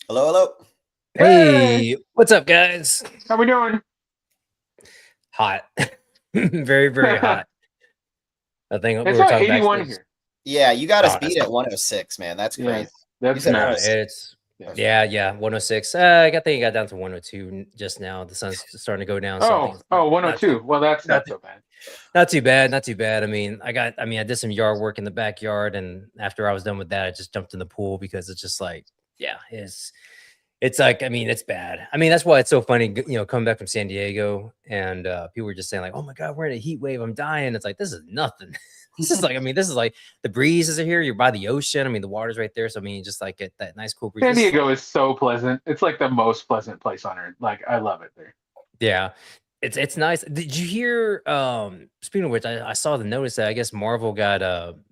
Hello, hello. Hey, Hey, what's up, guys? how we doing? Hot. Very, very hot. I think we It's were like talking 81 backstage. here. Yeah, you got us Oh, beat at 106, man. That's Yeah, crazy. You that's said no, nuts. 106. it's Yeah. yeah, 106. I think it got down to 102 just now. The sun's starting to go down, so I think Oh, it's oh, not too 102. Well, that's not not so bad. not too bad, not too bad. I did some yard work in the backyard, and after I was done with that, I just jumped in the pool because it's just like, yeah, it's like, it's bad. That's why it's so funny, coming back from San Diego and people were just saying like, "Oh my God, we're in a heat wave. I'm dying." It's like, this is nothing. This is like the breezes are here. You're by the ocean. The water's right there. So you just like get that nice cool breeze. San This is Diego like, is so pleasant. It's like the most pleasant place on earth. Like, I love it there. yeah, it's nice. Did you hear? Speaking of which, I saw the notice that I guess Marvel got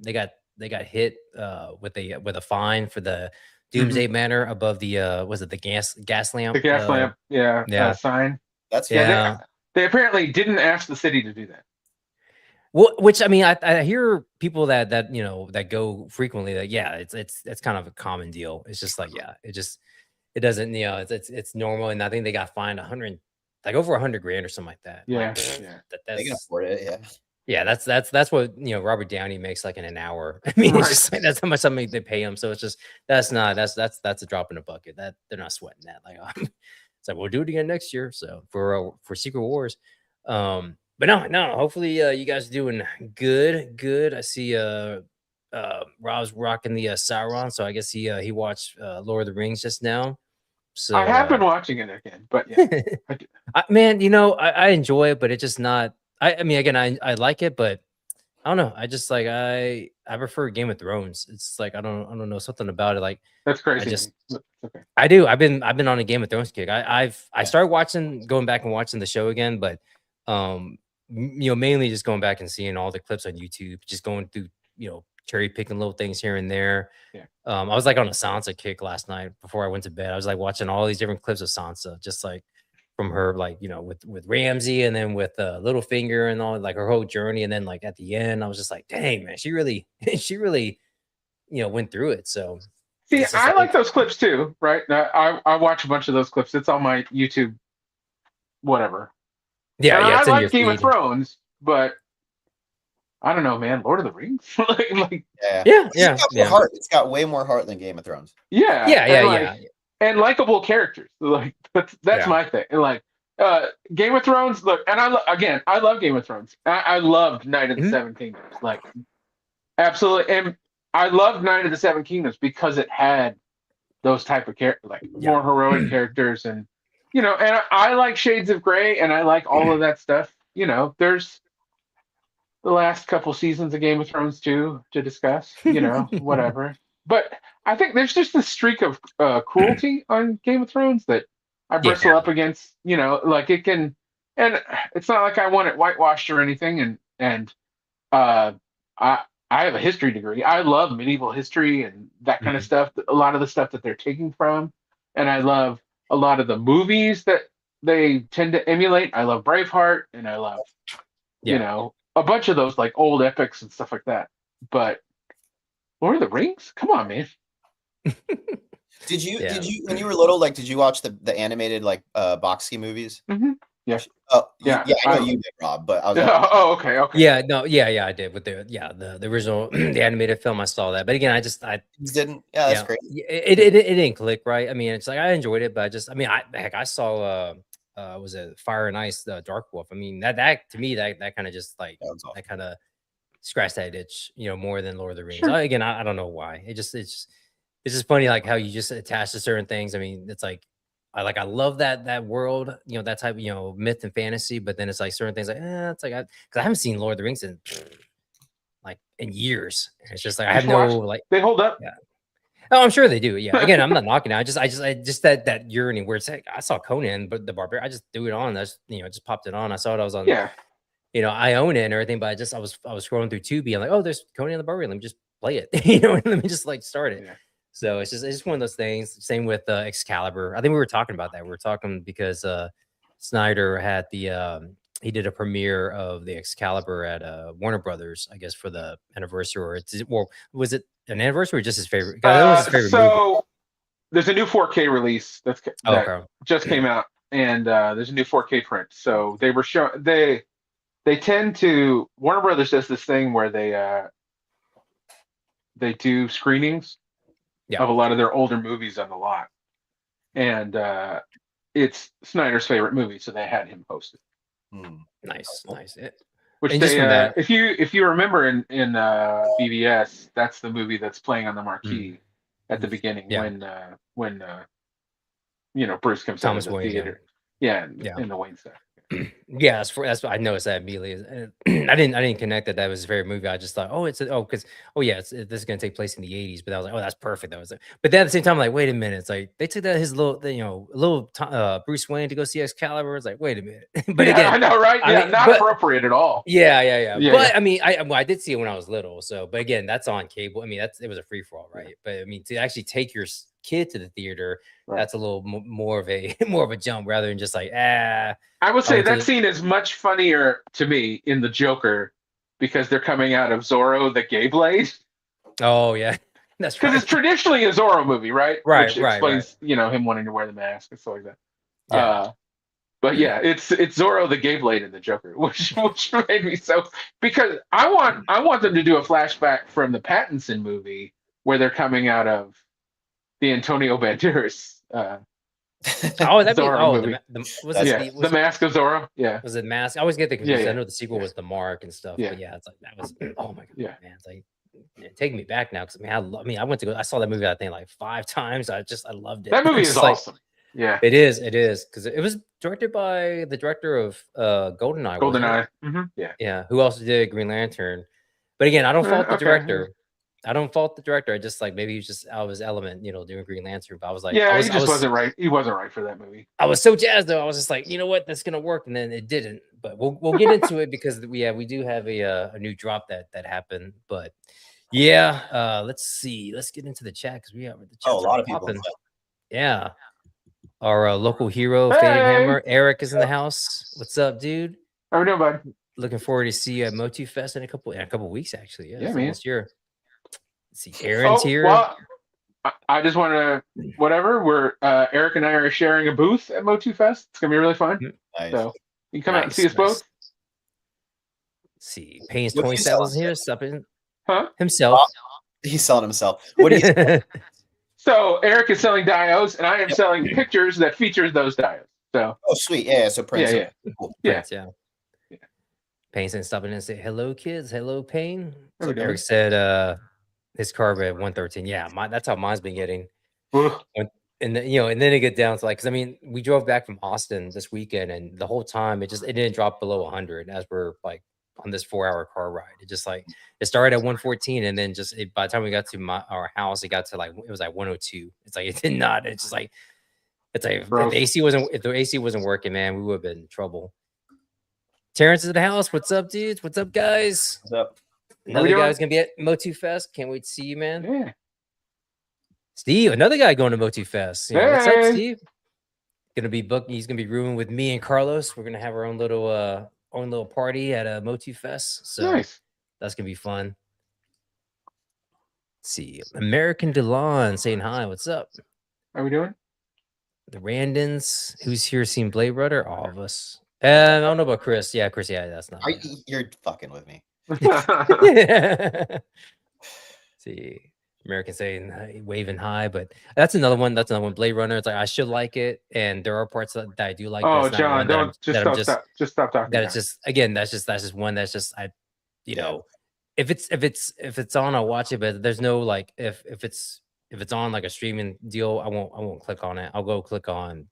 they got hit with a fine for the Hmm. Doomsday Banner above the was it the gas The lamp? gas lamp, yeah, Yeah, sign. That's Yeah, funny. yeah. they apparently didn't ask the city to do that. Well, which I hear people that go frequently that yeah, it's kind of a common deal. It's just like yeah, it doesn't it's normal, and I think they got fined 100 like over 100 grand or something like that. I'm like Yeah, yeah. They can that's afford it. Yeah. yeah, that's what Robert Downey makes like in an hour. It's Right. just like that's how much something they pay him. So it's just that's a drop in the bucket. That they're not sweating that. Like it's like we'll do it again next year. So for Secret Wars, but no. Hopefully you guys are doing good. I see Rob's rocking the Sauron, so I guess he watched Lord of the Rings just now. I So have been watching it again, but yeah. I do. man, I enjoy it, but it's just not. Again, I like it, but I don't know. I just like I prefer Game of Thrones. It's like I don't know something about it. Like That's I crazy to just me. But it's okay. I do. I've been on a Game of Thrones kick. I Yeah. started going back and watching the show again, but mainly just going back and seeing all the clips on YouTube, just going through cherry picking little things here and there. Yeah. I was like on a Sansa kick last night before I went to bed. I was like watching all these different clips of Sansa, just like from her, like with Ramsey, and then with Littlefinger and all, like her whole journey, and then like at the end, I was just like, dang man, she really, she really, went through it. So See, it's just I like, like those clips too, right? I watch a bunch of those clips. It's on my YouTube, whatever. yeah, And yeah, I it's in your like Game of feed. Thrones, but I don't know, man. Lord of the Rings, like, Yeah. Yeah, It's yeah, got more yeah, heart. It's got way more heart than Game of Thrones. yeah, yeah, yeah, and yeah, and likable characters. Like, that's yeah. my thing. And like, Game of Thrones. Look, and again, I love Game of Thrones. I loved Night of the Mhm. Seven Kingdoms, like absolutely. And I loved Night of the Seven Kingdoms because it had those type of characters, like Yeah. more heroic characters, and and I like Shades of Grey, and I like all of that stuff. There's the last couple seasons of Game of Thrones too to discuss. Whatever. But I think there's just a streak of cruelty on Game of Thrones that I bristle Yeah. up against. Like it can, and it's not like I want it whitewashed or anything. And uh, I have a history degree. I love medieval history and that kind of Mhm. stuff. A lot of the stuff that they're taking from, and I love a lot of the movies that they tend to emulate. I love Braveheart, and I love Yeah. a bunch of those like old epics and stuff like that. But Lord of the Rings, come on, man. Did Yeah. you when you were little, like, did you watch the animated like Boxy movies? Hmm. Yeah, Oh, yeah. yeah, I know you did, Rob, but I was asking. Oh, okay, okay. Yeah, no, yeah, I did with the original the animated film. I saw that, but again, I You didn't? Yeah, that's yeah, great. it didn't click right. It's like I enjoyed it, but I saw was it Fire and Ice, the Dark Wolf. That to me that kind of just like That was that awesome. kind of scratched that itch, more than Lord of the Rings. Sure. Again, I don't know why. It's just funny like how you just attach to certain things. It's like I love that world, that type of myth and fantasy, but then it's like certain things like it's like because I haven't seen Lord of the Rings in like in years. It's just like I You have should no watch. like They hold up. yeah. Oh, I'm sure they do. Yeah. Again, I'm not knocking it. I just that yearning where it's like I saw Conan, but the Barbarian. I just threw it on. That's just popped it on. I saw it. I was on. Yeah. I own it and everything, but I was scrolling through Tubi. I'm like, oh, there's Conan the Barbarian. Let me just play it. Let me just like start it. Yeah. So it's just one of those things. Same with Excalibur. I think we were talking about that. We were talking because Snyder had he did a premiere of the Excalibur at Warner Brothers, I guess for the anniversary, or was it an anniversary or just his favorite? 'Cause that was his favorite movie. So there's a new 4K release that Okay. just came out, and there's a new 4K print. So they were showing they tend to Warner Brothers does this thing where they do screenings Yeah. of a lot of their older movies on the lot, and it's Snyder's favorite movie, so they had him host it. Nice. Which And just they, from that- if you remember in BVS, that's the movie that's playing on the marquee at the beginning when Bruce comes Thomas out of the Wayne, theater. yeah. In the Wayne stuff. Yeah, that's what I noticed that immediately. I didn't connect that was his favorite movie. I just thought, this is gonna take place in the 80s. But I was like, that's perfect. But then at the same time, I'm like, wait a minute, it's like they took that his little Bruce Wayne to go see Excalibur. It's like, wait a minute. But yeah, again, I know, right? Yeah, not appropriate at all. Yeah. But I mean, I did see it when I was little. So, but again, that's on cable. I mean, it was a free for all, right? But I mean, to actually take your kid to the theater, that's a little more of a jump rather than just like I would say that scene is much funnier to me in the Joker because they're coming out of Zorro the Gay Blade. Oh yeah, that's because it's traditionally a Zorro movie, right? Which explains him wanting to wear the mask and stuff like that. Yeah. But yeah, it's Zorro the Gay Blade and the Joker, which made me so, because I want them to do a flashback from the Pattinson movie where they're coming out of the Antonio Banderas. Zorro movie. The Mask of Zorro. Yeah, was it Mask? I always get the confused. I know the sequel was The Mark and stuff. But yeah, it's like that was. Oh my god, man! It's like taking me back now because I went to go. I saw that movie I think like 5 times. I loved it. That movie is awesome. Yeah, it is because it was directed by the director of GoldenEye. GoldenEye. Yeah. Who also did Green Lantern? But again, I don't fault the director. I don't fault the director. I just like maybe he's just out of his element, doing Green Lantern. But I was like, he wasn't right. He wasn't right for that movie. I was so jazzed though. I was just like, you know what, that's gonna work, and then it didn't. But we'll get into it because we do have a new drop that happened. But yeah, let's see. Let's get into the chat because we have the chat. A lot of people. Yeah, our local hero, Faded Hammer, Eric is in the house. What's up, dude? How we doing, bud? Looking forward to see you at Motu Fest in a couple weeks, actually. Yeah, man. Last year. Let's see, Aaron's here. Well, I just want to we're Eric and I are sharing a booth at Motu Fest. It's gonna be really fun. Nice. So you can come out and see us both. Let's see, Payne's 27 is here. Stopping himself. He's selling himself. What do you? So Eric is selling diodes, and I am selling pictures that features those diodes. So sweet, yeah. So Prince, cool. Yeah. Payne said, "Stop in and say hello, kids. Hello, Payne." So Eric said, his carb at 113. Yeah, that's how mine's been getting. And then it get down to because we drove back from Austin this weekend, and the whole time it didn't drop below 100 as we're like on this 4-hour car ride. It just it started at 114, and then by the time we got to our house, it got to it was like 102. It's like it did not. It's just it's like if the AC wasn't working, man, we would have been in trouble. Terrence is at the house. What's up, dudes? What's up, guys? What's up? Another guy's gonna be at Motu Fest. Can't wait to see you, man. Yeah. Steve, another guy going to Motu Fest. What's up, Steve? He's gonna be rooming with me and Carlos. We're gonna have our own little party at a Motu Fest. So nice. That's gonna be fun. Let's see, American Delon saying hi. What's up? How we doing? The Randons. Who's here seen Blade Runner? All of us. I don't know about Chris. Yeah, Chris. Yeah, that's not. You're fucking with me. See, American saying waving high, but that's another one. Blade Runner. It's like I should like it, and there are parts that I do like. Oh, John, don't just stop talking. That's just one that's just if it's on, I'll watch it, but there's no if it's on like a streaming deal, I won't click on it. I'll go click on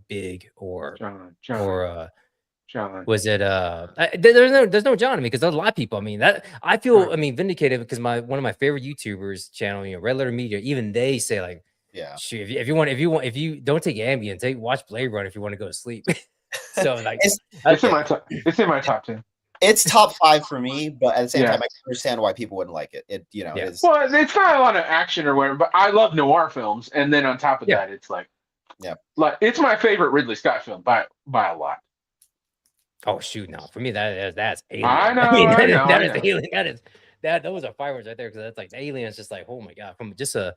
Big or John. Was it there's no John in me because there's a lot of people. That I feel vindicated because one of my favorite YouTubers channel, Red Letter Media, even they say shoot, if you don't take Ambien, watch Blade Runner if you want to go to sleep. So it's in my top 10. It's top 5 for me, but at the same time, I can understand why people wouldn't like it. It is. Well, it's not a lot of action or whatever, but I love noir films, and then on top of that, it's it's my favorite Ridley Scott film by a lot. Oh shoot! No, for me that's Alien. I know. That is Alien. Those are fireworks right there because that's Alien. It's just oh my god, from just a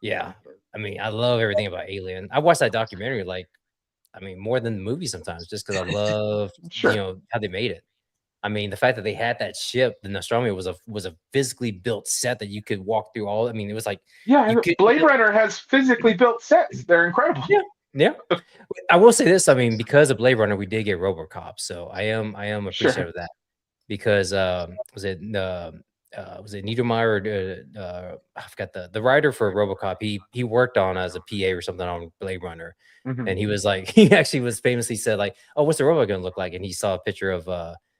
Yeah, I mean, I love everything about Alien. I watched that documentary like, I mean, more than the movie sometimes, just because I love Sure. how they made it. I mean, the fact that they had that ship, the Nostromo was a physically built set that you could walk through all. I mean, it was like you Yeah, could. Blade Runner has physically built sets. They're incredible. Yeah, yeah. I will say this. I mean, because of Blade Runner, we did get RoboCop, so I am Sure. appreciative of that because was it Niedermeyer or I forgot the writer for RoboCop. He worked on as a PA or something on Blade Runner, Mhm. and he was like he actually was famously said like, oh, what's the robot gonna look like? And he saw a picture of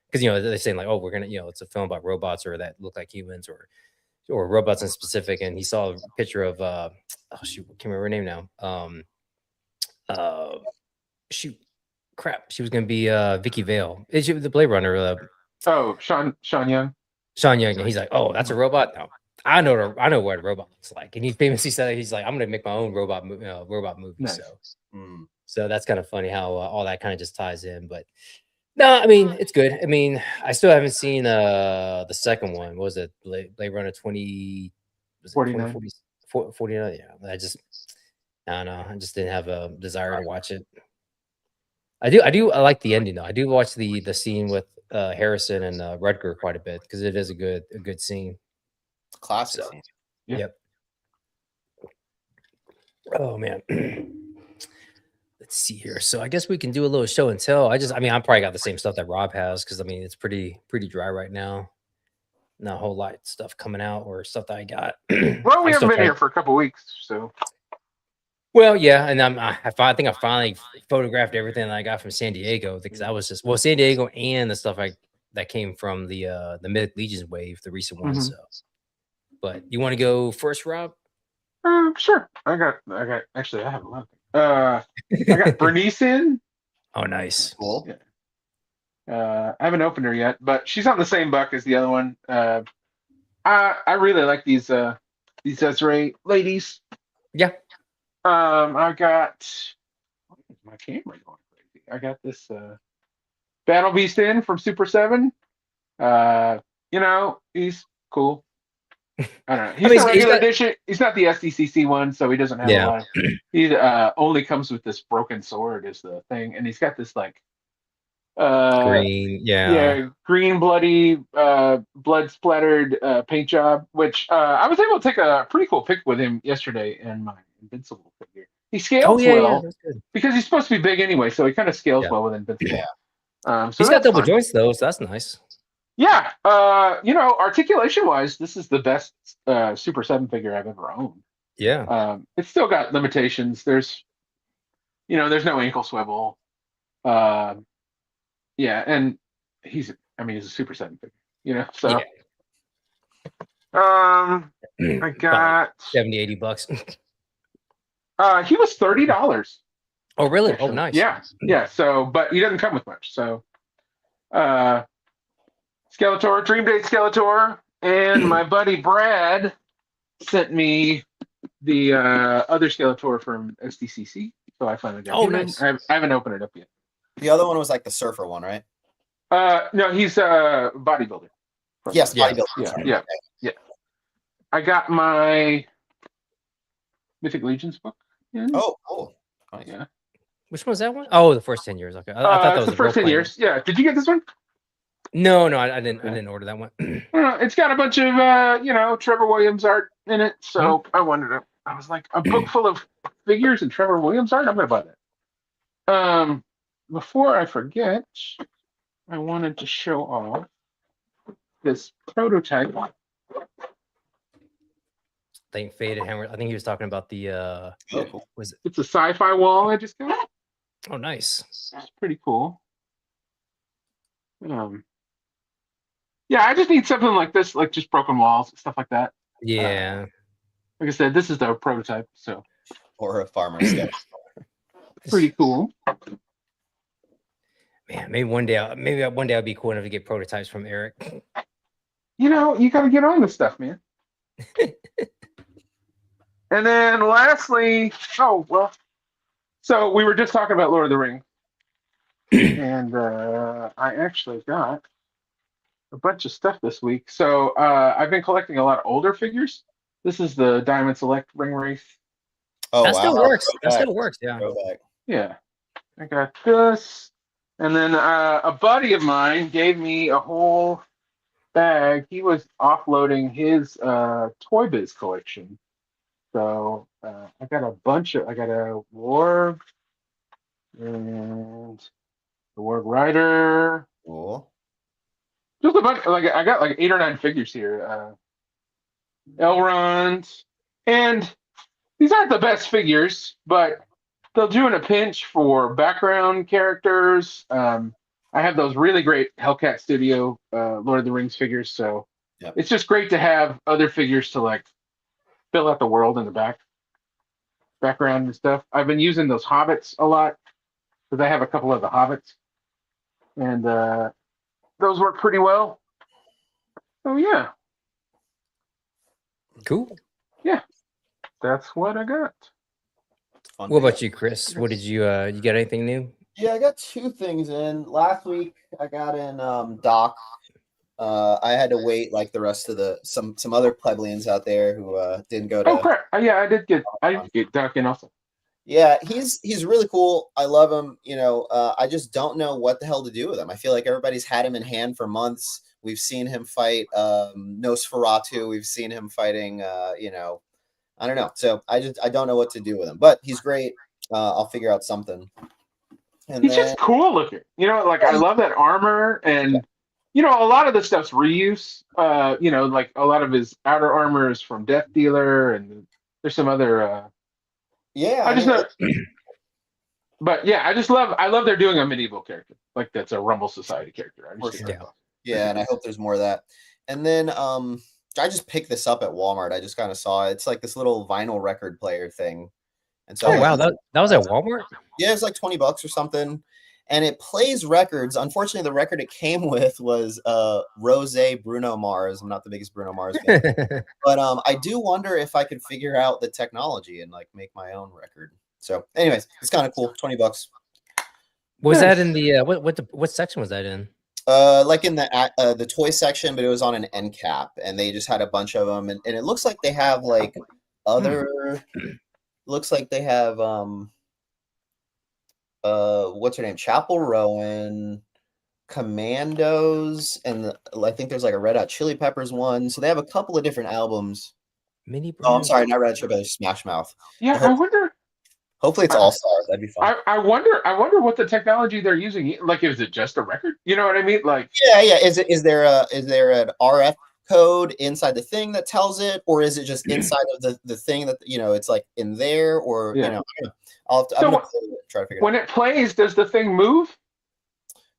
because they're saying like, oh, we're gonna it's a film about robots or that look like humans or robots in specific, and he saw a picture of oh shoot, I can't remember her name now. Uh, shoot, crap, she was gonna be Vicky Vale. Is she the Blade Runner? Oh, Sean Young. Sean Young, and he's like, "Oh, that's a robot." No, I know what a robot looks like, and he famously said he's like, "I'm gonna make my own robot movie." Nice. So that's kind of funny how all that kind of just ties in. But no, I mean it's good. I mean, I still haven't seen the second one. What was it? Blade Runner 20? Was it 49. 49? Yeah, I don't know. I just didn't have a desire to watch it. I like the ending though. I do watch the scene with Harrison and Rutger quite a bit because it is a good scene. Classic So, scene. Yeah. Yep. Oh man. Let's see here. So I guess we can do a little show and tell. I mean, I probably got the same stuff that Rob has because I mean it's pretty dry right now. Not a whole lot of stuff coming out or stuff that I got. Well, we I'm haven't still been trying. here for a couple weeks, so. Well, yeah, and I think I finally photographed everything that I got from San Diego because I was just San Diego and the stuff that came from the Mythic Legions wave, the recent one. Mhm. So, but you want to go first, Rob? Sure. I got. Actually, I have a lot. I got Bernice in. Oh, nice. Cool. I haven't opened her yet, but she's on the same buck as the other one. I really like these Desiree ladies. Yeah. I got my camera going crazy. I got this Battle Beast in from Super 7. He's cool. I don't know. He's I mean, the regular edition. He's not the SDCC one, so he doesn't have a lot. He only comes with this broken sword is the thing, and he's got this like green, green bloody blood splattered paint job, which I was able to take a pretty cool pic with him yesterday in my Invincible figure. He scales well because he's supposed to be big anyway, so he kind of scales well with Invincible. Yeah. So he's got double joints though, so that's nice. Yeah, articulation wise, this is the best Super 7 figure I've ever owned. Yeah. It's still got limitations. There's no ankle swivel. Yeah, and he's a Super 7 figure, so. Yeah. I got $70-$80. He was $30. Oh, really? Actually. Oh, nice. Yeah. So, but he doesn't come with much. So, Skeletor, Dream Date Skeletor, and my buddy Brad sent me the other Skeletor from SDCC. So I finally got him nice. in. I haven't opened it up yet. The other one was like the surfer one, right? No, he's a bodybuilder. Yes, bodybuilder. Yeah. I got my Mythic Legions book. In. Oh, cool. Oh, yeah. Which one was that one? Oh, the first 10 years. Okay. I thought that was the first 10 years. Yeah. Did you get this one? No, I didn't order that one. It's got a bunch of Trevor Williams art in it, so I wanted to. I was like, a book full of figures and Trevor Williams art. I'm gonna buy that. Before I forget, I wanted to show off this prototype. I think Faded Hammer. I think he was talking about the was it? It's a sci-fi wall I just got. Oh, nice. It's pretty cool. Yeah, I just need something like this, like just broken walls, stuff like that. Yeah. Like I said, this is the prototype, so. Or a farmer's sketch. Pretty cool. Man, maybe one day I'll be cool enough to get prototypes from Eric. You got to get on this stuff, man. And then lastly, so we were just talking about Lord of the Rings. And I actually got a bunch of stuff this week. So I've been collecting a lot of older figures. This is the Diamond Select ring race. Oh, that wow. still works. That Throwback. still works. Yeah. Throwback. Yeah, I got this. And then a buddy of mine gave me a whole bag. He was offloading his Toy Biz collection. So I got I got a Warg and the Warg Rider. Cool. Just a bunch. Like I got like 8 or 9 figures here. Elrond, and these aren't the best figures, but they'll do in a pinch for background characters. I have those really great Hellcat Studio Lord of the Rings figures, so Yep. it's just great to have other figures to like fill out the world in the background and stuff. I've been using those Hobbits a lot because I have a couple of the Hobbits, and those work pretty well. So yeah, Cool. that's what I got. Fun What to about get. you, Chris? What did you you got anything new? Yeah, I got 2 things in. Last week I got in Doc. I had to wait like the rest of the some other plebeians out there who didn't go Oh to. crap! Yeah, I did get Duck in also. Yeah, he's really cool. I love him. You know, I just don't know what the hell to do with him. I feel like everybody's had him in hand for months. We've seen him fight Nosferatu. We've seen him fighting. You know, I don't know. So I don't know what to do with him. But he's great. I'll figure out something. And He's then just cool looking. You know, like I love that armor, and you know, a lot of the stuff's reuse. You know, like a lot of his outer armor is from Death Dealer, and there's some other. yeah, I I just mean, know, but yeah, I love they're doing a medieval character, like that's a Rumble Society character. I For just think sure. that's awesome. Yeah, and I hope there's more of that. And then I just picked this up at Walmart. I just kind of saw it. It's like this little vinyl record player thing. And so Oh I'm wow, like, that was at Walmart. yeah, it's like $20 or something. And it plays records. Unfortunately, the record it came with was Rose Bruno Mars. I'm not the biggest Bruno Mars fan. But I do wonder if I could figure out the technology and like make my own record. So anyways, it's kind of cool. $20. Was that in the what section was that in? Like in the toy section, but it was on an end cap, and they just had a bunch of them, and it looks like they have like other. Looks like they have what's her name? Chapel Rowan, Commandos, and I think there's like a Red Hot Chili Peppers one. So they have a couple of different albums. Mini. Oh, I'm sorry, not Red Hot Chili Peppers, Smash Mouth. Yeah, I wonder. Hopefully it's All Stars. That'd be fun. I wonder what the technology they're using. Like, is it just a record? You know what I mean? Like, yeah. Is there an RF code inside the thing that tells it, or is it just inside of the thing that it's like in there, or yeah. I don't know. I'm gonna try to figure it out. When it plays, does the thing move?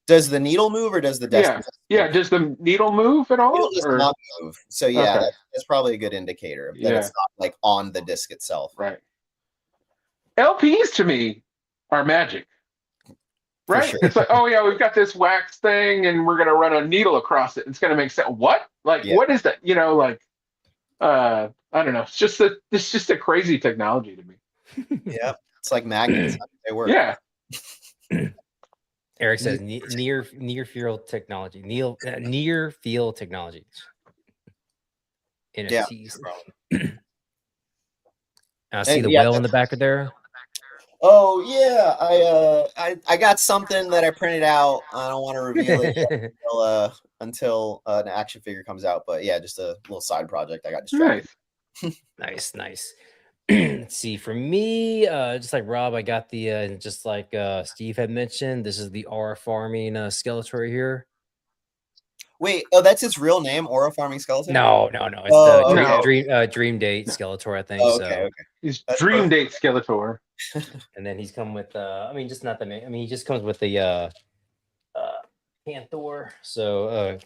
Does the needle move, or does the desk? Yeah. Does the needle move at all? Needle does not move. So yeah, Okay. that's probably a good indicator that it's not like on the disc itself. Right. LPs to me are magic. Right? Sure. It's like, oh yeah, we've got this wax thing and we're gonna run a needle across it. It's gonna make sense. What? Like, what is that? You know, like I don't know. It's just a crazy technology to me. Yeah. It's like magnets. They work. Yeah. Eric says near field technology. Near field technology. NFTs. I see the whale in the back of there. Oh yeah, I got something that I printed out. I don't want to reveal it until an action figure comes out. But yeah, just a little side project. I got distracted. Nice. Let's see. For me, just like Rob, I got the just like Steve had mentioned. This is the Aura Farming Skeletor here. Wait, oh, that's its real name, Aura Farming Skeleton? No. It's the Dream Date Skeletor, I think. Oh, okay. He's Dream Date Skeletor. And then he's come with I mean, just not the name. I mean, he just comes with the Panther. So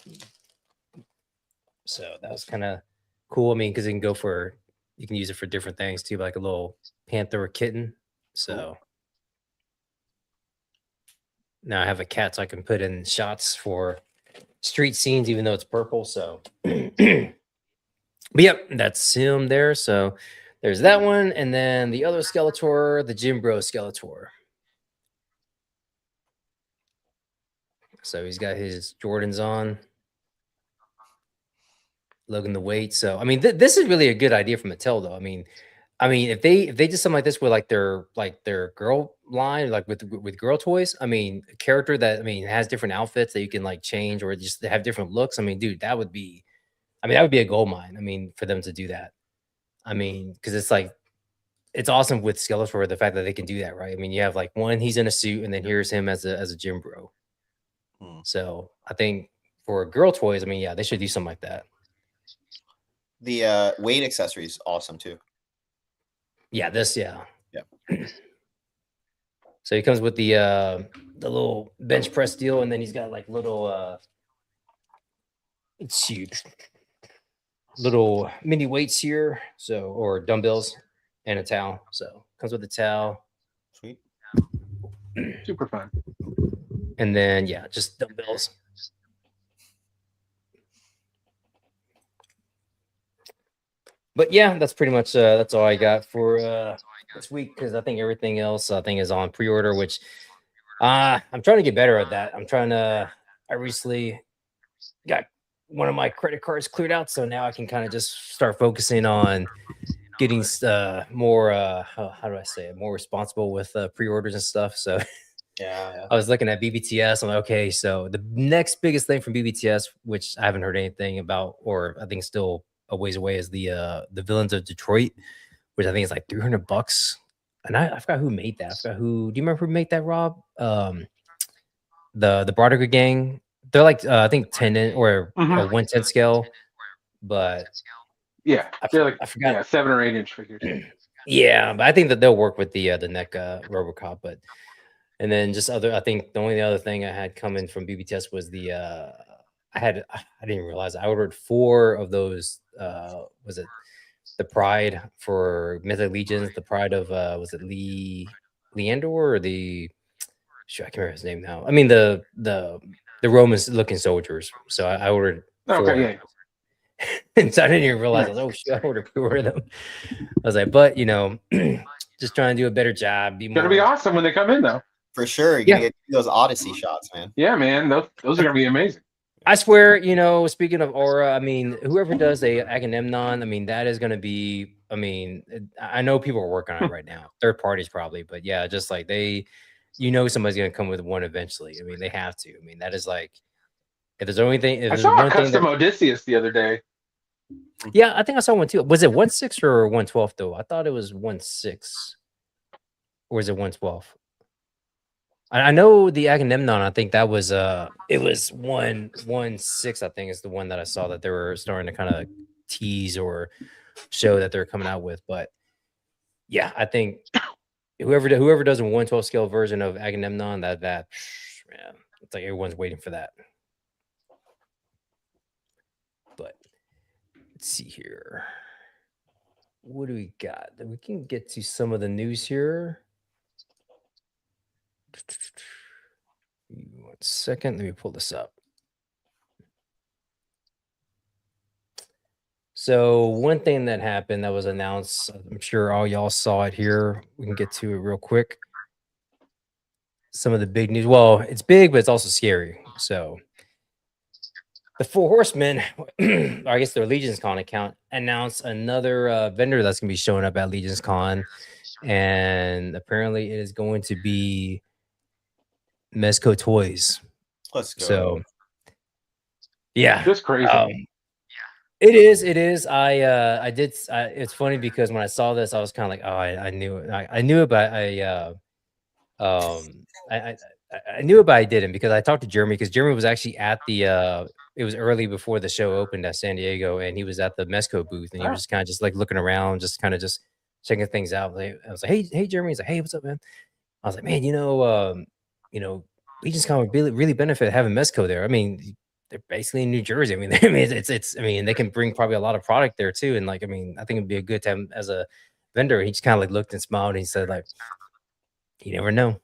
that was kind of cool. I mean, because you can use it for different things too, like a little panther kitten. So now I have a cat, so I can put in shots for street scenes, even though it's purple. So, but yep, that's him there. So there's that one, and then the other Skeletor, the Jim Bro Skeletor. So he's got his Jordans on. lugging the weight. So I mean, this is really a good idea from Mattel, though. I mean, if they did something like this with like their girl line, like with girl toys, I mean, a character that I mean has different outfits that you can like change or just have different looks. I mean, dude, that would be, I mean, that would be a gold mine. I mean, for them to do that. I mean, because it's like it's awesome with Skeletor the fact that they can do that, right? I mean, you have like one, he's in a suit, and then here's him as a gym bro. So I think for girl toys, I mean, yeah, they should do something like that. The weight accessories awesome too. Yeah, this, yeah. Yeah. So he comes with the little bench press deal, and then he's got like little it's huge. Little mini weights here, so or dumbbells and a towel. So comes with a towel. Sweet. Super fun. And then yeah, just dumbbells. But yeah, that's pretty much that's all I got for this week because I think everything else I think is on pre-order, which I'm trying to get better at that. I recently got one of my credit cards cleared out, so now I can kind of just start focusing on getting more how do I say it, more responsible with pre-orders and stuff. So Yeah. I was looking at BBTS. I'm like, okay, so the next biggest thing from BBTS, which I haven't heard anything about, or I think still a ways away, is the Villains of Detroit, which I think is like $300. And I forgot who made that. I forgot who. Do you remember who made that, Rob? The Broderick gang. They're like I think 10 or a 1/10 scale, but yeah, they're like I forgot 7 or 8 inch figures. Yeah, but I think that they'll work with the NECA RoboCop, but and then just other. I think the only other thing I had coming from BBTS was the I didn't realize I ordered 4 of those. Was it the Pride for Mythic Legions? The Pride of was it Leandor or the sure I can't remember his name now. I mean the Roman looking soldiers. So I ordered 4. Okay, yeah. And so I didn't even realize I was oh shit, I ordered pre-order them. I was like, but you know, just trying to do a better job. Be Gonna be awesome when they come in though. For sure. You're gonna get those Odyssey shots, man. Yeah, man. Those are gonna be amazing. I swear, you know, speaking of aura, I mean, whoever does a Agamemnon, I mean, that is going to be, I mean, I know people are working on it right now, third parties probably, but yeah, just like you know, somebody's going to come with one eventually. I mean, they have to. I mean, that is like, if there's only thing, if I there's saw a one thing custom Odysseus the other day. Yeah, I think I saw one too. Was it 1/6 or 1/12 though? I thought it was 1/6, or was it 1/12? I know the Agamemnon. I think that was it was 1/6. I think is the one that I saw that they were starting to kind of tease or show that they're coming out with. But yeah, I think whoever does a 1/12 scale version of Agamemnon, that yeah, it's like everyone's waiting for that. But let's see here. What do we got? We can get to some of the news here. 1 second. Let me pull this up. So one thing that happened that was announced, I'm sure all y'all saw it here. We can get to it real quick. Some of the big news. Well, it's big, but it's also scary. So the Four Horsemen, or I guess their Legions Con account, announced another vendor that's going to be showing up at Legions Con. And apparently it is going to be Mezco Toys. Let's go. So yeah, just crazy. It is. I did. It's funny because when I saw this, I was kind of like, oh, I knew it. I knew it, but I knew it, but I didn't because I talked to Jeremy because Jeremy was actually at the. It was early before the show opened at San Diego, and he was at the Mezco booth, and he was just kind of just like looking around, just kind of just checking things out. I was like, hey, Jeremy. He's like, hey, what's up, man? I was like, man, you know, Legion's Con would really benefit having Mezco there. I mean, they're basically in New Jersey. I mean, it's. I mean, they can bring probably a lot of product there too. And like, I mean, I think it'd be a good time as a vendor. He just kind of like looked and smiled and he said, like, you never know.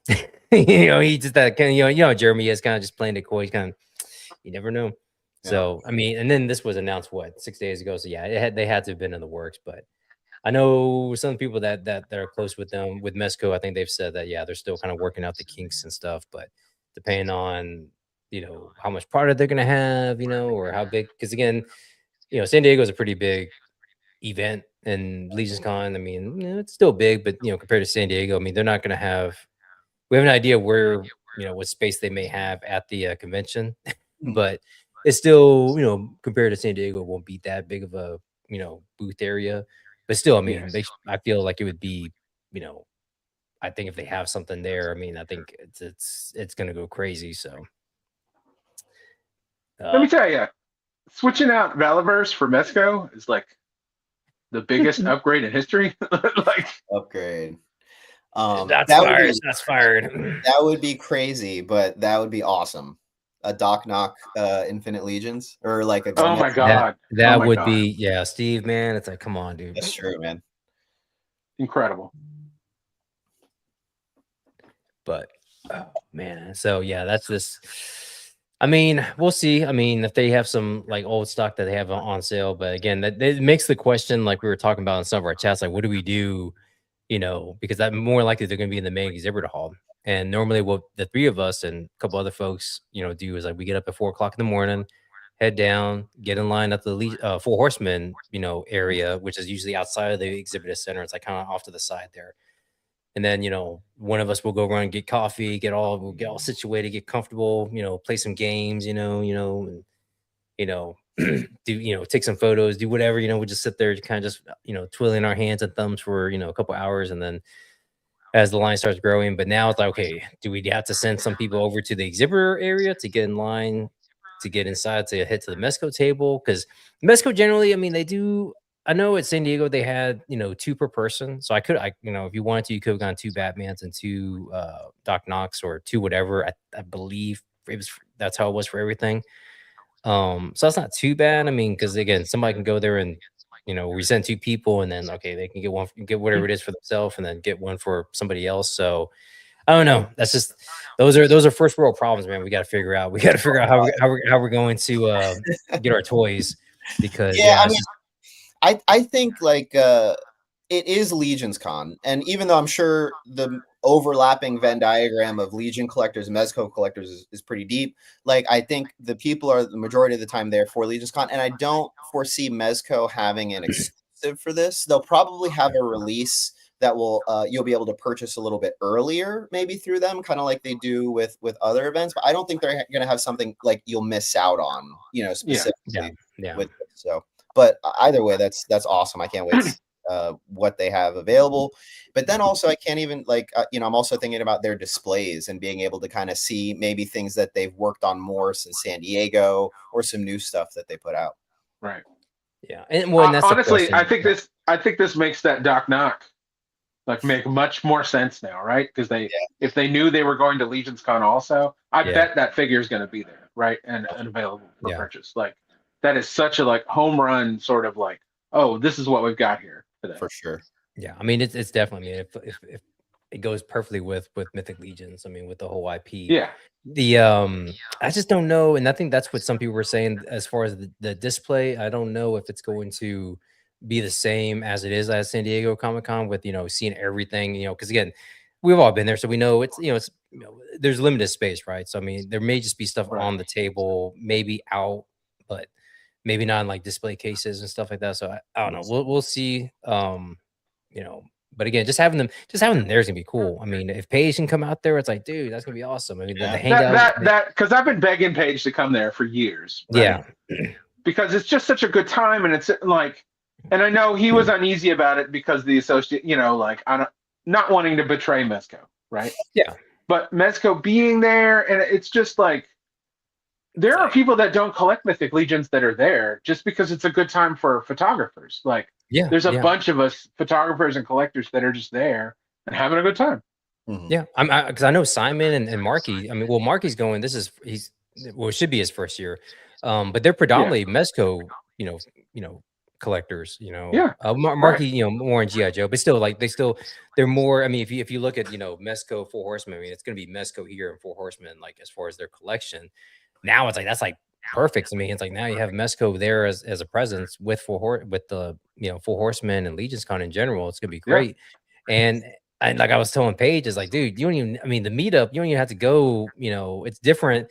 He just that kind of, Jeremy is kind of just playing the coy. He's kind of, you never know. Yeah. So I mean, and then this was announced 6 days ago. So yeah, they had to have been in the works, but I know some people that are close with them with Mezco. I think they've said that they're still kind of working out the kinks and stuff, but depending on how much product they're gonna have, or how big. Because again, San Diego is a pretty big event, and Legion's Con, I mean, it's still big, but compared to San Diego, I mean, they're not going to have. We have an idea where what space they may have at the convention, but it's still compared to San Diego, it won't be that big of a booth area. But still, I mean, Yes. I feel like it would be I think if they have something there, I mean, I think it's going to go crazy. So Let me tell you, switching out Valiverse for Mezco is like the biggest upgrade in history. Like Upgrade. That's that fired. would be, That's fired. that would be crazy, but that would be awesome. A Doc Knock Infinite Legions, or like a oh my god, that oh my would god. be Steve, man. It's like, come on, dude. That's true, man. Incredible. But oh man, so yeah, that's this. I mean, we'll see. I mean, if they have some like old stock that they have on sale, but again, that makes the question, like we were talking about in some of our chats, like what do we do? Because that more likely they're going to be in the main exhibitor hall. And normally, what the three of us and a couple other folks, do is like we get up at 4 o'clock in the morning, head down, get in line at the Four Horsemen, area, which is usually outside of the exhibitor center. It's like kind of off to the side there. And then, one of us will go around and get coffee, we'll get all situated, get comfortable, play some games, and, do, take some photos, do whatever, we'll just sit there kind of just, twiddling our hands and thumbs for, a couple hours. And then as the line starts growing, but now it's like, okay, do we have to send some people over to the exhibitor area to get in line, to get inside, to head to the Mesco table? Because Mesco generally, I mean, they do. I know at San Diego they had 2 per person, so if you wanted to, you could have gone 2 Batmans and 2 Doc Knocks or 2 whatever. I believe that's how it was for everything. So that's not too bad. I mean, because again, somebody can go there and we send 2 people, and then okay, they can get whatever it is for themselves, and then get one for somebody else. So I don't know. That's just those are first world problems, man. We got to figure out. We got to figure out how we're going to get our toys, because Yeah, I mean, I think like it is Legion's Con, and even though I'm sure the overlapping Venn diagram of Legion collectors and Mezco collectors is pretty deep, like I think the people are the majority of the time there for Legion's Con, and I don't foresee Mezco having an exclusive for this. They'll probably have a release that will you'll be able to purchase a little bit earlier, maybe through them, kind of like they do with other events. But I don't think they're going to have something like you'll miss out on, specifically with it. So. But either way, that's awesome. I can't wait to see, what they have available. But then also, I can't even I'm also thinking about their displays and being able to kind of see maybe things that they've worked on more since San Diego, or some new stuff that they put out. Right. Yeah. And that's honestly, I think this makes that Doc Knock like make much more sense now, right? Because if they knew they were going to Legion's Con also, I bet that figure is going to be there, right, and available for purchase. Like that is such a like home run sort of like, oh, this is what we've got here today. For sure. Yeah, I mean it's definitely, I mean, if it goes perfectly with Mythic Legions, I mean with the whole IP. Yeah. The I just don't know, and I think that's what some people were saying as far as the display. I don't know if it's going to be the same as it is at San Diego Comic-Con with seeing everything, because again, we've all been there, so we know it's there's limited space, right? So I mean there may just be stuff on the table, maybe out, but maybe not in like display cases and stuff like that. So I don't know. We'll see. But again, just having them there is gonna be cool. I mean, if Paige can come out there, it's like, dude, that's gonna be awesome. I mean, the hangout because I've been begging Paige to come there for years. Right? Yeah, because it's just such a good time, and it's like, and I know he was uneasy about it because the associate, like not wanting to betray Mezco, right? Yeah, but Mezco being there, and it's just like. There are people that don't collect Mythic Legions that are there just because it's a good time for photographers. Like, there's a bunch of us photographers and collectors that are just there and having a good time. Mm-hmm. Yeah, because I know Simon and Marky. I mean, well, Marky's going. It should be his first year, but they're predominantly Mezco, collectors. Marky, more in GI Joe, but still, like they're more. I mean, if you look at Mezco Four Horsemen, I mean, it's going to be Mezco here and Four Horsemen, like as far as their collection. Now it's like that's like perfect. I mean, it's like now you have Mezco there as a presence with the Four Horsemen and Legion's Con in general. It's gonna be great. And like I was telling Paige, is like, dude, you don't even. I mean, the meetup, you don't even have to go. It's different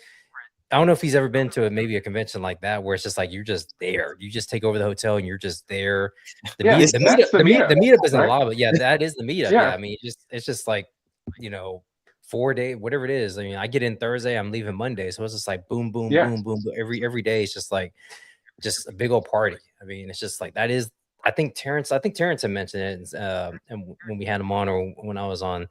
I don't know if he's ever been to maybe a convention like that where it's just like you're just there. You just take over the hotel and you're just there. The Yeah, meet, the meetup, that's the meetup, the meetup isn't a right? lot, but yeah, that is the meetup. Yeah. Yeah, I mean, it's just like 4 day, whatever it is. I mean, I get in Thursday, I'm leaving Monday, so it's just like boom, boom, Yeah. boom, boom. Every day is just like just a big old party. I mean, it's just like that is. I think Terrence had mentioned it, and when we had him on, or when I was on,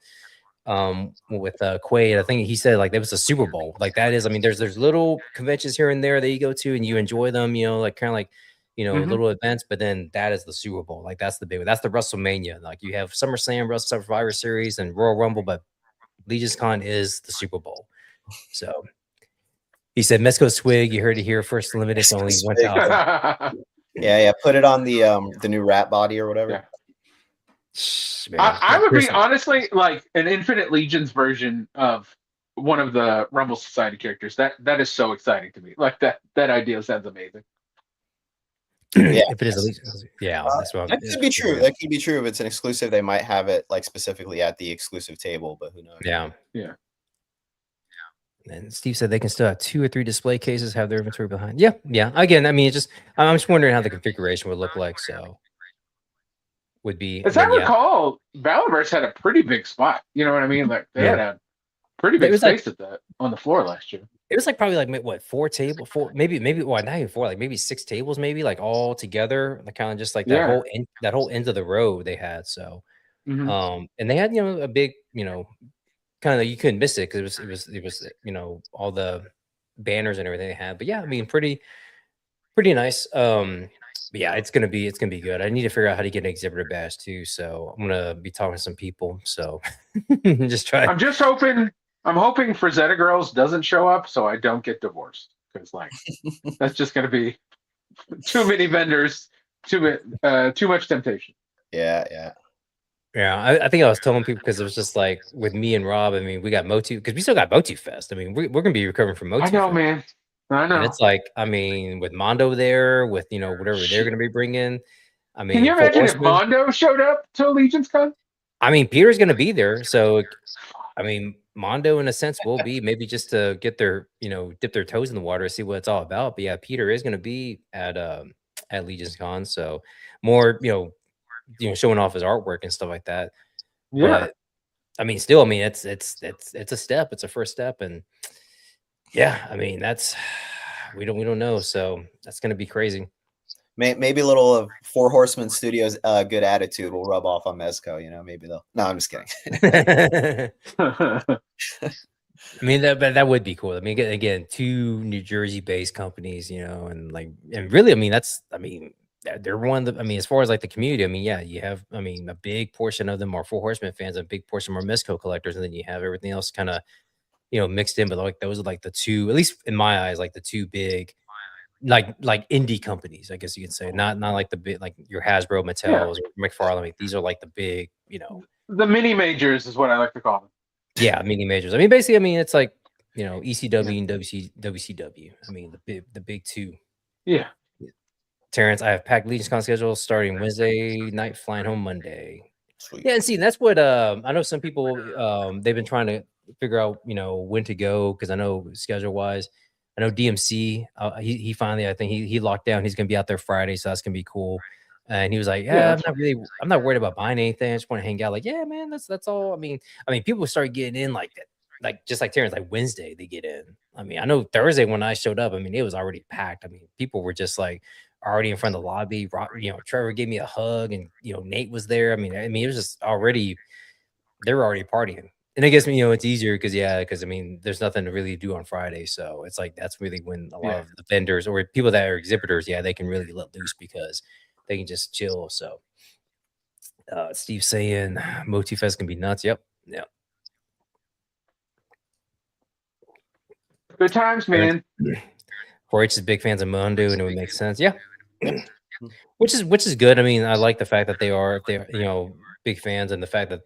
with Quaid, I think he said like there was a Super Bowl. Like that is, I mean, there's little conventions here and there that you go to and you enjoy them, like kind of like little events, but then that is the Super Bowl. Like that's the big one. That's the WrestleMania. Like you have SummerSlam, Wrestle Survivor Series, and Royal Rumble, but Legion's Con is the Super Bowl. So he said Mesco Swig, you heard it here first, limited to only 1,000. Yeah, put it on the new rat body or whatever. Yeah. Man, I would be honestly like an Infinite Legions version of one of the Rumble Society characters. That is so exciting to me. Like that idea sounds amazing. Yeah, if it is at least, that's what that could be true. That could be true. If it's an exclusive, they might have it like specifically at the exclusive table, but who knows? Yeah. And Steve said they can still have 2 or 3 display cases, have their inventory behind. Yeah. Again, I mean, I'm just wondering how the configuration would look like. So, would be. As I recall, Battleverse had a pretty big spot. You know what I mean? Like they had a pretty big space on the floor last year. It was like probably like what 4 tables, maybe well not even 4, like maybe 6 tables, maybe like all together, like kind of just like that whole end of the row they had. So, and they had a big kind of you couldn't miss it because it was all the banners and everything they had. But yeah, I mean pretty nice. But yeah, it's gonna be good. I need to figure out how to get an exhibitor badge too. So I'm gonna be talking to some people. So just try. I'm hoping Frazetta Girls doesn't show up so I don't get divorced. Because like that's just gonna be too many vendors, too much temptation. Yeah. Yeah, I think I was telling people because it was just like with me and Rob. I mean, we got Motu because we still got Motu Fest. I mean, we're gonna be recovering from Motu. I know, Fest. man. I know. And it's like, I mean, with Mondo there, with whatever they're gonna be bringing. I mean, can you imagine if Mondo showed up to Legion's Con? I mean, Peter's gonna be there, so I mean, Mondo in a sense will be maybe just to get their dip their toes in the water, see what it's all about. But yeah, Peter is gonna be at Legion's Con, so more showing off his artwork and stuff like that. Yeah. But I mean, still, I mean, it's a step. It's a first step, and yeah, I mean, we don't know. So that's gonna be crazy. Maybe a little of Four Horsemen Studios good attitude will rub off on Mezco. Maybe they'll. No, I'm just kidding. I mean, that would be cool. I mean, again, 2 New Jersey-based companies, and really, I mean, they're one of the. I mean, as far as like the community, I mean, yeah, you have. I mean, a big portion of them are Four Horsemen fans, a big portion are Mezco collectors, and then you have everything else kind of, mixed in. But like those are like the 2, at least in my eyes, like the 2 big, like indie companies, I guess you could say, not like the big, like your Hasbro, Mattels, or McFarlane. Like, these are like the big, the mini majors is what I like to call them. Yeah, mini majors. I mean, basically, I mean, it's like ECW and WCW. I mean, the big 2. Yeah. Terrence, I have packed Legion's Con schedule starting Wednesday night, flying home Monday. Sweet. Yeah, and see, that's what I know. Some people they've been trying to figure out when to go, because I know schedule wise. I know DMC. He finally, I think he locked down. He's gonna be out there Friday, so that's gonna be cool. And he was like, I'm not worried about buying anything. I just want to hang out. Like, yeah, man, that's all. I mean, people start getting in like that, like just like Terrence, like Wednesday they get in. I mean, I know Thursday when I showed up, I mean, it was already packed. I mean, people were just like already in front of the lobby. Trevor gave me a hug, and Nate was there. I mean, it was just already, they were already partying. And I guess it's easier because I mean, there's nothing to really do on Friday, so it's like that's really when a lot of the vendors or people that are exhibitors, they can really let loose because they can just chill. So Steve saying Motif Fest can be nuts. Yep. Good times, man. 4-H is big fans of Mondo, and it would make sense. Yeah. which is good. I mean, I like the fact that they're big fans, and the fact that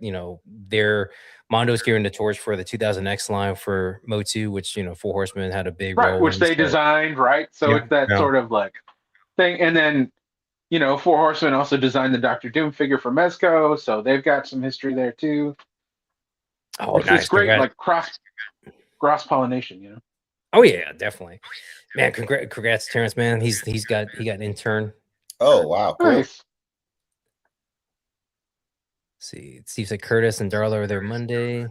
their Mondo's carrying the torch for the 2000X line for Motu, which Four Horsemen had a big role which they designed, right? So it's that sort of like thing. And then Four Horsemen also designed the Doctor Doom figure for Mezco, so they've got some history there too. Oh, nice. It's great, like cross pollination, Oh yeah, definitely, man. Congrats, Terrence, man. He got intern. Oh wow, cool. Nice. See, Steve said Curtis and Darla are there Monday.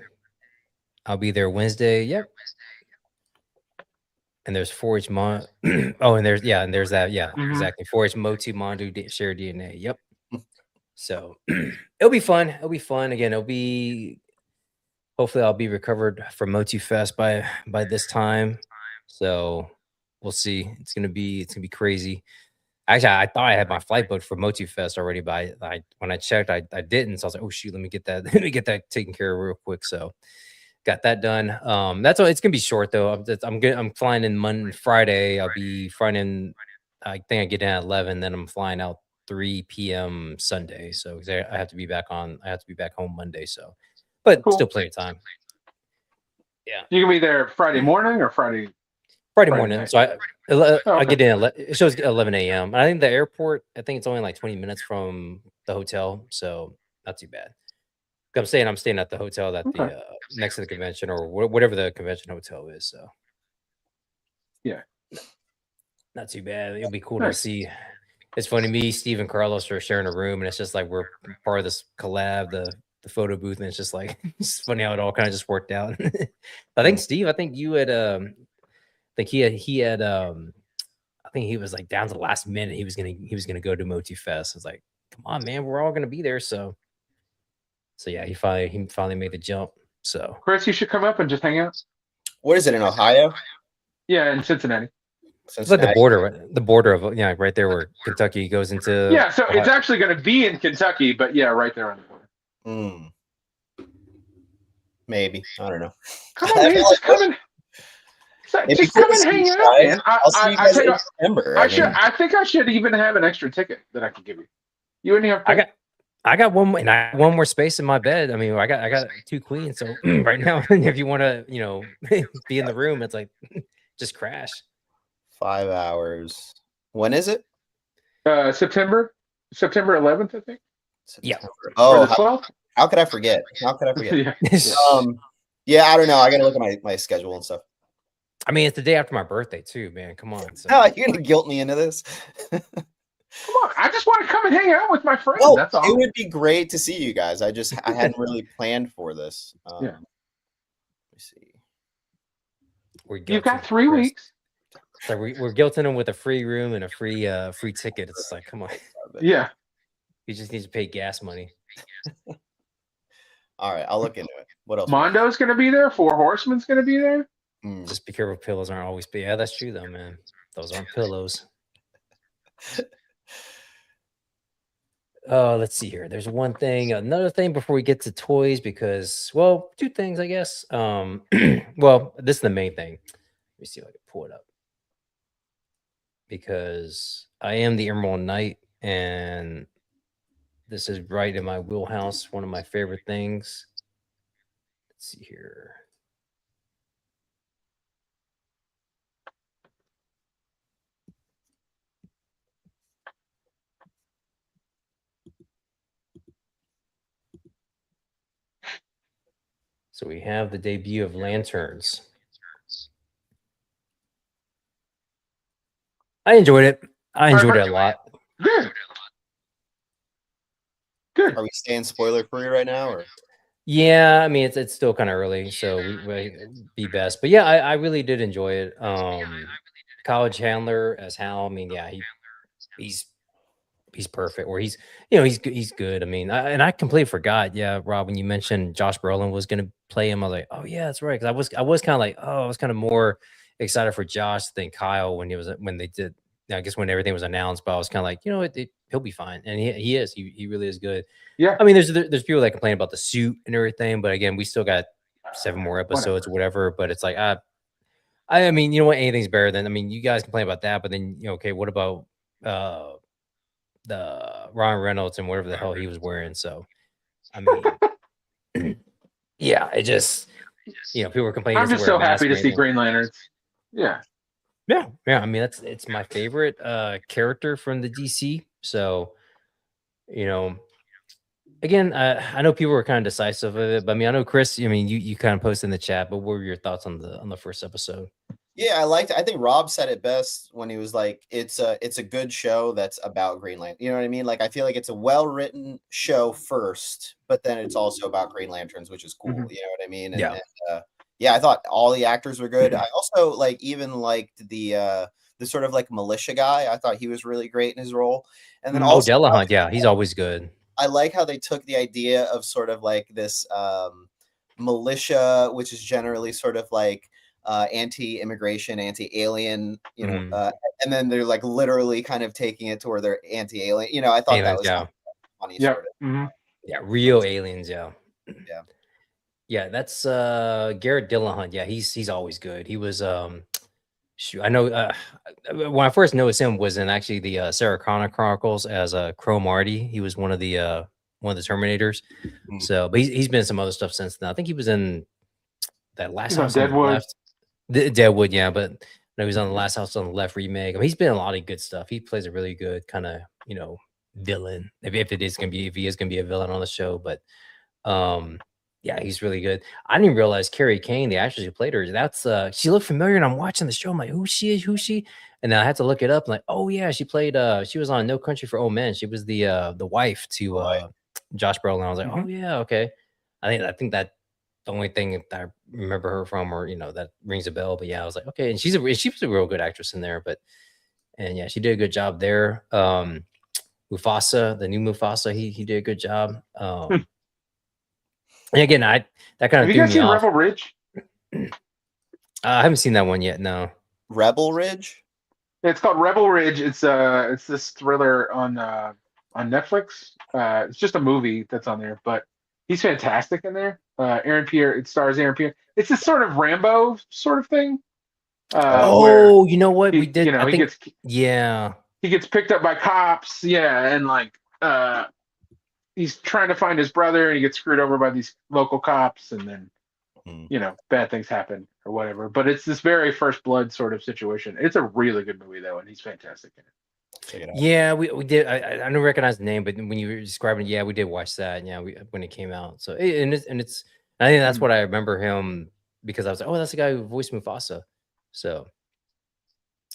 I'll be there Wednesday. Yep. And there's 4-H Mon. Oh, and there's that. Yeah, Mhm. exactly. 4-H Moti Mondu share DNA. Yep. So it'll be fun. It'll be fun. Again, it'll be. Hopefully, I'll be recovered from Motu Fest by this time. So we'll see. It's gonna be crazy. Actually, I thought I had my flight booked for Motu Fest already, but I when I checked, I didn't. So I was like, oh shoot, let me get that. Let me get that taken care of real quick. So got that done. That's all. It's gonna be short though. I'm flying in Friday. I'll be flying in. I think I get in at 11. Then I'm flying out 3 p.m. Sunday. So 'cause I have to be back on. I have to be back home Monday. So, but Cool. still plenty of time. Yeah, You can be there Friday morning or Friday morning. night? So I Oh, I okay. get in. It shows 11 a.m. I think the airport. I think it's only like 20 minutes from the hotel, so not too bad. I'm staying at the hotel that Okay. the next to the convention or whatever the convention hotel is. So Yeah. not too bad. It'll be cool to Nice. see. It's funny, me, Steve, and Carlos are sharing a room, and it's just like we're part of this collab, the photo booth, and it's just like it's funny how it all kind of just worked out. I think Steve, I think you had I think he had I think he was like down to the last minute. He was gonna go to Moti Fest. It's like, come on, man, we're all gonna be there. So yeah, he finally made the jump. So Chris, you should come up and just hang out. What is it in Ohio? Yeah, in Cincinnati. it's like the border, of right there where Kentucky goes into. Yeah, so Ohio. it's actually going to be in Kentucky, but yeah, right there on the border. Maybe, I don't know. Come on, man, just come and hang out, man. I'll see you guys in September. I think I should even have an extra ticket that I could give you. You wouldn't have. I got one more, and I have one more space in my bed. I mean, I got 2 queens. So right now, if you want to, be in the room, it's like just crash. 5 hours. When is it? September 11th, I think. Yeah. Oh, or the 12th. How could I forget? Yeah. Yeah, I don't know. I gotta look at my schedule and stuff. I mean, it's the day after my birthday too, man. Come on. So. No, you're gonna guilt me into this. Come on, I just want to come and hang out with my friends. Well, that's all. It would be great to see you guys. I hadn't really planned for this. Yeah. Let me see. You've got 3 weeks. So we're guilting them with a free room and a free ticket. It's like, come on. Yeah. You just need to pay gas money. All right, I'll look into it. What else? Mondo's going to be there. 4 Horsemen's going to be there. Just be careful. Pillows aren't always. Yeah, that's true though, man. Those aren't pillows. Oh, let's see here. There's another thing before we get to toys, because, well, 2 things, I guess. Well, this is the main thing. Let me see if I can pull it up. Because I am the Emerald Knight, and this is right in my wheelhouse. One of my favorite things. Let's see here. So we have the debut of Lanterns. I enjoyed it. I enjoyed it a lot. Good. Are we staying spoiler free right now, or? Yeah, I mean it's still kind of early, so we be best. But yeah, I really did enjoy it. College Handler as Hal. I mean, yeah, he's perfect. Or he's good. I mean, I completely forgot. Yeah, Rob, when you mentioned Josh Brolin was going to play him, I was like, oh yeah, that's right. Because I was kind of like, I was kind of more excited for Josh than Kyle when they did. I guess when everything was announced, but I was kind of like, he'll be fine, and he is. He really is good. Yeah. I mean, there's people that complain about the suit and everything, but again, we still got 7 more episodes or whatever. But it's like, I mean, you know what? Anything's better than. I mean, you guys complain about that, but then okay, what about the Ryan Reynolds and whatever the hell he was wearing? So, I mean, yeah, it just people were complaining. I'm just so happy to see Green Lanterns. Yeah. I mean, it's my favorite character from the DC. So, again, I know people were kind of decisive of it, but I mean, I know Chris. I mean, you kind of posted in the chat, but what were your thoughts on the first episode? Yeah, I think Rob said it best when he was like, it's a good show that's about Green Lantern. You know what I mean? Like I feel like it's a well-written show first, but then it's also about Green Lanterns, which is cool. Mhm. You know what I mean? Yeah. Yeah, I thought all the actors were good. I also like even liked the sort of like militia guy. I thought he was really great in his role. And then Mm. Oh, also Delahunt, yeah, he's always good. I like how they took the idea of sort of like this militia, which is generally sort of like anti-immigration, anti-alien, Mhm. and then they're like literally kind of taking it to where they're anti-alien. I thought that Aliens, was yeah. funny, Yep. sort of. Hmm. Yeah, real aliens, yeah. Yeah. Yeah, that's Garrett Dillahunt. Yeah, he's always good. He was shoot, I know when I first noticed him was in actually the Sarah Connor Chronicles as Crow Marty. He was one of the Terminators. Mm. So, but he's been in some other stuff since then. I think he was in that Last He's on House on the Deadwood. Left. Deadwood, yeah, but no, he was on the Last House on the Left remake. I mean, he's been in a lot of good stuff. He plays a really good kind of, villain. If he is gonna be a villain on the show, but yeah, he's really good. I didn't realize Carrie Kane, the actress who played her, that's she looked familiar, and I'm watching the show. I'm like, who's she? And then I had to look it up. Like, oh yeah, she was on No Country for Old Men. She was the wife to Right. Josh Brolin. I was like, Mhm. oh yeah, okay. I think that the only thing that I remember her from, or that rings a bell. But yeah, I was like, okay, and she was a real good actress in there. But and yeah, she did a good job there. Mufasa, the new Mufasa, he did a good job. And again, that kind Have of you threw guys me seen off. Rebel Ridge? I haven't seen that one yet. No. Rebel Ridge. It's called Rebel Ridge. It's this thriller on Netflix. It's just a movie that's on there, but he's fantastic in there. Aaron Pierre. It stars Aaron Pierre. It's this sort of Rambo sort of thing, where Oh, you know what? We he did. I he think. gets Yeah. picked up by cops. Yeah, and like he's trying to find his brother, and he gets screwed over by these local cops, and then Hmm. bad things happen or whatever. But it's this very First Blood sort of situation. It's a really good movie though, and he's fantastic in it. Check it out. Yeah, we did. I don't recognize the name, but when you were describing it, yeah, we did watch that. Yeah, when it came out. So and it's I think that's Mhm. what I remember him, because I was like, oh, that's the guy who voiced Mufasa. So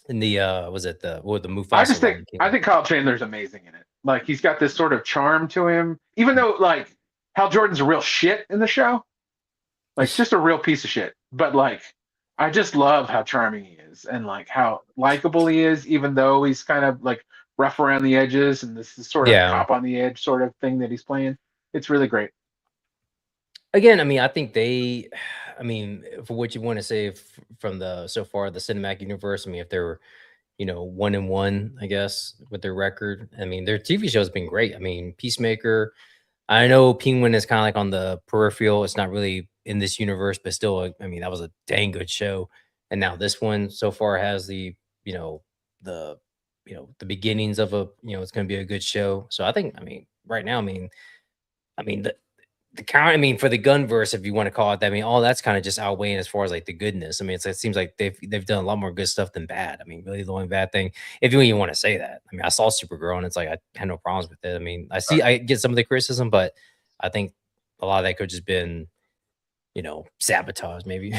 in the was it the Mufasa one? That came I out. think Kyle Chandler's amazing in it. Like he's got this sort of charm to him, even though like Hal Jordan's a real shit in the show, like just a real piece of shit. But like I just love how charming he is and like how likable he is, even though he's kind of like rough around the edges and this is sort of Yeah. cop on the edge sort of thing that he's playing. It's really great. Again, I mean, I think I mean, for what you want to say from the so far the cinematic universe, I mean, if they're 1-1, I guess, with their record. I mean, their TV show's been great. I mean, Peacemaker. I know Penguin is kind of like on the peripheral. It's not really in this universe, but still, I mean, that was a dang good show. And now this one so far has you know, the, the beginnings of it's going to be a good show. So I think, I mean, right now, I mean, the count, I mean, for the Gunverse, if you want to call it that, I mean, all that's kind of just outweighing as far as like the goodness. I mean, it seems like they've done a lot more good stuff than bad. I mean, really the only bad thing, if you even want to say that. I mean, I saw Supergirl and it's like I had no problems with it. I mean, I get some of the criticism, but I think a lot of that could just been, sabotage, maybe.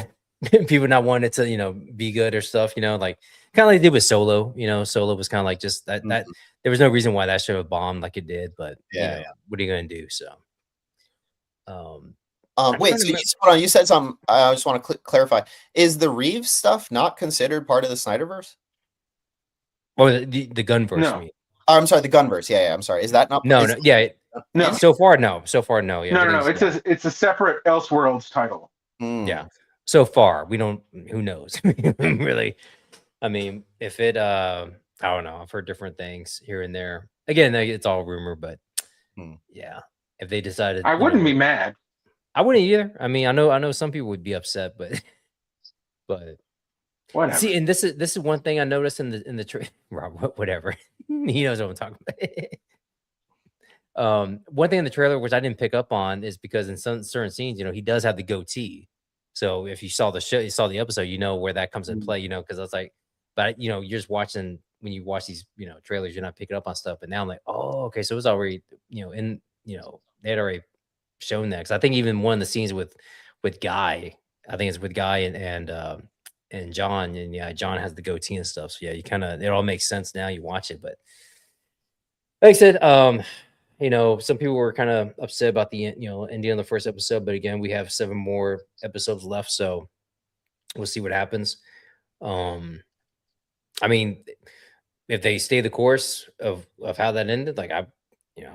People not wanting it to, be good or stuff, like kind of like they did with Solo. Solo was kind of like just that Mhm. there was no reason why that should have bombed like it did, but Yeah, what are you gonna do? So um I'm Wait, trying to so remember. hold on, you said something. I just want to clarify. Is the Reeves stuff not considered part of the Snyderverse? Oh, the Gunverse, you No, mean? Oh, I'm sorry, the Gunverse. Yeah, I'm sorry. Is that not? No, Is no, yeah. no, So far, no. So far, no. Yeah, no. everything's It's a separate Elseworlds title. yeah. Hmm. So far, we don't. Who knows? Really. I mean, if it, I don't know. I've heard different things here and there. Again, like, it's all rumor, but Hmm. yeah. If they decided, I wouldn't be mad. I wouldn't either. I mean, I know some people would be upset, but but Whatever. see, and this is one thing I noticed in the Rob, whatever. He knows what I'm talking about. One thing in the trailer which I didn't pick up on is because in some certain scenes, he does have the goatee. So if you saw the show, you saw the episode, where that comes in play, because I was like, but you're just watching when you watch these, trailers, you're not picking up on stuff. But now I'm like, oh, okay, so it was already, they had already shown that. Because I think even one of the scenes with Guy, I think it's with Guy and John, and yeah, John has the goatee and stuff. So yeah, you kind of it all makes sense now. You watch it, but like I said, some people were kind of upset about the ending of the first episode, but again, we have 7 more episodes left, so we'll see what happens. I mean, if they stay the course of how that ended, like I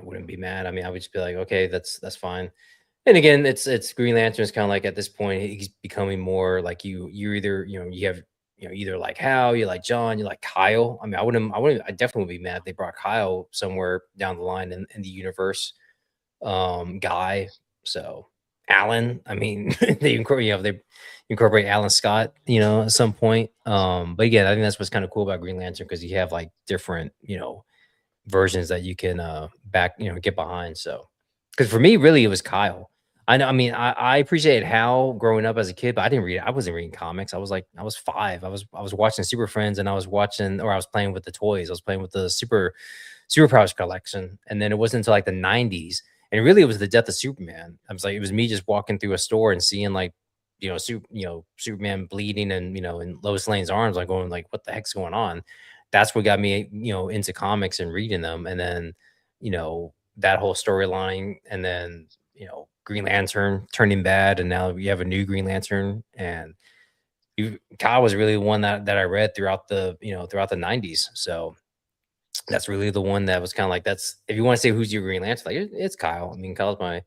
wouldn't be mad. I mean, I would just be like, okay, that's fine. And again, it's Green Lantern is kind of like at this point he's becoming more like you're either you have either like Hal, you like John, you like Kyle. I mean, I definitely would be mad if they brought Kyle somewhere down the line in the universe. Guy, so Alan. I mean, they incorporate Alan Scott, at some point. But again, I think that's what's kind of cool about Green Lantern because you have like different, versions that you can get behind. So because for me, really, it was Kyle. I know. I mean, I appreciated Hal growing up as a kid, but I didn't read. I wasn't reading comics. I was 5. I was watching Super Friends, and I was playing with the toys. I was playing with the Superpowers collection, and then it wasn't until like the '90s, and really it was the death of Superman. I was like, it was me just walking through a store and seeing like, Superman bleeding and in Lois Lane's arms, like going like, what the heck's going on? That's what got me, into comics and reading them, and then that whole storyline, and then Green Lantern turning bad, and now we have a new Green Lantern, and Kyle was really the one that I read throughout the throughout the '90s. So that's really the one that was kind of like, that's if you want to say who's your Green Lantern, like it's Kyle. I mean, Kyle's my,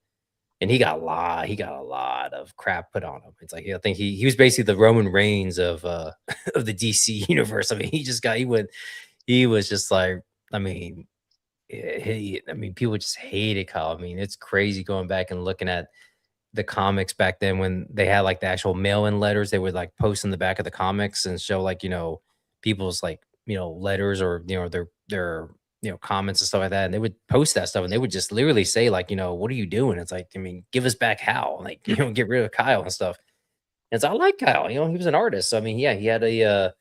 and he got a lot of crap put on him. It's like I think he was basically the Roman Reigns of of the DC universe. I mean, he was just like, I mean, people just hated Kyle. I mean, it's crazy going back and looking at the comics back then when they had like the actual mail-in letters. They would like post in the back of the comics and show like people's like letters or their comments and stuff like that, and they would post that stuff, and they would just literally say like, what are you doing? It's like, I mean, give us back Hal, like get rid of Kyle and stuff. And so I like Kyle, he was an artist, so I mean, yeah, he had a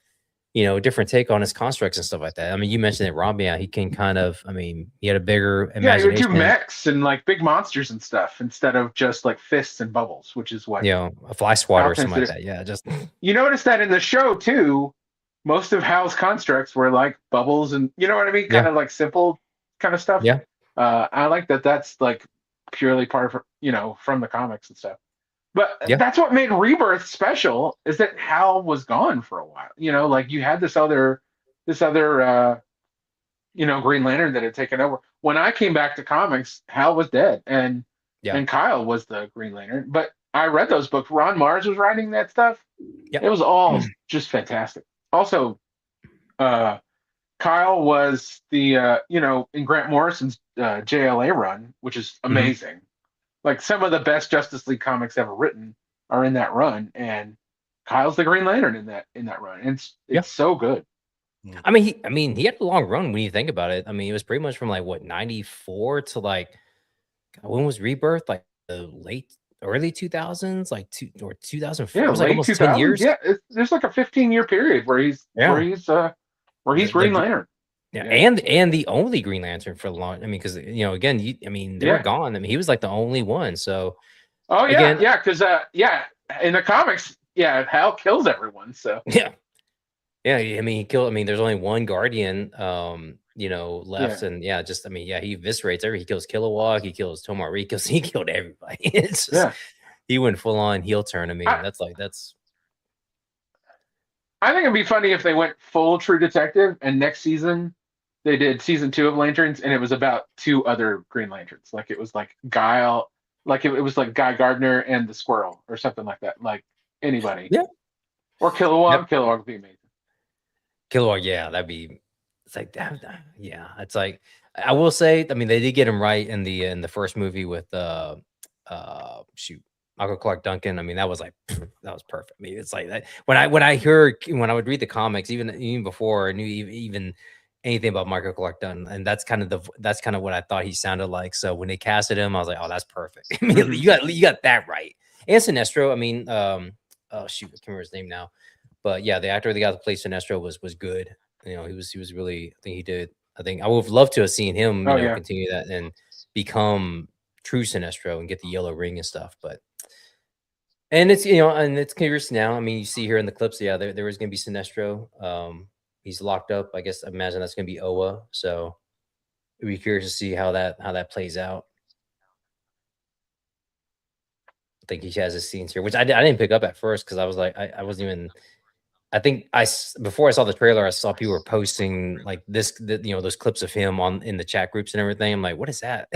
different take on his constructs and stuff like that. I mean, you mentioned that Rob, yeah, he can kind of, I mean, he had a bigger Yeah, he would do imagination. mechs and like big monsters and stuff instead of just like fists and bubbles, which is what a fly swatter Hal or tends something to like do. that. Yeah, just You notice that in the show too, most of Hal's constructs were like bubbles and you know what I mean, kind yeah, of like simple kind of stuff. yeah, I like that. That's like purely part of from the comics and stuff. But yeah, that's what made Rebirth special is that Hal was gone for a while. Like you had this other Green Lantern that had taken over. When I came back to comics, Hal was dead, and yeah, and Kyle was the Green Lantern. But I read those books. Ron Mars was writing that stuff. yeah. It was all just fantastic. Also, uh, Kyle was the in Grant Morrison's JLA run, which is Mhm. amazing. Like some of the best Justice League comics ever written are in that run, and Kyle's the Green Lantern in that run. Yeah. It's so good. I mean, he had a long run when you think about it. I mean, it was pretty much from like what 94 to like when was Rebirth? Like the early 2000s, like 2004. Yeah, It was like late almost 10 2000s. years. Yeah, there's like a 15-year period where he's Yeah. Green Lantern. Yeah, Yeah. and the only Green Lantern for the long. I mean, because again, I mean, they were gone. I mean, he was like the only one. So Oh yeah, again, yeah, because in the comics, Hal kills everyone. So yeah, yeah. I mean, he killed. I mean, there's only one Guardian, left, yeah, and yeah, just I mean, yeah, he eviscerates every. He kills Kilowog. He kills Tomar. He killed everybody. It's just yeah. he went full on heel turn. I mean, that's I think it'd be funny if they went full True Detective and next season they did season 2 of Lanterns and it was about 2 other Green Lanterns. Like it was like Guile, like it was like Guy Gardner and the Squirrel or something like that. Like anybody. yeah. Or Kilowog. Yep. Kilowog would be amazing. Kilowog, yeah, that'd be. It's like that. Yeah, it's like I will say. I mean, they did get him right in the first movie with shoot, Michael Clark Duncan. I mean, that was like that was perfect. I mean, it's like that when I would read the comics, even before I knew even anything about Michael Clark Duncan, and that's kind of what I thought he sounded like. So when they casted him, I was like, oh, that's perfect. I mean, you got that right. And Sinestro, I mean, oh shoot, I can't remember his name now. But yeah, the actor that got to play Sinestro was good. He was really. I think he did. I think I would have loved to have seen him, Oh yeah. continue that and become true Sinestro and get the yellow ring and stuff. But And it's and it's curious now. I mean, you see here in the clips, yeah, there is going to be Sinestro. He's locked up. I guess I imagine that's going to be Oa. So it'd be curious to see how that plays out. I think he has his scenes here, which I didn't pick up at first because I was like, I wasn't even. I think before I saw the trailer, I saw people were posting like those clips of him in the chat groups and everything. I'm like, what is that?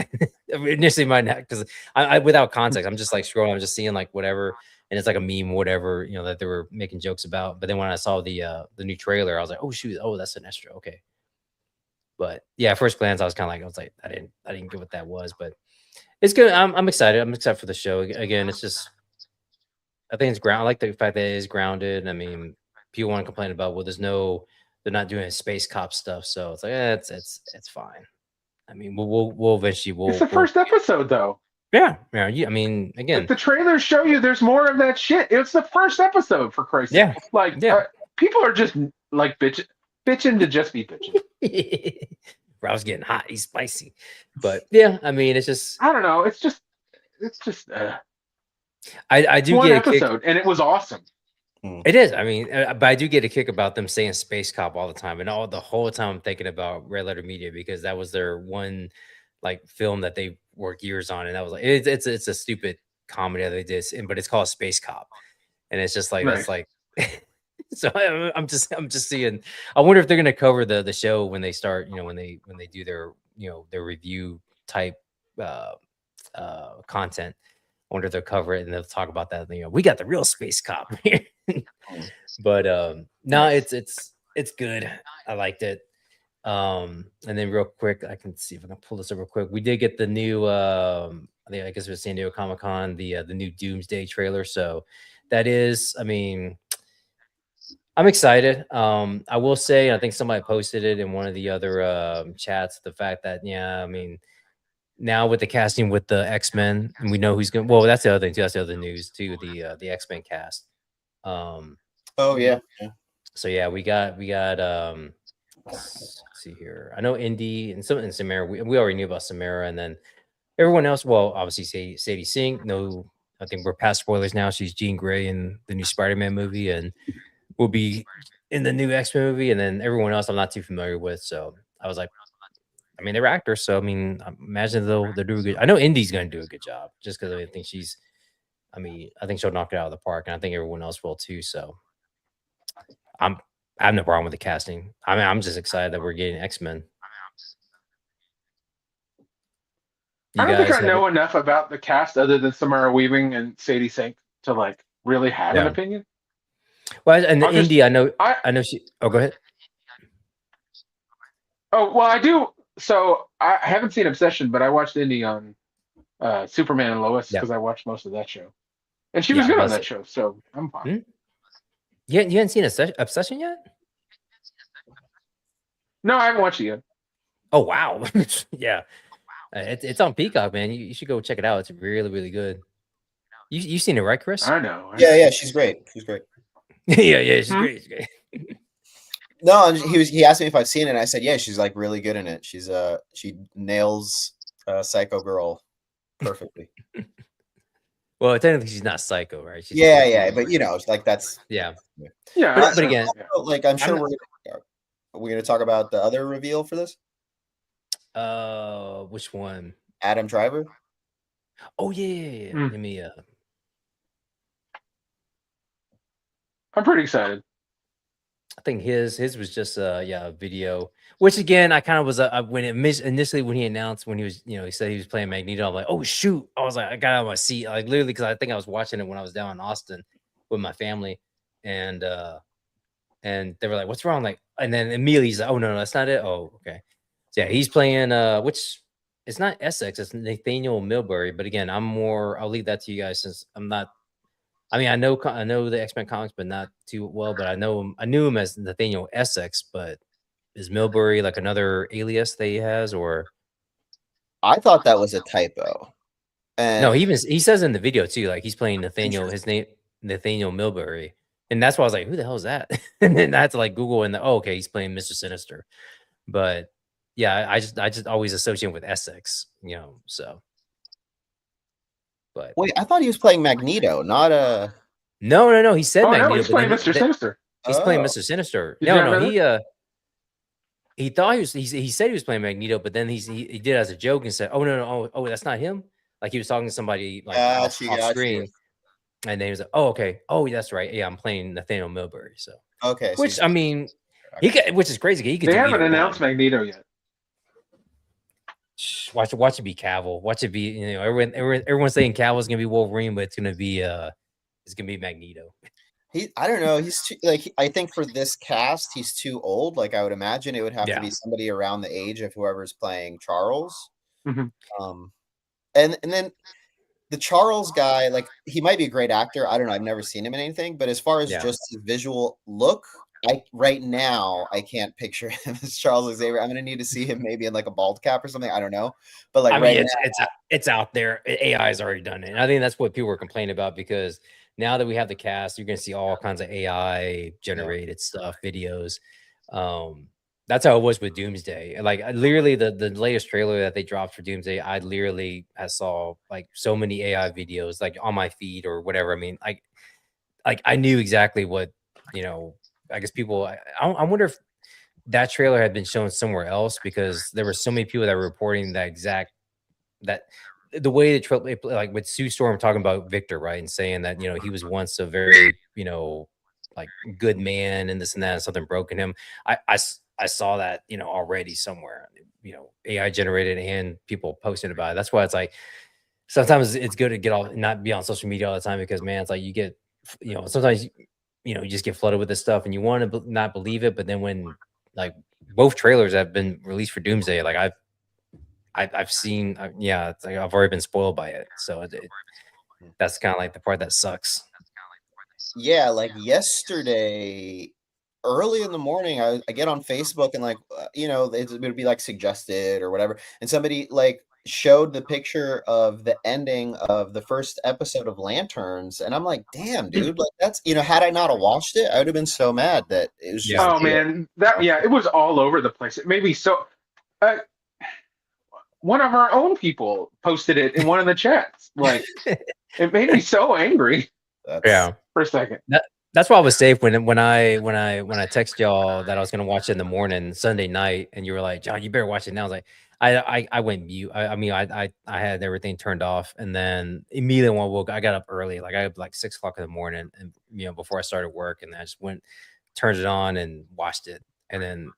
Initially, because I without context, I'm just like scrolling, I'm just seeing like whatever, and it's like a meme, whatever that they were making jokes about. But then when I saw the new trailer, I was like, oh shoot, oh that's Sinestro, okay. But yeah, at first glance, I was like, I didn't get what that was, but it's good. I'm excited. I'm excited for the show. Again, it's just I think it's ground. I like the fact that it is grounded. I mean, people want to complain about they're not doing space cop stuff, so it's like it's fine. I mean, we'll eventually It's the first episode though. Yeah. I mean, again, like the trailers show you there's more of that shit. It's the first episode, for Christ's sake. Like people are just like bitching to just be bitching. Rob's getting hot. He's spicy, but yeah, I mean, it's just I don't know. It's just. I do one get episode, and it was awesome. It is. I mean, but I do get a kick about them saying Space Cop all the time, and the whole time I'm thinking about Red Letter Media because that was their one like film that they worked years on, and that was like it's a stupid comedy that they did, but it's called Space Cop, and it's just like that's like. So I'm just seeing. I wonder if they're gonna cover the show when they start. When they do their their review type content. I wonder if they'll cover it and they'll talk about that. We got the real space cop here. But no, it's good. I liked it. And then real quick, I can see if I can pull this over quick. We did get the new I guess it was San Diego Comic-Con, the new Doomsday trailer. So that is, I mean, I'm excited. I will say, I think somebody posted it in one of the other chats, the fact that, I mean, now with the casting with the X-Men, and we know who's going. Well, that's the other thing too. That's the other news too. The X-Men cast. Oh yeah. So yeah, we got. Let's see here. I know Indy and Samara. We already knew about Samara, and then everyone else. Well, obviously Sadie Sink. No, I think we're past spoilers now. She's Jean Grey in the new Spider-Man movie, and will be in the new X-Men movie. And then everyone else, I'm not too familiar with. So I was like. I mean, they're actors, so I mean, I imagine they'll do a good. I know Indy's going to do a good job, just because I think she's. I mean, I think she'll knock it out of the park, and I think everyone else will too. So, I have no problem with the casting. I mean, I'm just excited that we're getting X-Men. I don't think I know enough about the cast other than Samara Weaving and Sadie Sink to like really have an opinion. Well, and Indy, I know she. Oh, go ahead. Oh well, I do. So I haven't seen Obsession, but I watched Indy on Superman and Lois because I watched most of that show, and she was good on that show, so I'm fine. Hmm? You hadn't seen Obsession yet? No, I haven't watched it yet. Oh wow, yeah, it's on Peacock, man. You should go check it out. It's really really good. You seen it, right, Chris? I know. Yeah, she's great. She's great. yeah, she's great. She's great. No, he asked me if I've seen it, and I said, yeah, she's like really good in it. She nails Psycho Girl perfectly. Well, technically she's not psycho, right? She's yeah, but it's like that's yeah. But again, like I'm sure we're gonna talk about the other reveal for this. Which one? Adam Driver. Oh yeah. Let me I'm pretty excited. I think his was just a video, which again I kind of was initially when he announced when he was he said he was playing Magneto. I'm like, oh shoot! I was like, I got out of my seat, like literally, because I think I was watching it when I was down in Austin with my family, and they were like, what's wrong? Like, and then immediately he's like, oh no, that's not it. Oh okay, so yeah, he's playing which it's not Essex, it's Nathaniel Milbury, but again, I'll leave that to you guys since I'm not. I mean, I know the X-Men comics, but not too well. But I knew him as Nathaniel Essex. But is Milbury like another alias that he has, or? I thought that was a typo. No, he says in the video too, like he's playing Nathaniel. His name Nathaniel Milbury, and that's why I was like, who the hell is that? And then I had to like Google, and okay, he's playing Mr. Sinister. But yeah, I just always associate him with Essex, so. But Wait, I thought he was playing Magneto, not a. no. He said Oh no, Magneto, he's but playing then Mr. Sinister. he's playing Oh, Mr. Sinister. Did you not No, know that? he thought he said he was playing Magneto, but then he did it as a joke and said, "Oh no, oh that's not him." Like he was talking to somebody like off got you. screen, and then he was like, "Oh okay, oh that's right, yeah, I'm playing Nathaniel Milbury." So, Okay, so which I mean, he could, which is crazy. He could They do haven't either announced one. Magneto yet. Watch it be Cavill. Watch it be everyone's saying Cavill's gonna be Wolverine, but it's gonna be Magneto. I don't know. He's too, like, I think for this cast, he's too old. Like, I would imagine it would have to Yeah. be somebody around the age of whoever's playing Charles. Mhm. And then the Charles guy, like, he might be a great actor. I don't know. I've never seen him in anything, but as far as Yeah. just his visual look, right now I can't picture him as Charles Xavier. I'm gonna need to see him maybe in like a bald cap or something. I don't know, but like I mean, now, it's out there. AI has already done it. And I think that's what people were complaining about because now that we have the cast, you're going to see all kinds of AI generated stuff, videos. That's how it was with Doomsday. Like literally the latest trailer that they dropped for Doomsday, I saw like so many AI videos like on my feed or whatever. I mean, I knew exactly what, I guess people, I wonder if that trailer had been shown somewhere else because there were so many people that were reporting that the way the trailer, like with Sue Storm talking about Victor, right, and saying that he was once a very like good man and this and that, and something broke in him. I saw that already somewhere, AI generated and people posted about it. That's why it's like sometimes it's good to get off, not be on social media all the time because man, it's like you get sometimes you just get flooded with this stuff and you want to not believe it, but then when like both trailers have been released for Doomsday, like I've seen, yeah, it's like I've already been spoiled by it. So that's kind of like the part that sucks. yeah, like yesterday, early in the morning, I get on Facebook and like it would be like suggested or whatever, and somebody like showed the picture of the ending of the first episode of Lanterns, and I'm like, damn, dude, like that's had I not have watched it, I would have been so mad that it was just. Yeah. Oh man, it was all over the place. It made me so. Uh, one of our own people posted it in one of the chats. Like, it made me so angry Yeah. for a second. That's why I was safe when I text y'all that I was gonna watch it in the morning Sunday night, and you were like, John, you better watch it now. I was like, I went mute. I mean, I had everything turned off, and then immediately when I woke, I got up early, like I got up like 6 o'clock in the morning, and before I started work, and I just turned it on and watched it, and then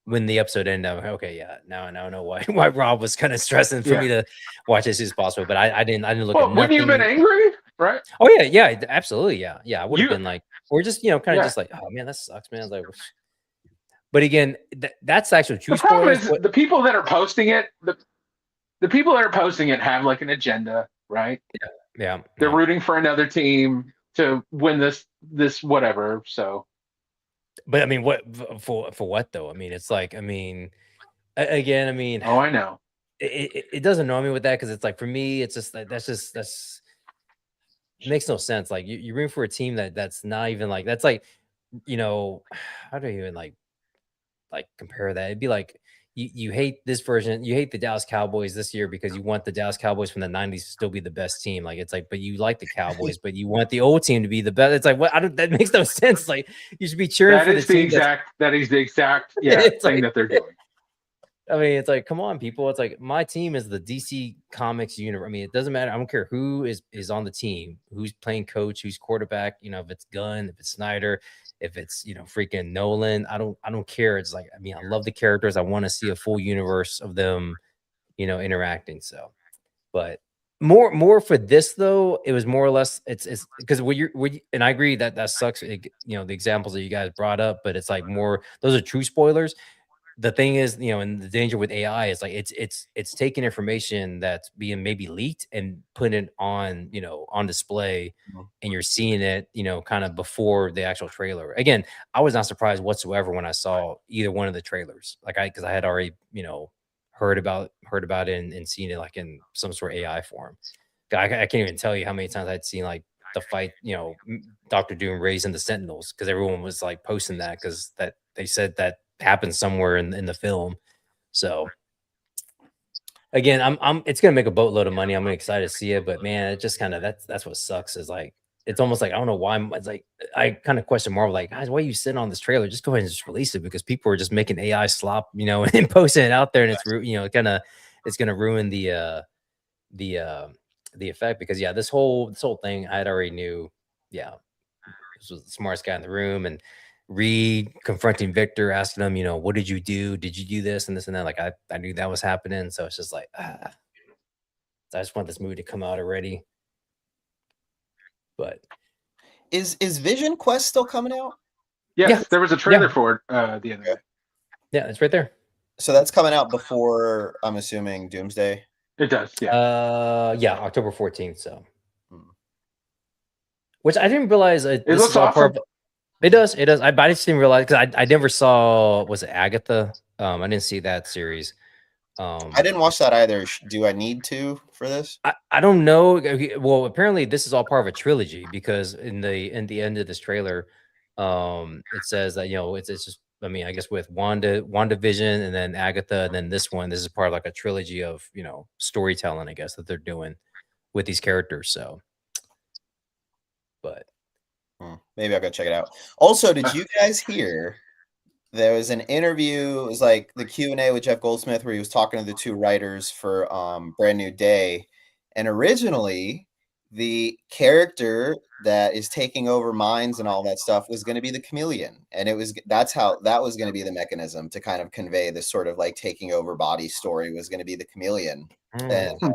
when the episode ended, I'm like, okay, yeah, now I know why Rob was kind of stressing for me to watch as soon as possible, but I didn't look at Well, wouldn't you have been nothing. angry, right? Oh yeah, absolutely, yeah. I would have You, been like, or just kind of just like, oh man, that sucks, man. Like, but again, that's actually true the problem spoilers. is the people that are posting it, the people that are posting it have like an agenda, right? Yeah, They're rooting for another team to win this whatever. So, but I mean, what for what though? I mean, it's like, I mean, again, I mean, oh, I know. It doesn't annoy me with that because it's like for me, it's just like that's it makes no sense. Like you're rooting for a team that's not even like that's like how do you even like compare that? It'd be like you hate this version, you hate the Dallas Cowboys this year because you want the Dallas Cowboys from the 90s to still be the best team. Like it's like, but you like the Cowboys, but you want the old team to be the best. It's like what I don't that makes no sense. Like you should be cheering for the team That is the exact it's thing like, that they're doing. I mean, it's like, come on, people. It's like my team is the DC Comics universe. I mean, it doesn't matter. I don't care who is on the team, who's playing coach, who's quarterback. If it's Gunn, if it's Snyder, if it's freaking Nolan. I don't care. It's like, I mean, I love the characters. I want to see a full universe of them, interacting. So, but more for this though, it was more or less it's because and I agree that sucks. The examples that you guys brought up, but it's like more those are true spoilers. The thing is, and the danger with AI is like it's taking information that's being maybe leaked and putting it on, on display, and you're seeing it, kind of before the actual trailer. Again, I was not surprised whatsoever when I saw either one of the trailers. Like because I had already, heard about it and seen it like in some sort of AI form. I can't even tell you how many times I'd seen like the fight, Dr. Doom raising the Sentinels because everyone was like posting that because that they said that happened somewhere in the film. So again, I'm it's gonna make a boatload of money. I'm excited to see it, but man, it just kind of that's what sucks is like it's almost like I don't know why it's like I kind of question Marvel like guys, why are you sitting on this trailer? Just go ahead and just release it because people are just making AI slop, and posting it out there, and it's kind of it's gonna ruin the uh the effect because yeah, this whole thing I had already knew, yeah, this was the smartest guy in the room and Reed confronting Victor, asking him, what did you do? Did you do this and this and that? Like I knew that was happening. So it's just like, I just want this movie to come out already. But Is Vision Quest still coming out? Yes, Yeah. there was a trailer Yeah. for it the other day. Yeah, it's right there. So that's coming out before, I'm assuming, Doomsday. It does, yeah. Yeah, October 14th. So, Hmm. which I didn't realize this looks is all part awesome. of. It does. It does. I just didn't realize because I never saw was it Agatha? I didn't see that series. I didn't watch that either. Do I need to for this? I don't know. Okay, well, apparently this is all part of a trilogy because in the end of this trailer, it says that it's just I mean I guess with WandaVision and then Agatha and then this one, this is part of like a trilogy of storytelling I guess that they're doing with these characters. So, but Maybe I'll go check it out. Also, did you guys hear there was an interview? It was like the Q&A with Jeff Goldsmith where he was talking to the two writers for Brand New Day, and originally the character that is taking over minds and all that stuff was going to be the chameleon, and that was going to be the mechanism to kind of convey this sort of like taking over body story was going to be the chameleon. And I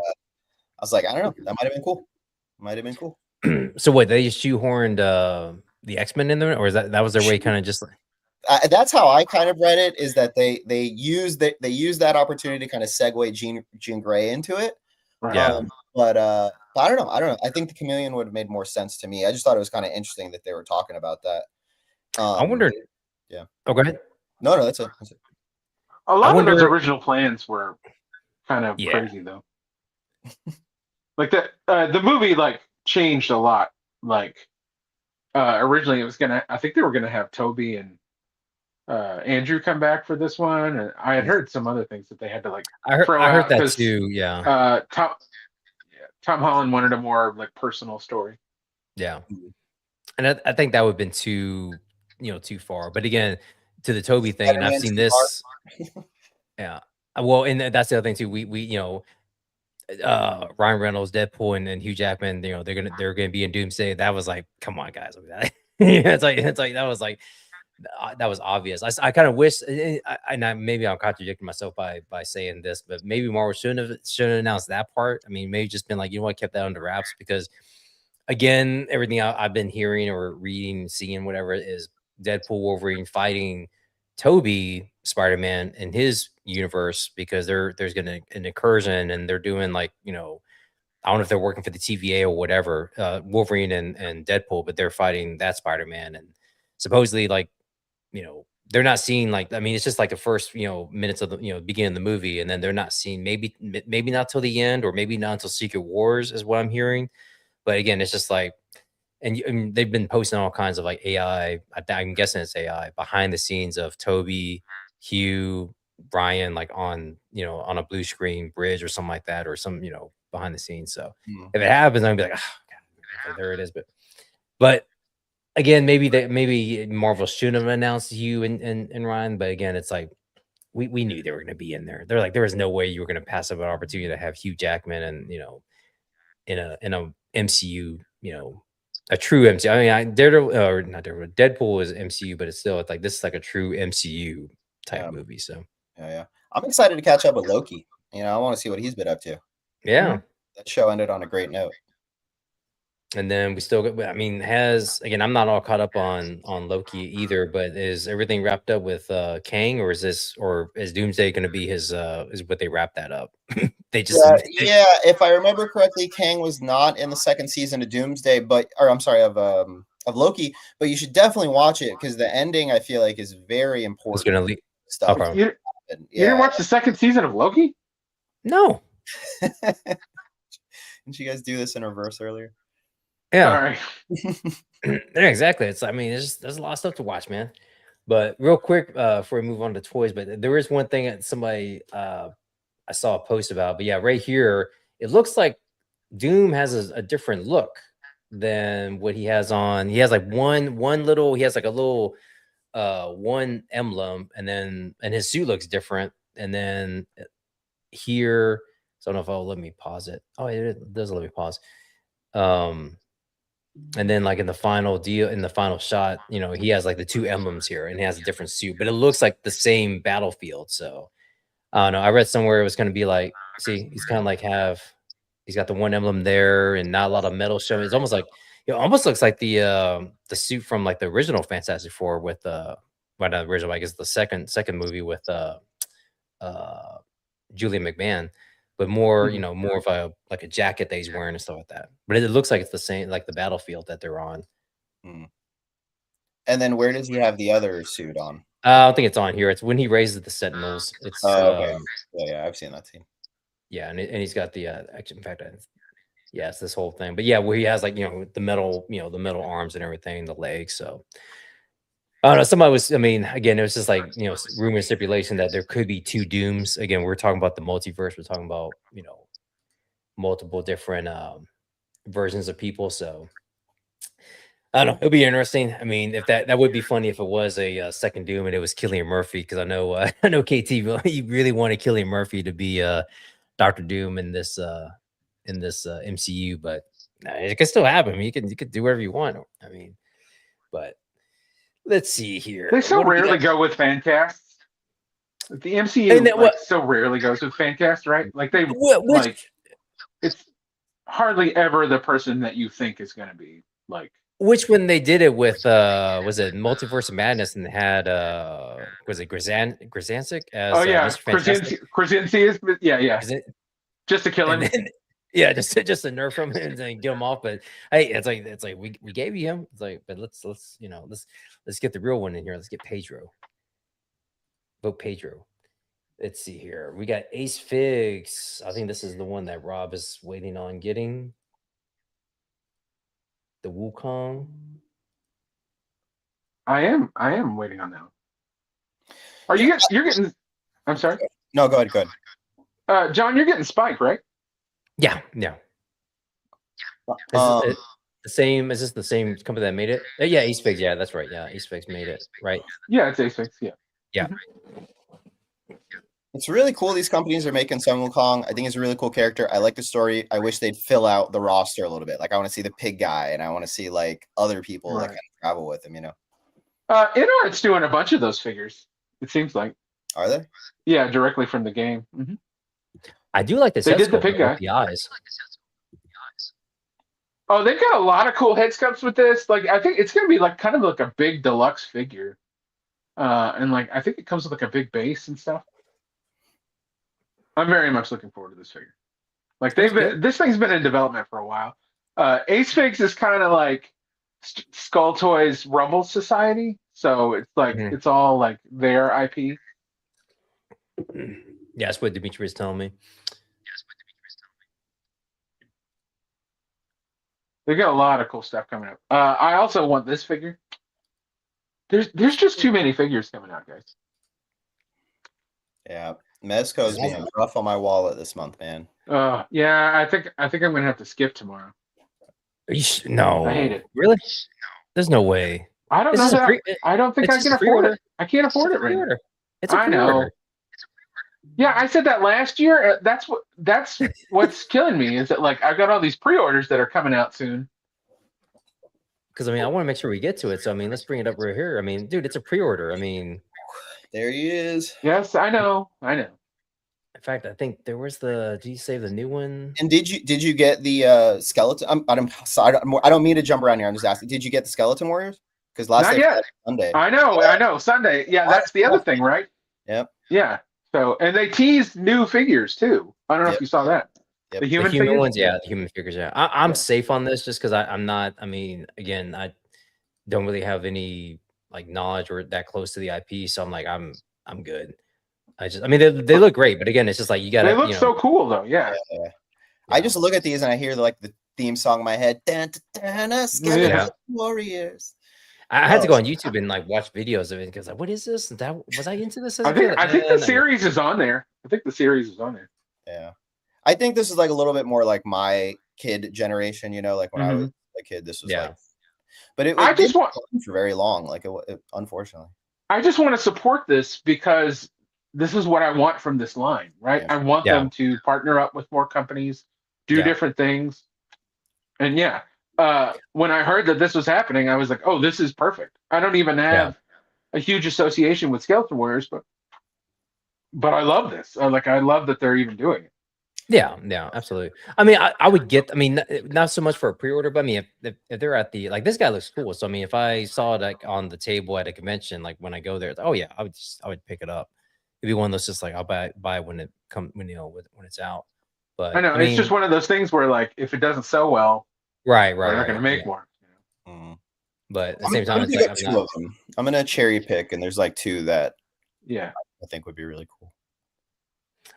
was like, I don't know, that might have been cool. So what, they just shoehorned the X-Men in there, or is that was their way kind of just like that's how I kind of read it, is that they use that opportunity to kind of segue Jean Grey into it. Right. Yeah. But I don't know. I think the chameleon would have made more sense to me. I just thought it was kind of interesting that they were talking about that. I wonder. Yeah. Oh, go ahead. No, that's it. A lot of those original plans were kind of crazy though. Like the movie like changed a lot. Like originally it was I think they were gonna have Toby and Andrew come back for this one, and I had heard some other things that they had to like I heard that too. Yeah. Tom Holland wanted a more like personal story. Yeah, and I think that would have been too far. But again, to the Toby thing, and I've seen this. Yeah. Well, and that's the other thing too. We Ryan Reynolds, Deadpool, and Hugh Jackman. They're gonna be in Doomsday. That was like, come on, guys. It's like that was like. That was obvious. I kind of wish, and maybe I'm contradicting myself by saying this, but maybe Marvel shouldn't have announced that part. I mean, maybe just been like, kept that under wraps because, again, everything I've been hearing or reading, seeing, whatever, is Deadpool, Wolverine fighting Toby Spider-Man in his universe because there's gonna an incursion and they're doing like I don't know if they're working for the TVA or whatever, Wolverine and Deadpool, but they're fighting that Spider-Man and supposedly like. They're not seeing like, I mean, it's just like the first, minutes of the, beginning of the movie. And then they're not seeing maybe not till the end or maybe not until Secret Wars is what I'm hearing. But again, it's just like, and they've been posting all kinds of like AI. I'm guessing it's AI behind the scenes of Toby, Hugh, Brian, like on a blue screen bridge or something like that, or some, behind the scenes. So if it happens, I'm gonna be like, oh, God, there it is. But again, maybe Marvel shouldn't have announced Hugh and Ryan, but again, it's like we knew they were going to be in there. They're like, there was no way you were going to pass up an opportunity to have Hugh Jackman and in a MCU, a true MCU. I mean, Deadpool is MCU, but it's like this is like a true MCU type movie. So yeah, I'm excited to catch up with Loki. I want to see what he's been up to. Yeah, that show ended on a great note. And then we still got, I mean, I'm not all caught up on Loki either, but is everything wrapped up with Kang, or is Doomsday going to be is what they wrap that up? If I remember correctly, Kang was not in the second season of Doomsday, of Loki, but you should definitely watch it because the ending I feel like is very important. It's going to lead stuff. Okay. You didn't watch the second season of Loki? No. Didn't you guys do this in reverse earlier? Yeah. Yeah, exactly. It's, I mean, there's a lot of stuff to watch, man. But real quick, before we move on to toys, but there is one thing that somebody I saw a post about. But yeah, right here it looks like Doom has a different look than what he has on. He has like one little. He has like a little one emblem, and his suit looks different. And then here, so I don't know if it'll let me pause it. Oh, it does let me pause. And then like in the final shot, he has like the two emblems here, and he has a different suit, but it looks like the same battlefield. So I don't know. I read somewhere it was going to be like, see, he's kind of like he's got the one emblem there, and not a lot of metal showing. It's almost like it almost looks like the suit from like the original Fantastic Four with well, not the original, I guess the second movie with Julian McMahon, but more, more of a like a jacket that he's wearing and stuff like that. But it looks like it's the same, like the battlefield that they're on. And then where does he have the other suit on? I don't think it's on here. It's when he raises the Sentinels. It's okay. Yeah, I've seen that scene. Yeah, and he's got the actually, in fact, yeah, it's this whole thing. But yeah, where he has like the metal, the metal arms and everything, the legs. So I don't know. Somebody was, I mean, again, it was just like rumor and stipulation that there could be two Dooms. Again, we're talking about the multiverse. We're talking about multiple different versions of people. So I don't know. It'll be interesting. I mean, if that would be funny if it was a second Doom and it was Cillian Murphy, because I know KT, he really wanted Cillian Murphy to be Dr. Doom in this MCU, but it can still happen. I mean, you could do whatever you want. I mean, but let's see here. They so rarely go with fan casts. The MCU so rarely goes with fan cast, right? Like it's hardly ever the person that you think is going to be like. Which when they did it with was it Multiverse of Madness and had was it Krasinski as Krasinski is yeah. Just to kill him. Then, yeah, just to nerf him and get him off. But hey, it's like we gave you him. It's like, but let's let's get the real one in here. Let's get Pedro. Vote Pedro. Let's see here. We got Ace Figs. I think this is the one that Rob is waiting on getting. The Wukong. I am waiting on that. Are you're getting? I'm sorry. No, go ahead. John, you're getting Spike, right? Yeah. The same? Is this the same company that made it? Yeah, Ace Figs. Yeah, that's right. Yeah, Ace Figs made it. Right. Yeah, it's Ace Figs. Yeah. Mm-hmm. It's really cool. These companies are making Sun Wukong. I think it's a really cool character. I like the story. I wish they'd fill out the roster a little bit. Like I want to see the pig guy, and I want to see like other people that kind of travel with him. InArt's doing a bunch of those figures. It seems like. Are they? Yeah, directly from the game. Mm-hmm. I do like this. They did the pig guy. The eyes. Oh, they've got a lot of cool head sculpts with this. Like I think it's gonna be like kind of like a big deluxe figure, and like I think it comes with like a big base and stuff. I'm very much looking forward to this figure. Like this thing's been in development for a while. Ace Figs is kind of like Skull Toys Rumble Society, so it's like it's all like their IP. Yeah, that's what Dimitri was telling me. They've got a lot of cool stuff coming up. I also want this figure. There's just too many figures coming out, guys. Yeah. Mezco's being rough on my wallet this month, man. Yeah, I think I'm gonna have to skip tomorrow. No, I hate it. Really? There's no way. I don't know. I don't think I can afford it. I can't afford it right now. It's a pre-order. Yeah, I said that last year. That's what's killing me is that like I've got all these pre-orders that are coming out soon. Because I mean, I want to make sure we get to it. So I mean, let's bring it up right here. I mean, dude, it's a pre-order. I mean. There he is. Yes, I know. In fact, I think there was did you save the new one? And did you get the skeleton? I don't mean to jump around here. I'm just asking. Did you get the Skeleton Warriors? Because not yet. Sunday. I know. Sunday. Yeah, that's the other thing, right? Yep. Yeah. So, and they teased new figures too. I don't know if you saw that. Yep. The human ones, yeah, the human figures. Yeah, I'm safe on this just because I'm not. I mean, again, I don't really have any like knowledge or that close to the IP, so I'm like, I'm good. I mean, they look great, but again, it's just like you gotta. They look so cool though, yeah. I just look at these and I hear the theme song in my head. Skeleton Warriors. I had to go on YouTube and like watch videos of it because like, what is this? Was I into this? I think the series is on there. Yeah. I think this is like a little bit more like my kid generation, you know, like when I was a kid, this was like, Yeah. but it I didn't just want go on for very long, like unfortunately. I just want to support this because this is what I want from this line, right? Yeah. I want Yeah. them to partner up with more companies, do Yeah. different things. And yeah, when I heard that this was happening, I was like, oh, this is perfect. I don't even Yeah. have a huge association with Skeleton Warriors, but I love this. I love that they're even doing it. Yeah, yeah, absolutely. I mean, I would get. I mean, not so much for a pre-order, but I mean, if they're at the like, this guy looks cool. So I mean, if I saw it like on the table at a convention, like when I go there, it's, oh yeah, I would pick it up. It'd be one of those just like I'll buy it when it come when when it's out. I But know I it's just mean, one of those things where like if it doesn't sell well, they're not going to make yeah. more. Mm. But at the I'm same gonna time, it's pick like up I'm two not. of them. I'm gonna cherry pick, and there's like two that Yeah. I think would be really cool.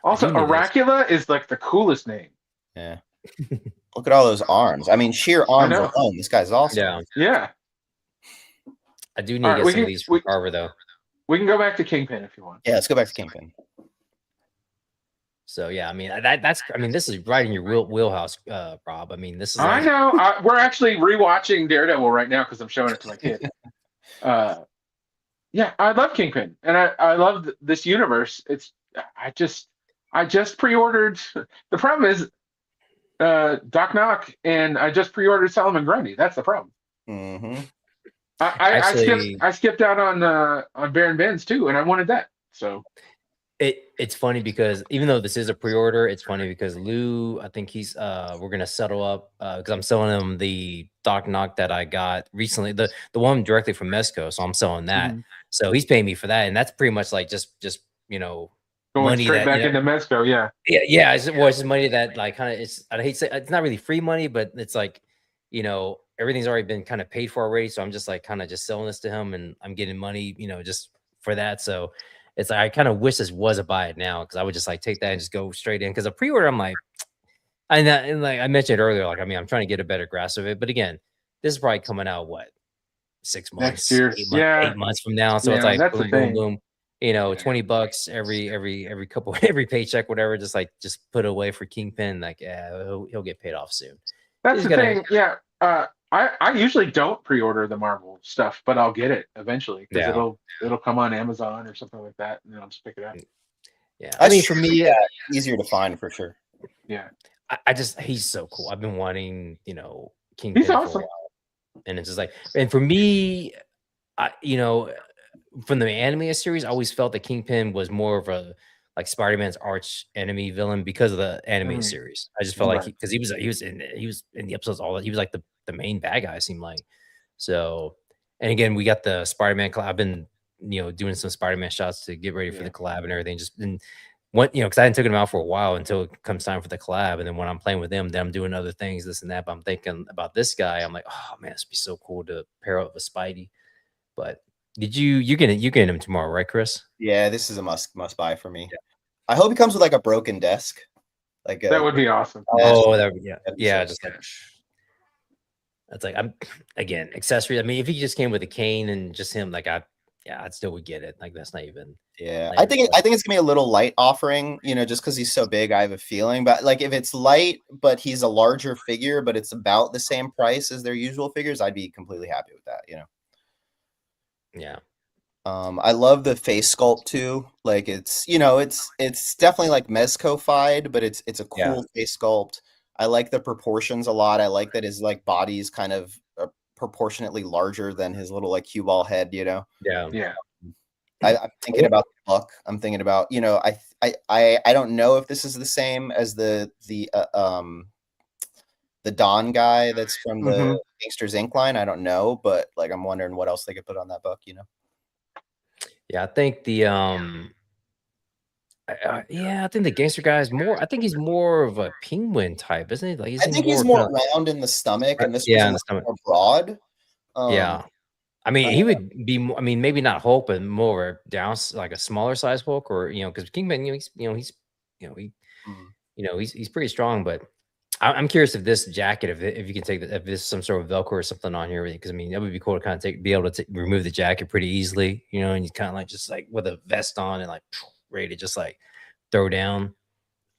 I Also, do need this. Oracula is like the coolest name. Yeah. Look at all those arms. I mean, sheer I arms know. alone. This guy's awesome. Yeah, Yeah. I do need All to right, get some of these from Carver though. we can go back to Kingpin if you want. Yeah, let's go back to Kingpin. So yeah, I mean that's I mean this is right in your wheelhouse, Rob. I mean this is I like know. We're actually rewatching Daredevil right now because I'm showing it to my kid. Yeah, I love Kingpin, and I love this universe. I just pre-ordered. The problem is Doc Knock, and I just pre-ordered Solomon Grundy. That's the problem. Mm-hmm. actually. I skipped out on Baron Benz too, and I wanted that. So It's funny because even though this is a pre-order, it's funny because Lou, I think he's we're gonna settle up because I'm selling him the Doc Knock that I got recently, the one directly from Mesco. So I'm selling that. So he's paying me for that, and that's pretty much like just going money straight that back into Mesco, yeah. yeah, it's just money that like kind of I hate to say it's not really free money, but it's like everything's already been kind of paid for already. So I'm just like kind of just selling this to him, and I'm getting money just for that. So it's like I kind of wish this was a buy it now because I would just like take that and just go straight in because a pre-order I'm like and like I mentioned earlier, like I mean I'm trying to get a better grasp of it, but again, this is probably coming out what 6 Next months, year, 8 months, yeah, 8 months from now. So it's yeah. like That's the boom, boom, thing. boom. Yeah. $20 every couple every paycheck, whatever. Just like just put away for Kingpin. Like yeah, he'll get paid off soon. That's He's the gonna thing. Yeah. I usually don't pre-order the Marvel stuff, but I'll get it eventually because yeah it'll come on Amazon or something like that, and then I'll just pick it up. yeah. I That's mean for true. me, Yeah, easier to find for sure. Yeah. I just he's so cool. I've been wanting He's Kingpin for a awesome. while, and it's just like and for me, I from the animated series, I always felt that Kingpin was more of a like Spider-Man's arch enemy villain because of the animated Mhm. series. I just felt like Right. because he was in the episodes all he was like the main bad guy. It seemed like so. And again, we got the Spider-Man collab. I've been doing some Spider-Man shots to get ready for the collab and everything. Just and one because I hadn't taken him out for a while until it comes time for the collab. And then when I'm playing with them, then I'm doing other things, this and that. But I'm thinking about this guy. I'm like, oh man, this would be so cool to pair up with Spidey. But did you getting him tomorrow, right, Chris? Yeah, this is a must buy for me. Yeah. I hope he comes with like a broken desk. Like that would be awesome. Oh, that would so just like that's like I'm again accessory. I mean, if he just came with a cane and just him, like I still would get it. Like that's not even. Yeah, I think it's gonna be a little light offering, just because he's so big. I have a feeling, but like if it's light, but he's a larger figure, but it's about the same price as their usual figures, I'd be completely happy with that. Yeah. I love the face sculpt too. Like it's it's definitely like Mezco-fied, but it's a cool face sculpt. I like the proportions a lot. I like that his like body's kind of proportionately larger than his little like cue ball head. Yeah. I'm thinking about the look. I'm thinking about I don't know if this is the same as the Don guy that's from the Gangsters Inc. line. I don't know, but like I'm wondering what else they could put on that book. Yeah, I think the I think the gangster guy is more. I think he's more of a penguin type, isn't he? Like, I think he's more round in the stomach, and this one's more broad. Yeah, I mean, he would be. I mean, maybe not Hulk, but more down like a smaller size Hulk, or because Kingpin, he's pretty strong. But I'm curious if this jacket, if you can take if there's some sort of Velcro or something on here, because I mean, that would be cool to kind of be able to remove the jacket pretty easily, and you kind of like just like with a vest on and like ready to just like throw down.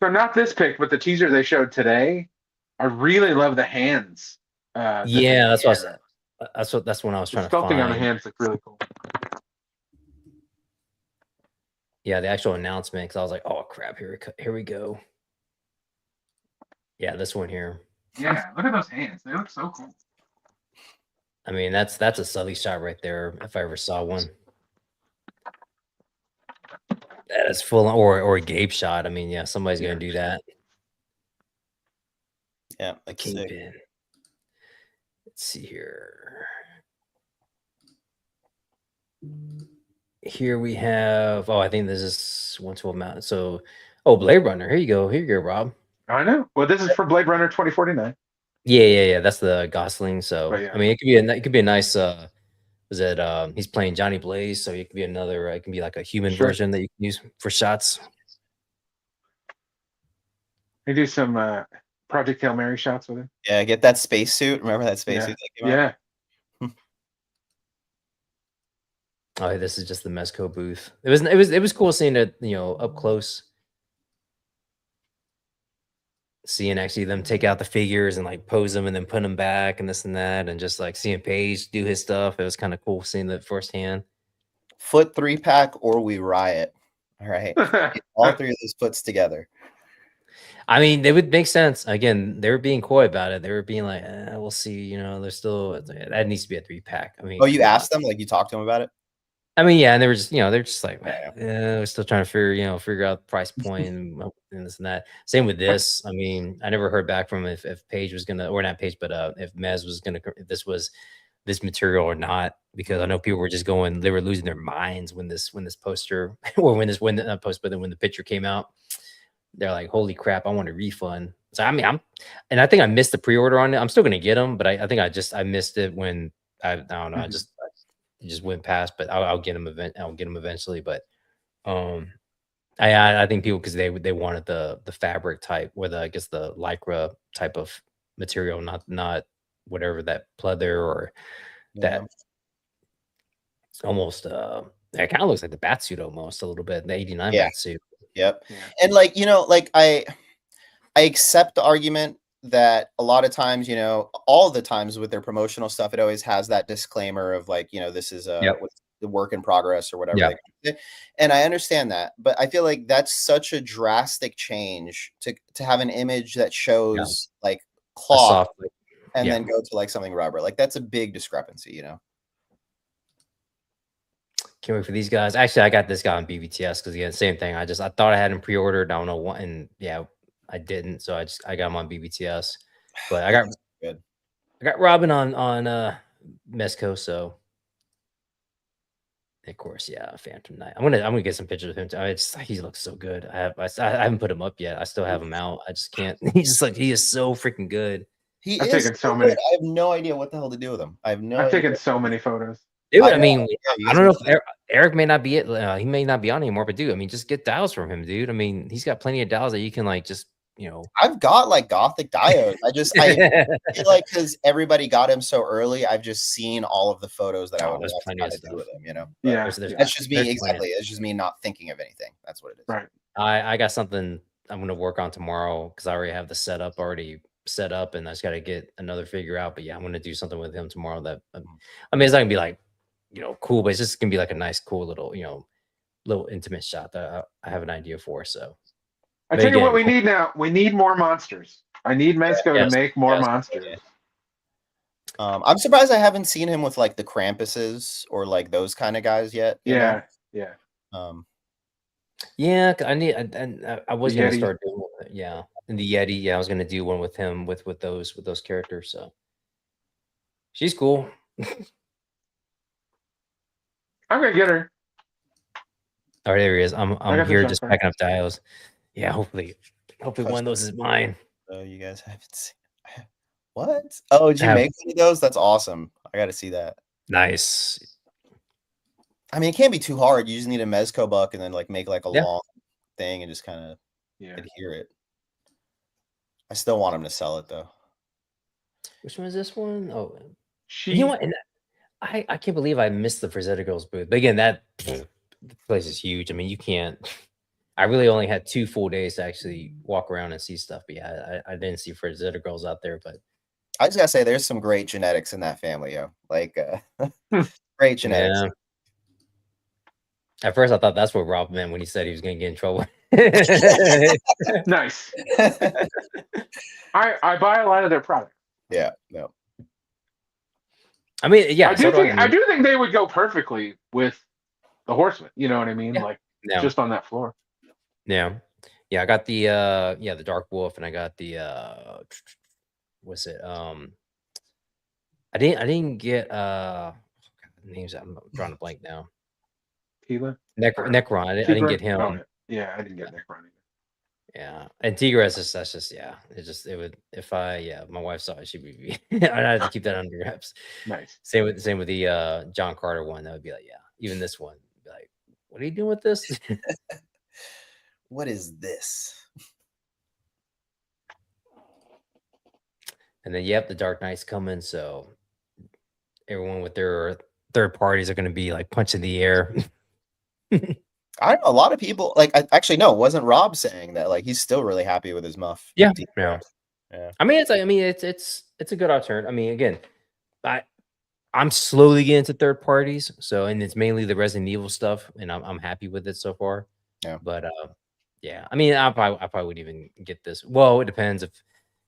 So not this pick, but the teaser they showed today. I really love the hands. Yeah, that's what I was The trying to sculpting on the find. hands look really cool. Yeah, the actual announcement, because I was like, oh crap, here we go. Yeah, this one here. Yeah, look at those hands. They look so cool. I mean, that's a Sully shot right there, if I ever saw one. That is full on, or a Gabe shot. I mean, yeah, somebody's gonna do that. Yeah, like Kingpin. Let's see here. Here we have. Oh, I think this is 112 Mountain. So, Blade Runner. Here you go. Here you go, Rob. I know. Well, this is for Blade Runner 2049. Yeah. That's the Gosling. So, But yeah. I mean, it could be a nice. Was it? He's playing Johnny Blaze, so it could be another. It can be like a human version that you can use for shots. They do some Project Hail Mary shots with him. Yeah, get that spacesuit. Remember that spacesuit that came out? Oh, this is just the Mezco booth. It was cool seeing it, up close. Seeing actually them take out the figures and like pose them and then put them back and this and that, and just like seeing Paige do his stuff. It was kind of cool seeing that firsthand. Foot 3-pack or we riot. All right. All three of those foots together. I mean, they would make sense. Again, they were being coy about it. They were being like, we'll see, there's still that needs to be a 3-pack. I mean, oh, you asked them, like you talked to them about it? I mean, yeah, and they were just, they're just like, we're still trying to figure out the price point and this and that. Same with this. I mean, I never heard back from if Paige was gonna, or not Paige, but if Mez was gonna, if this was this material or not, because I know people were just going, they were losing their minds when this poster, or when the picture came out. They're like, holy crap, I want a refund. So I mean, I think I missed the pre-order on it. I'm still gonna get them, but I think I missed it when I don't know. It just went past, but I'll get them eventually. But I think people, because they wanted the fabric type, or I guess the lycra type of material, not whatever that pleather or that almost it kind of looks like the bat suit almost a little bit, the 89 bat suit. Yep. And like, like I accept the argument that a lot of times, all the times with their promotional stuff, it always has that disclaimer of like, this is the work in progress or whatever. And I understand that, but I feel like that's such a drastic change to have an image that shows like cloth and then go to like something rubber. Like that's a big discrepancy, Can't wait for these guys. Actually, I got this guy on BBTS because again, same thing. I thought I had him pre-ordered. I don't know what, and I didn't. So I got him on BBTS. But I got Robin on Mezco, so of course, Phantom Knight. I'm gonna get some pictures of him. He looks so good. I haven't put him up yet. I still have him out. I just can't. He is so freaking good. I've taken so many. I have no idea what the hell to do with him. I've taken so many photos. Dude, I mean, I don't know if Eric may not be he may not be on anymore, but dude, I mean, just get dials from him, dude. I mean, he's got plenty of dials that you can like just, I've got like gothic diodes. I feel like because everybody got him so early, I've just seen all of the photos that I would want to do with him, That's just me, exactly. It's just me not thinking of anything. That's what it is. Right. I got something I'm gonna work on tomorrow because I already have the setup already set up, and I just gotta get another figure out. But I'm gonna do something with him tomorrow that I mean, it's not gonna be like cool, but it's just gonna be like a nice, cool little, little intimate shot that I have an idea for. So I tell you what we need now. We need more monsters. I need Mezco to make more monsters. I'm surprised I haven't seen him with like the Krampuses or like those kind of guys yet. Yeah. I was gonna start doing it. And the Yeti. I was gonna do one with him with those characters. So she's cool. I'm gonna get her. All right, there he is. I'm here just packing up dials. Yeah, hopefully one of those is mine. Oh, you guys haven't seen what? Oh, did you make one of those? That's awesome. I got to see that. Nice. I mean, it can't be too hard. You just need a Mezco buck and then like make like a long thing and just kind of adhere it. I still want him to sell it though. Which one is this one? Oh, you know what? And I can't believe I missed the Frazetta Girls booth. But again, that place is huge. I mean, you can't. I really only had 2 full days to actually walk around and see stuff. But yeah, I didn't see Frazetta girls out there, but I just gotta say, there's some great genetics in that family, yo. Like, great genetics. yeah. At first, I thought that's what Rob meant when he said he was going to get in trouble. Nice. I buy a lot of their products. Yeah, no. I mean, yeah, I do think they would go perfectly with the Horsemen. You know what I mean? Yeah. Like Yeah. just on that floor. Yeah. I got the the Dark Wolf, and I got the what's it? I didn't get names. I'm drawing a blank now. Tila? Necron. I didn't get him. Oh, yeah, I didn't get Necron either. Yeah, and Tigra that's just yeah. It would if my wife saw it, she'd be I'd have to keep that under wraps. Nice. Same with the John Carter one. That would be like, yeah. Even this one, be like, what are you doing with this? What is this? And then the Dark Knight's coming, so everyone with their third parties are going to be like punching the air. A lot of people like. Actually, no, it wasn't Rob saying that. Like, he's still really happy with his muff. Yeah. Yeah. I mean, it's a good alternative. I mean, again, I'm slowly getting into third parties, so and it's mainly the Resident Evil stuff, and I'm happy with it so far. Yeah. But yeah, I mean, I probably wouldn't even get this. Well, it depends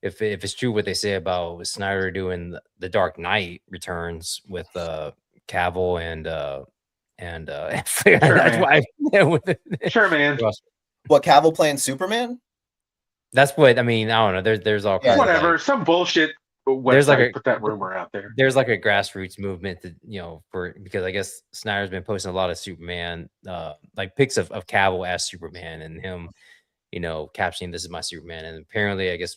if it's true what they say about Snyder doing the Dark Knight Returns with Cavill and Sure, that's man. why Sure, man. What, Cavill playing Superman? That's what I mean. I don't know. There's all kinds Whatever. of some bullshit. There's like put that rumor out there. There's like a grassroots movement that because I guess Snyder's been posting a lot of Superman, like pics of Cavill as Superman and him, captioning "This is my Superman." And apparently, I guess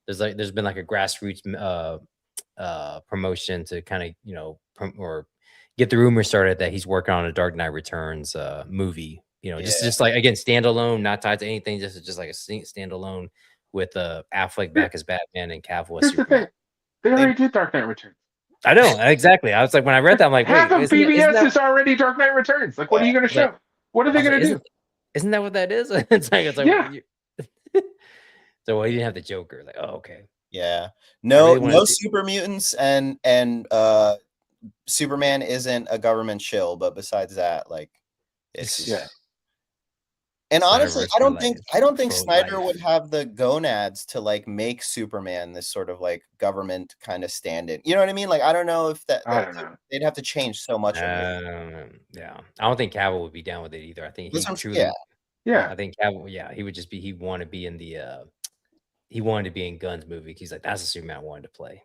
there's been like a grassroots promotion to kind of or get the rumor started that he's working on a Dark Knight Returns movie. Just like again standalone, not tied to anything, just like a standalone with Affleck back as Batman and Cavill as Here's the Superman. thing. They already did Dark Knight Returns. I know exactly. I was like, when I read that, I'm like, half wait, of BBS is already Dark Knight Returns. Like, what are you going to show? What are they going to do? Isn't that what that is? It's like yeah. So well, you didn't have the Joker. Like, oh, okay. Yeah. No super mutants and Superman isn't a government shill, but besides that, like, it's And honestly, I don't think Snyder would have the gonads to like make Superman this sort of like government kind of stand-in. You know what I mean? Like, I don't know if I don't know. They'd have to change so much. Yeah, I don't think Cavill would be down with it either. I think I think Cavill, he would just be. He wanted to be in the. He wanted to be in Gunn's movie. He's like, that's the Superman I wanted to play.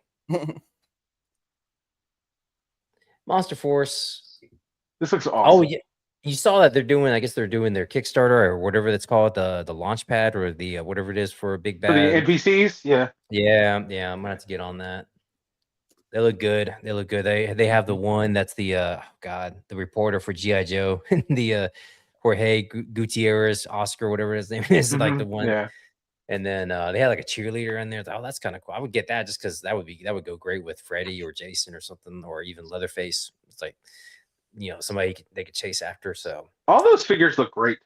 Monster Force. This looks awesome. Oh yeah. You saw that they're doing, I guess they're doing their Kickstarter or whatever that's called, the launch pad or the whatever it is for a big bad. For the NPCs, yeah. Yeah, I'm gonna have to get on that. They look good. They have the one that's the the reporter for G.I. Joe, the Jorge Gutierrez, Oscar, whatever his name is, like the one. Yeah. And then they had like a cheerleader in there. Oh, that's kind of cool. I would get that just because that would go great with Freddy or Jason or something, or even Leatherface. It's like, somebody they could chase after. So all those figures look great.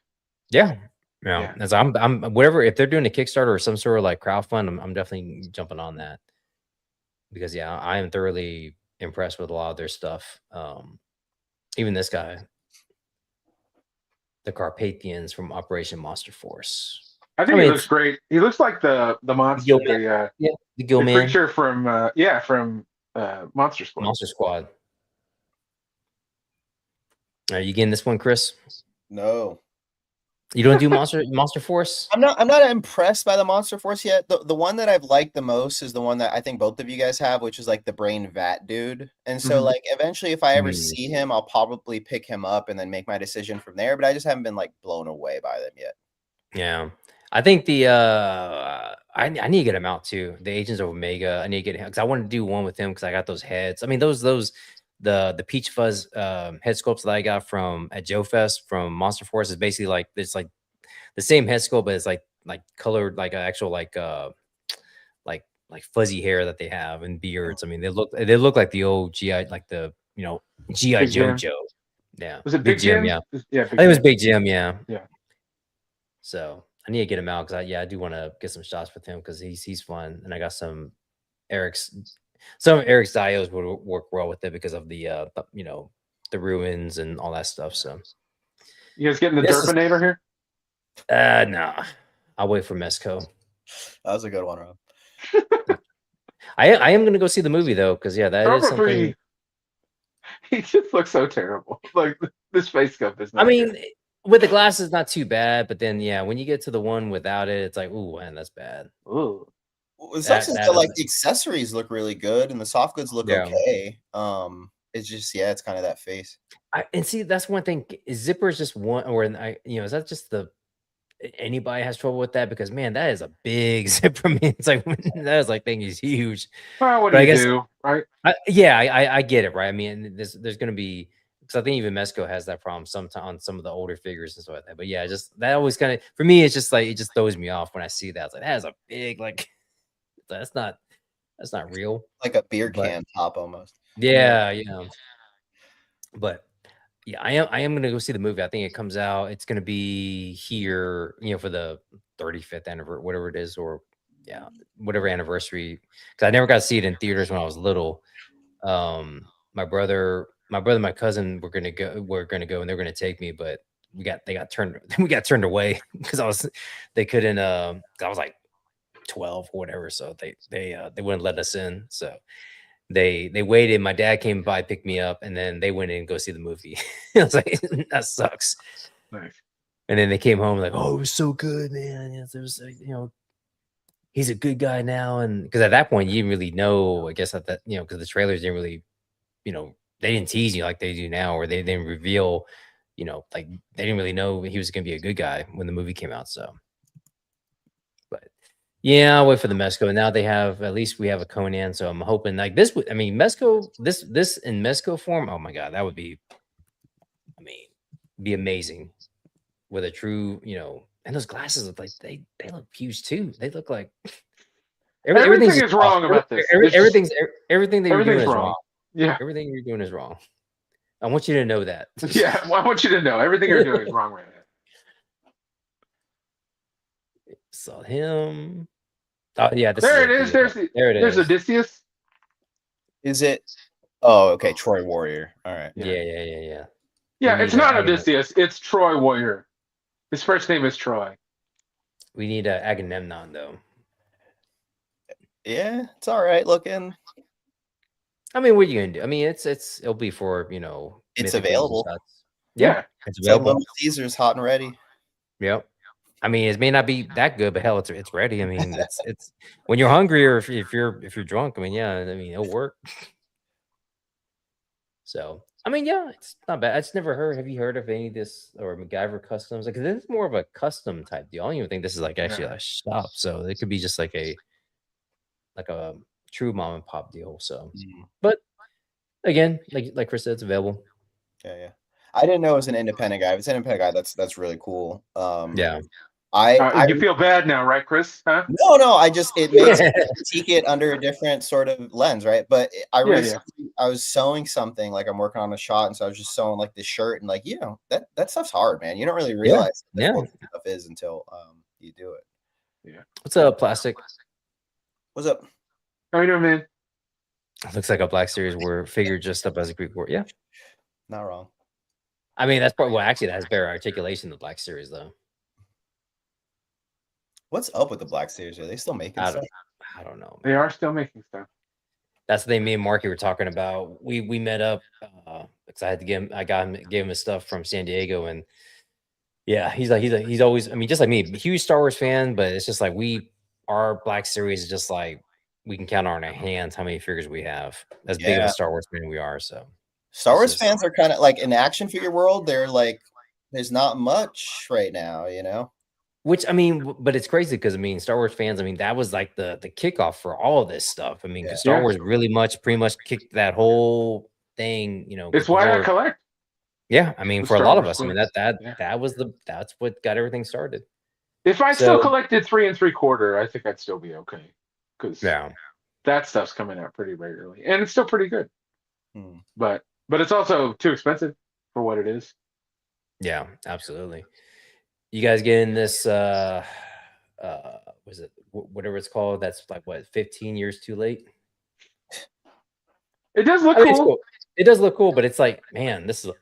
Yeah. As I'm whatever, if they're doing a Kickstarter or some sort of like crowdfund, I'm definitely jumping on that because I am thoroughly impressed with a lot of their stuff. Even this guy, the Carpathians from Operation Monster Force. I think he looks great. He looks like the monster, the Gill Man creature from Monster Squad. Monster Squad. Are you getting this one, Chris? No. You don't do Monster Force? I'm not impressed by the Monster Force yet. The one that I've liked the most is the one that I think both of you guys have, which is like the Brain Vat dude. And so like eventually if I ever see him, I'll probably pick him up and then make my decision from there. But I just haven't been like blown away by them yet. Yeah. I think the I need to get him out too. The Agents of Omega. I need to get him because I want to do one with him because I got those heads. I mean, those the Peach Fuzz head sculpts that I got at Joe Fest from Monster Force is basically like it's like the same head sculpt, but it's like colored like actual like fuzzy hair that they have and beards. I mean, they look like the old GI, like the GI Joe Joe. Yeah, was it Big Jim? Yeah, I think it was Big Jim. Yeah. So I need to get him out because I do want to get some shots with him because he's fun, and I got Eric's some of Eric's dios would work well with it because of the the ruins and all that stuff. So You guys getting the this is Derpinator here? nah. I'll wait for Mesco. That was a good one, Rob. I am gonna go see the movie though, because that is something. Probably. He just looks so terrible. Like this face sculpt is not I mean, good. with the glasses, not too bad, but then when you get to the one without it, it's like, ooh, man, that's bad. Ooh. Well, it sucks is That that like doesn't. the accessories look really good and the soft goods look Yeah. okay. It's just it's kind of that face. And see, that's one thing. Is zippers just one, or is that just anybody has trouble with that? Because man, that is a big zipper. Man, it's like that is like thing is huge. Well, what But do I you guess do, right? I get it, right? I mean, there's gonna be because I think even Mesco has that problem sometimes on some of the older figures and stuff like that. But yeah, just that always kind of for me, it's just like it just throws me off when I see that. It's like that is a big like that's not real. Like a beer But can top almost. yeah. But yeah, I am gonna go see the movie. I think it comes out. It's gonna be here, for the 35th anniversary, whatever it is, or whatever anniversary. Because I never got to see it in theaters when I was little. My brother, my cousin were gonna go, and they're gonna take me, but we got turned away because they couldn't. I was like 12 or whatever, so they wouldn't let us in. So they waited. My dad came by, picked me up, and then they went in and go see the movie. I was like, that sucks. Nice. And then they came home like, oh, it was so good, man. It was, he's a good guy now. And because at that point, you didn't really know, I guess, that because the trailers didn't really, they didn't tease you like they do now, or they didn't reveal, like they didn't really know he was going to be a good guy when the movie came out. So, but yeah, I'll wait for the Mesco. And now at least we have a Conan. So I'm hoping like this would, Mesco, this in Mesco form. Oh my God, that would be, be amazing with a true, and those glasses look like they look huge too. They look like everything's Everything is wrong about this. Everything that you're doing Everything's is wrong. wrong. Yeah. Everything you're doing is wrong. I want you to know that. Yeah, well, I want you to know everything you're doing is wrong right now. Saw him. Oh yeah, There it is. There it is. There's Odysseus. Is it? Oh, okay. Troy Warrior. All right. Yeah. Yeah, it's not Odysseus. It's Troy Warrior. His first name is Troy. We need Agamemnon though. Yeah, it's all right looking. I mean, what are you gonna do? I mean, it'll be for It's available. Yeah, it's It's like available. Little Caesars, hot and ready. Yep. I mean, it may not be that good, but hell, it's ready. I mean, it's when you're hungry or if you're drunk. I mean, it'll work. So, I mean, yeah, it's not bad. I just never heard. Have you heard of any of this or MacGyver customs? Like, this is more of a custom type deal. I don't even think this is like actually a shop. So it could be just like a true mom and pop deal. So, but again, like Chris said, it's available. Yeah. I didn't know it was an independent guy. If it's an independent guy, that's really cool. Yeah. You feel bad now, right, Chris? Huh? No. It makes me critique it under a different sort of lens, right? But I was sewing something, like I'm working on a shot, and so I was just sewing like this shirt, and like that stuff's hard, man. You don't really realize what stuff is until you do it. Yeah. What's up, Plastic? What's up? How you doing, man? Looks like a Black Series where figure just up as a Greek word. Yeah, not wrong. I mean, that's probably actually that has better articulation than the Black Series, though. What's up with the Black Series? Are they still making stuff? I don't know. They are still making stuff. That's the thing me and Marky were talking about. We met up because I had to gave him his stuff from San Diego, and yeah, he's always, I mean, just like me, huge Star Wars fan, but it's just like our Black Series is just like we can count on our hands how many figures we have. As big of a Star Wars fan we are. So Star Wars fans are kind of like in the action figure world. They're like, there's not much right now, Which I mean, but it's crazy because I mean, Star Wars fans. I mean, that was like the kickoff for all of this stuff. I mean, Star Wars pretty much kicked that whole thing. It's why I collect. Yeah, I mean, for a lot of us, I mean that's what got everything started. If I still collected 3 3/4, I think I'd still be okay because that stuff's coming out pretty regularly, and it's still pretty good. But it's also too expensive for what it is. Yeah, absolutely. You guys getting this? Was it whatever it's called? That's like what 15 years too late. It does look I mean, it's cool. cool. It does look cool, but it's like, man, this is.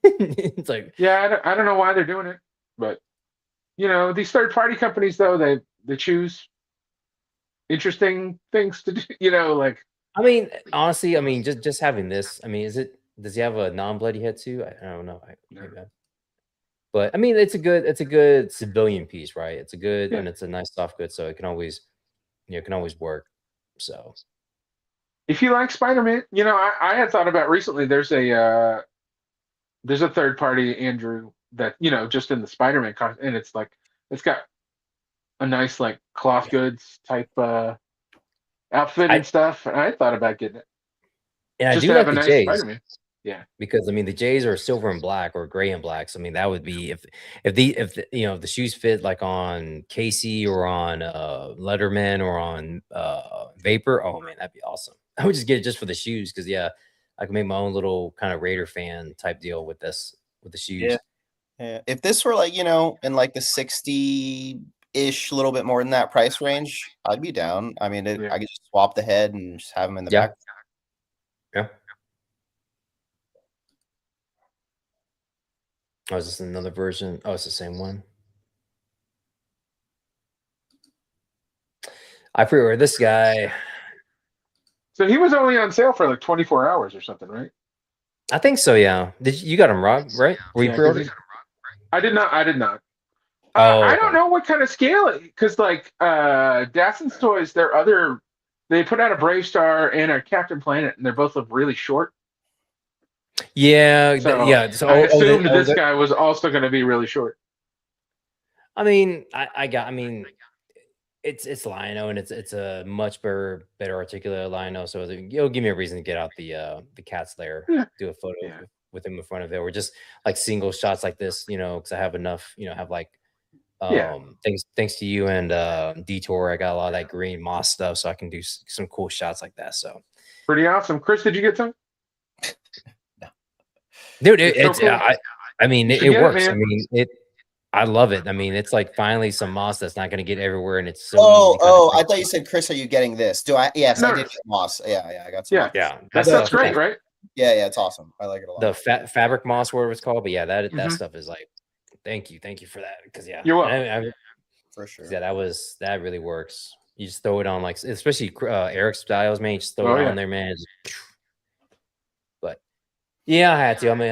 It's like, Yeah, I don't know why they're doing it, but these third party companies though they choose interesting things to do. Like I mean, honestly, I mean, just having this. I mean, does he have a non-bloody head too? I don't know. Maybe but I mean, it's a good civilian piece, right? It's a good yeah. and it's a nice soft good, so it can always, it can always work. So If you like Spider-Man, I had thought about recently. There's a third party Andrew that just in the Spider-Man and it's got a nice like cloth goods type outfit I and stuff. And I thought about getting it and I just do to have like a the nice Jays. Spider-Man. Yeah, Because I mean the Jays are silver and black or gray and black. So I mean that would be if the shoes fit like on Casey or on Letterman or on Vapor. Oh man, that'd be awesome. I would just get it just for the shoes because yeah, I can make my own little kind of Raider fan type deal with the Yeah. shoes. Yeah. If this were like, in like the 60-ish, a little bit more than that price range, I'd be down. I mean, yeah. I could just swap the head and just have them in the Yeah. back. Yeah. Oh, is this another version? Oh, it's the same one. I pre-ordered this guy. So he was only on sale for like 24 hours or something, right? I think so. Yeah. You got him, Rob? Right? Were you Yeah, pre-ordered? I did not. I did not. Oh, I okay. don't know what kind of scale because like Datson's toys, they put out a Brave Star and a Captain Planet, and they both look really short. Yeah, So yeah. So, I assumed this the, guy was also going to be really short. I mean, I mean, it's Lionel, and it's a much better articulated Lionel. So it'll give me a reason to get out the cat's lair, Yeah, do a photo yeah, with him in front of it, or just like single shots like this, because I have enough, have like yeah. thanks to you and Detour, I got a lot of that green moss stuff, so I can do some cool shots like that. So Pretty awesome. Chris, did you get some? dude, It's so cool. I mean, You it should get it, works. I man. mean, I love it. I mean, it's like finally some moss that's not going to get everywhere, and it's so Oh, easy to kind of I thought you said, Chris, are you getting this? Do I? Yes, I No, did get moss. Yeah, I got some yeah, moss. yeah. that That stuff's stuff, great, right? Yeah, it's awesome. I like it a lot. the fabric moss, whatever it's called. But yeah, that Mhm. stuff is like, thank you for that. Because yeah, You're welcome. For sure. Yeah, that really works. You just throw it on like, especially Eric Styles, man. You just throw it on there, man. But yeah, I had to. I'm a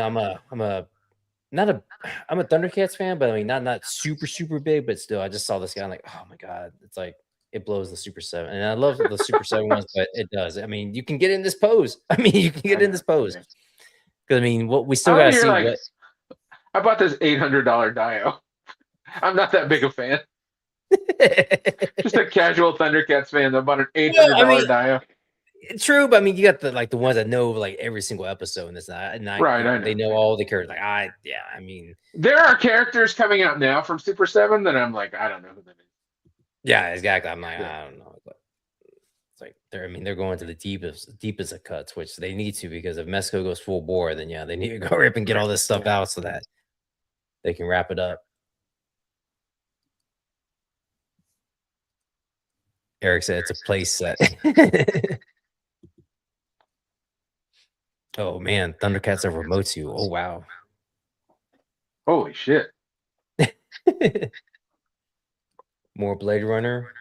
Thundercats fan, but I mean not super big, but still, I just saw this guy. I'm like, oh my god, it's like it blows the Super 7, and I love the Super 7 ones, but it does. I mean, you can get in this pose. I mean, you can get in this pose because I mean, what we still got to see. What I bought this $800 Dio. I'm not that big a fan. Just a casual Thundercats fan that bought an $800 Dio. True, but I mean, you got the ones that know like every single episode, and it's not Right. I know. They know all the characters. Like I mean, there are characters coming out now from Super 7 that I'm like, I don't know who that is. Yeah, exactly. I'm like, I don't know. But it's like they're going to the deepest of cuts, which they need to, because if Mexico goes full bore, then yeah, they need to go rip and get all this stuff out so that they can wrap it up. Eric said it's a place set. Oh man, Thundercats over Motu. Oh wow. Holy shit. More Blade Runner.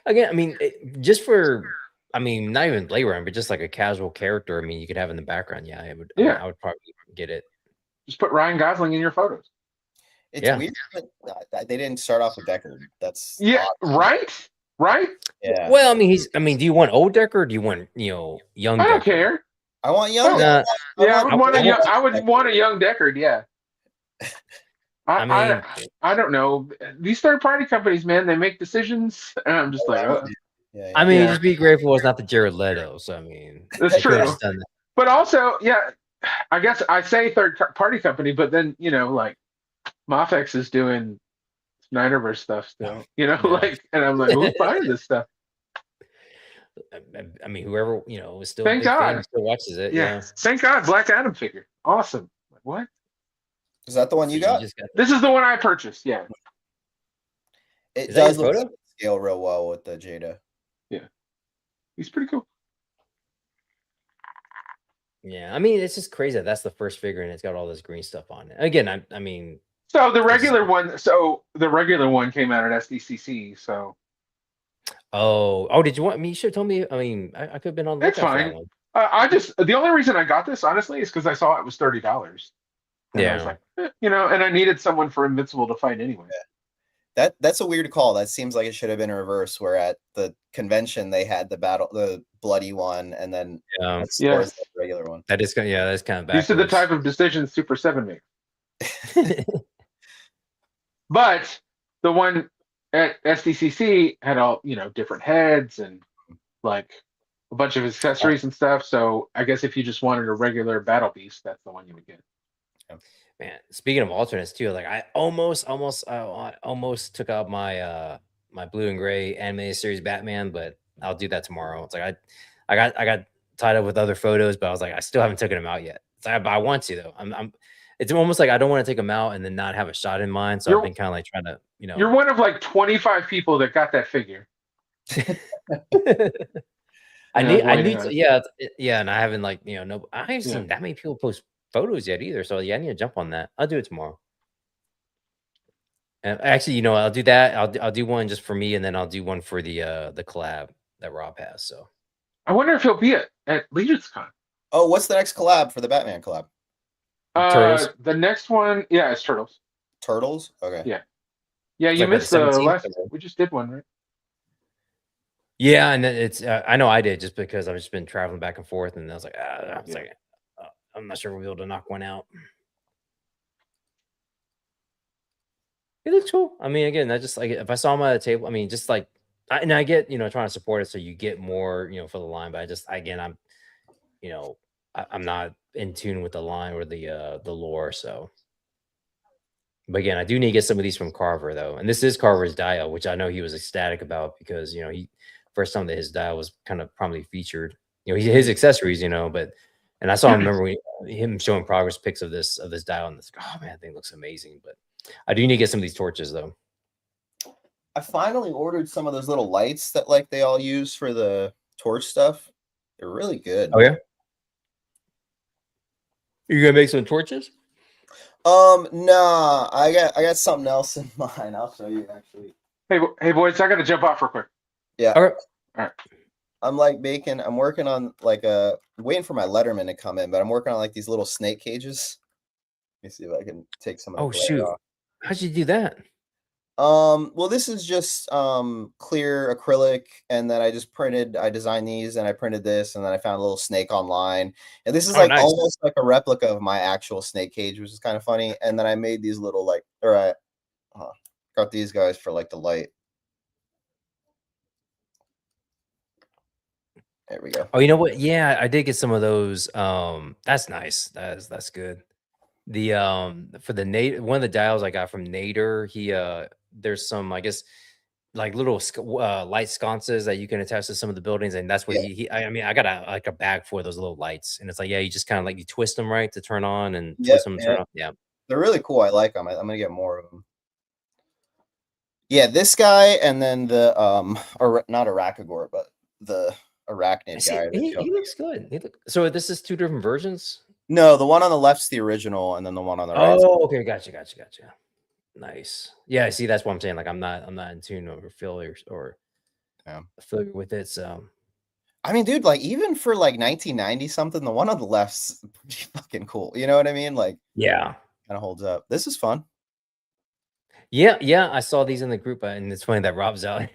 Again, I mean, just for, I mean, not even Blade Runner, but just like a casual character. I mean, you could have in the background. Yeah, I would probably get it. Just put Ryan Gosling in your photos. It's weird that they didn't start off with Deckard. That's odd. Right? Yeah. Well, I mean, do you want old Deckard or do you want young? I don't care. I want young. I would want a young Deckard. Yeah. I don't know. These third party companies, man, they make decisions, and I'm just like, oh. I mean, just be grateful it's not the Jared Leto. So I mean, that's true. But also, yeah, I guess I say third party company, but then like Mofex is doing Snyderverse stuff still, like, and I'm like, who's buying this stuff? I mean, whoever is still thank God still watches it. Yeah. Thank God, Black Adam figure, awesome. Like, what? Is that the one So you got? just got. This is the one I purchased. Yeah. It Is that your does look photo? scale real well with the Jada. Yeah. He's pretty cool. Yeah, I mean, it's just crazy that's the first figure and it's got all this green stuff on it. Again, I mean, So the it's just, regular one. So the regular one came out at SDCC. So oh, did you want me? You should have told me. I mean, I could have been on the it's lookout for that fine. one. I just the only reason I got this honestly is because I saw it was $30, and I was Yeah. like, and I needed someone for Invincible to fight anyway. That's a weird call. That seems like it should have been reversed. Where at the convention they had the bloody one, and then at stores Yes. the regular one. That is kind of, yeah, that's kind of These are the backwards. type of decisions Super 7 makes. But the one at SDCC had all, different heads and like a bunch of accessories and stuff. So I guess if you just wanted a regular Battle Beast, that's the one you would get. Man, speaking of alternates too, like I almost took out my my blue and gray animated series Batman, but I'll do that tomorrow. It's like I got tied up with other photos, but I was like, I still haven't taken them out yet. It's like, I want to though. It's almost like I don't want to take them out and then not have a shot in mind. So I've been kind of like trying to, You're one of like 25 people that got that figure. I need to, yeah, and I haven't like, I haven't seen that many people post photos yet either. So yeah, I need to jump on that. I'll do it tomorrow. And actually, I'll do that. I'll do one just for me, and then I'll do one for the collab that Rob has. So I wonder if he'll be at Legion's Con. Oh, what's the next collab for the Batman collab? Turtles. The next one, it's Turtles. Turtles? Okay. Yeah. Yeah, It's you like missed the 17th, last. We just did one, right? Yeah, and it's I know I did just because I've just been traveling back and forth, and I was like, I'm not sure we'll be able to knock one out. It looks cool. I mean, again, I just like if I saw him at a table. I mean, just like, I get trying to support it so you get more for the line, but I just I'm I'm not in tune with the line or the lore. So, but again, I do need to get some of these from Carver though, and this is Carver's dial, which I know he was ecstatic about because he first time that his dial was kind of prominently featured. His accessories, but and I saw him remember him showing progress pics of this dial, and it's like, oh man, that thing looks amazing. But I do need to get some of these torches though. I finally ordered some of those little lights that like they all use for the torch stuff. They're really good. Oh yeah. You're gonna make some torches? Nah, I got something else in mind. I'll show you actually. Hey boys, I gotta jump off real quick. Yeah. All right. I'm working on waiting for my Letterman to come in, but I'm working on like these little snake cages. Let me see if I can take some of the glare shoot. off. How'd you do that? Well, this is just clear acrylic, and then I designed these, and I printed this, and then I found a little snake online, and this is nice. Almost like a replica of my actual snake cage, which is kind of funny. And then I made these little got these guys for like the light. There we go. Oh, you know what? Yeah, I did get some of those. That's nice. That's good. The for the one of the dials I got from Nader, he there's some, I guess, like little light sconces that you can attach to some of the buildings, and that's what I mean, I got a bag for those little lights, and it's like, you just kind of like you twist them right to turn on and twist them to turn off. Yeah, they're really cool. I like them. I'm gonna get more of them. Yeah, this guy, and then the or not Arachagor, but the arachnid guy. He looks good. So this is two different versions? No, the one on the left's the original, and then the one on the right. Oh, okay, gotcha. Nice. Yeah, see, that's what I'm saying. Like, I'm not in tune or familiar with it. So, I mean, dude, like even for like 1990 something, the one on the left's pretty fucking cool. You know what I mean? Like, yeah, kind of holds up. This is fun. Yeah. I saw these in the group, and it's funny that Rob's out.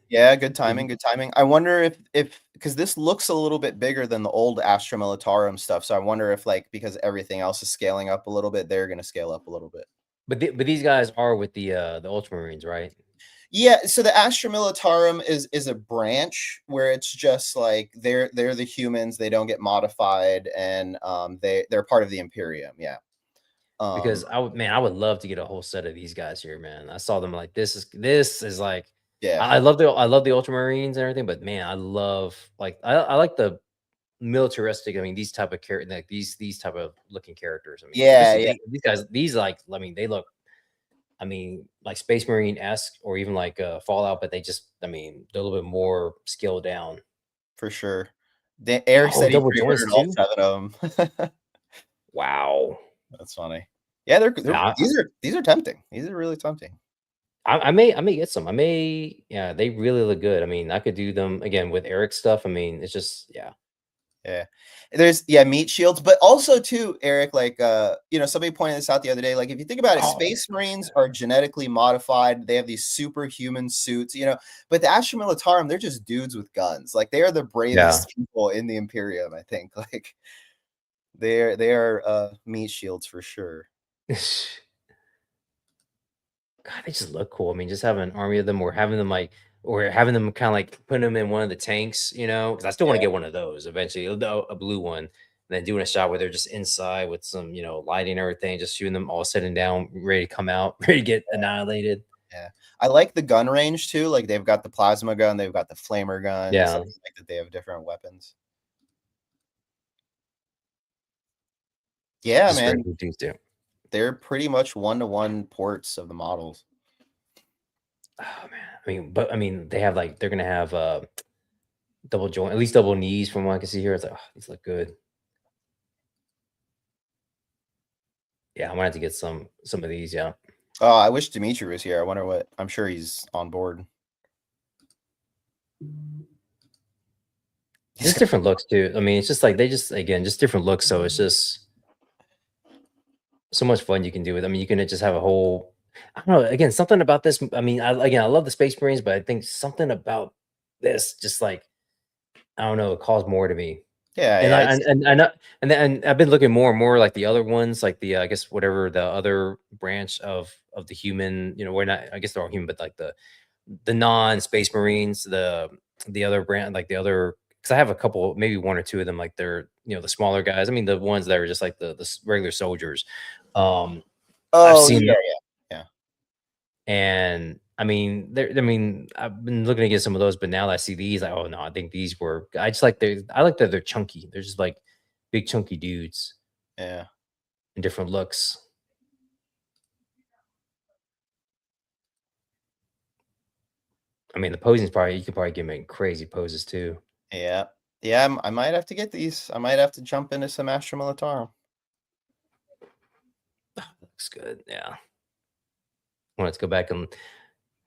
Yeah, good timing. I wonder if because this looks a little bit bigger than the old Astra Militarum stuff, so I wonder if like because everything else is scaling up a little bit, they're going to scale up a little bit. But these guys are with the Ultramarines, right? Yeah, so the Astra Militarum is a branch where it's just like they're the humans, they don't get modified, and they're part of the Imperium. Yeah. Because I would love to get a whole set of these guys here, man. I saw them like this is like, yeah. I love the Ultramarines and everything, but man, I love I like the militaristic. I mean, these type of character, like these type of looking characters. I mean, Yeah, especially these guys, these like, I mean, they look, I mean, like Space Marine esque or even like Fallout, but they just, I mean, they're a little bit more scaled down. for sure. Eric Oh, said he double joints pre-ordered all too. 7 of them. Wow. That's funny. Yeah, Yeah, these are tempting. These are really tempting. I may get some. Yeah, they really look good. I mean, I could do them again with Eric stuff. I mean, it's just yeah. Yeah. There's meat shields, but also too, Eric, like somebody pointed this out the other day. Like if you think about it, Oh, Space Marines are genetically modified. They have these superhuman suits, but the Astra Militarum, they're just dudes with guns. Like they are the bravest people in the Imperium, I think. Like they are meat shields for sure. God, they just look cool. I mean, just having an army of them, or having them kind of like putting them in one of the tanks, because I still want to Yeah. get one of those eventually, a blue one, and then doing a shot where they're just inside with some, lighting and everything, just shooting them all sitting down, ready to come out, ready to get annihilated. Yeah. I like the gun range too. Like they've got the plasma gun, they've got the flamer gun. Yeah. I like that they have different weapons. Yeah, Just man. great dudes too. They're pretty much 1-to-1 ports of the models. Oh man, I mean, they're gonna have double joint, at least double knees from what I can see here. It's like, oh, these look good. Yeah, I'm gonna have to get some of these. Yeah. Oh, I wish Dimitri was here. I wonder what. I'm sure he's on board. Just different looks too. I mean, it's just like just different looks. So it's just so much fun you can do with. I mean, you can just have a whole. I don't know. Again, something about this. I mean, I love the Space Marines, but I think something about this just like I don't know. It calls more to me. Yeah, And I've been looking more and more like the other ones, like the I guess whatever the other branch of the human. We're not. I guess they're all human, but like the non-Space Marines, the other brand, like the other. Because I have a couple, maybe one or two of them, like they're the smaller guys. I mean, the ones that are just like the regular soldiers. I've seen them, yeah. and I mean, I've been looking to get some of those, but now that I see these, like, oh no, I think these were. I just like I like that they're chunky. They're just like big chunky dudes. Yeah. And different looks. I mean, the posing's you could probably get them in crazy poses too. Yeah. Yeah, I might have to get these. I might have to jump into some Astra Militarum. Looks good. Yeah. Well, let's go back and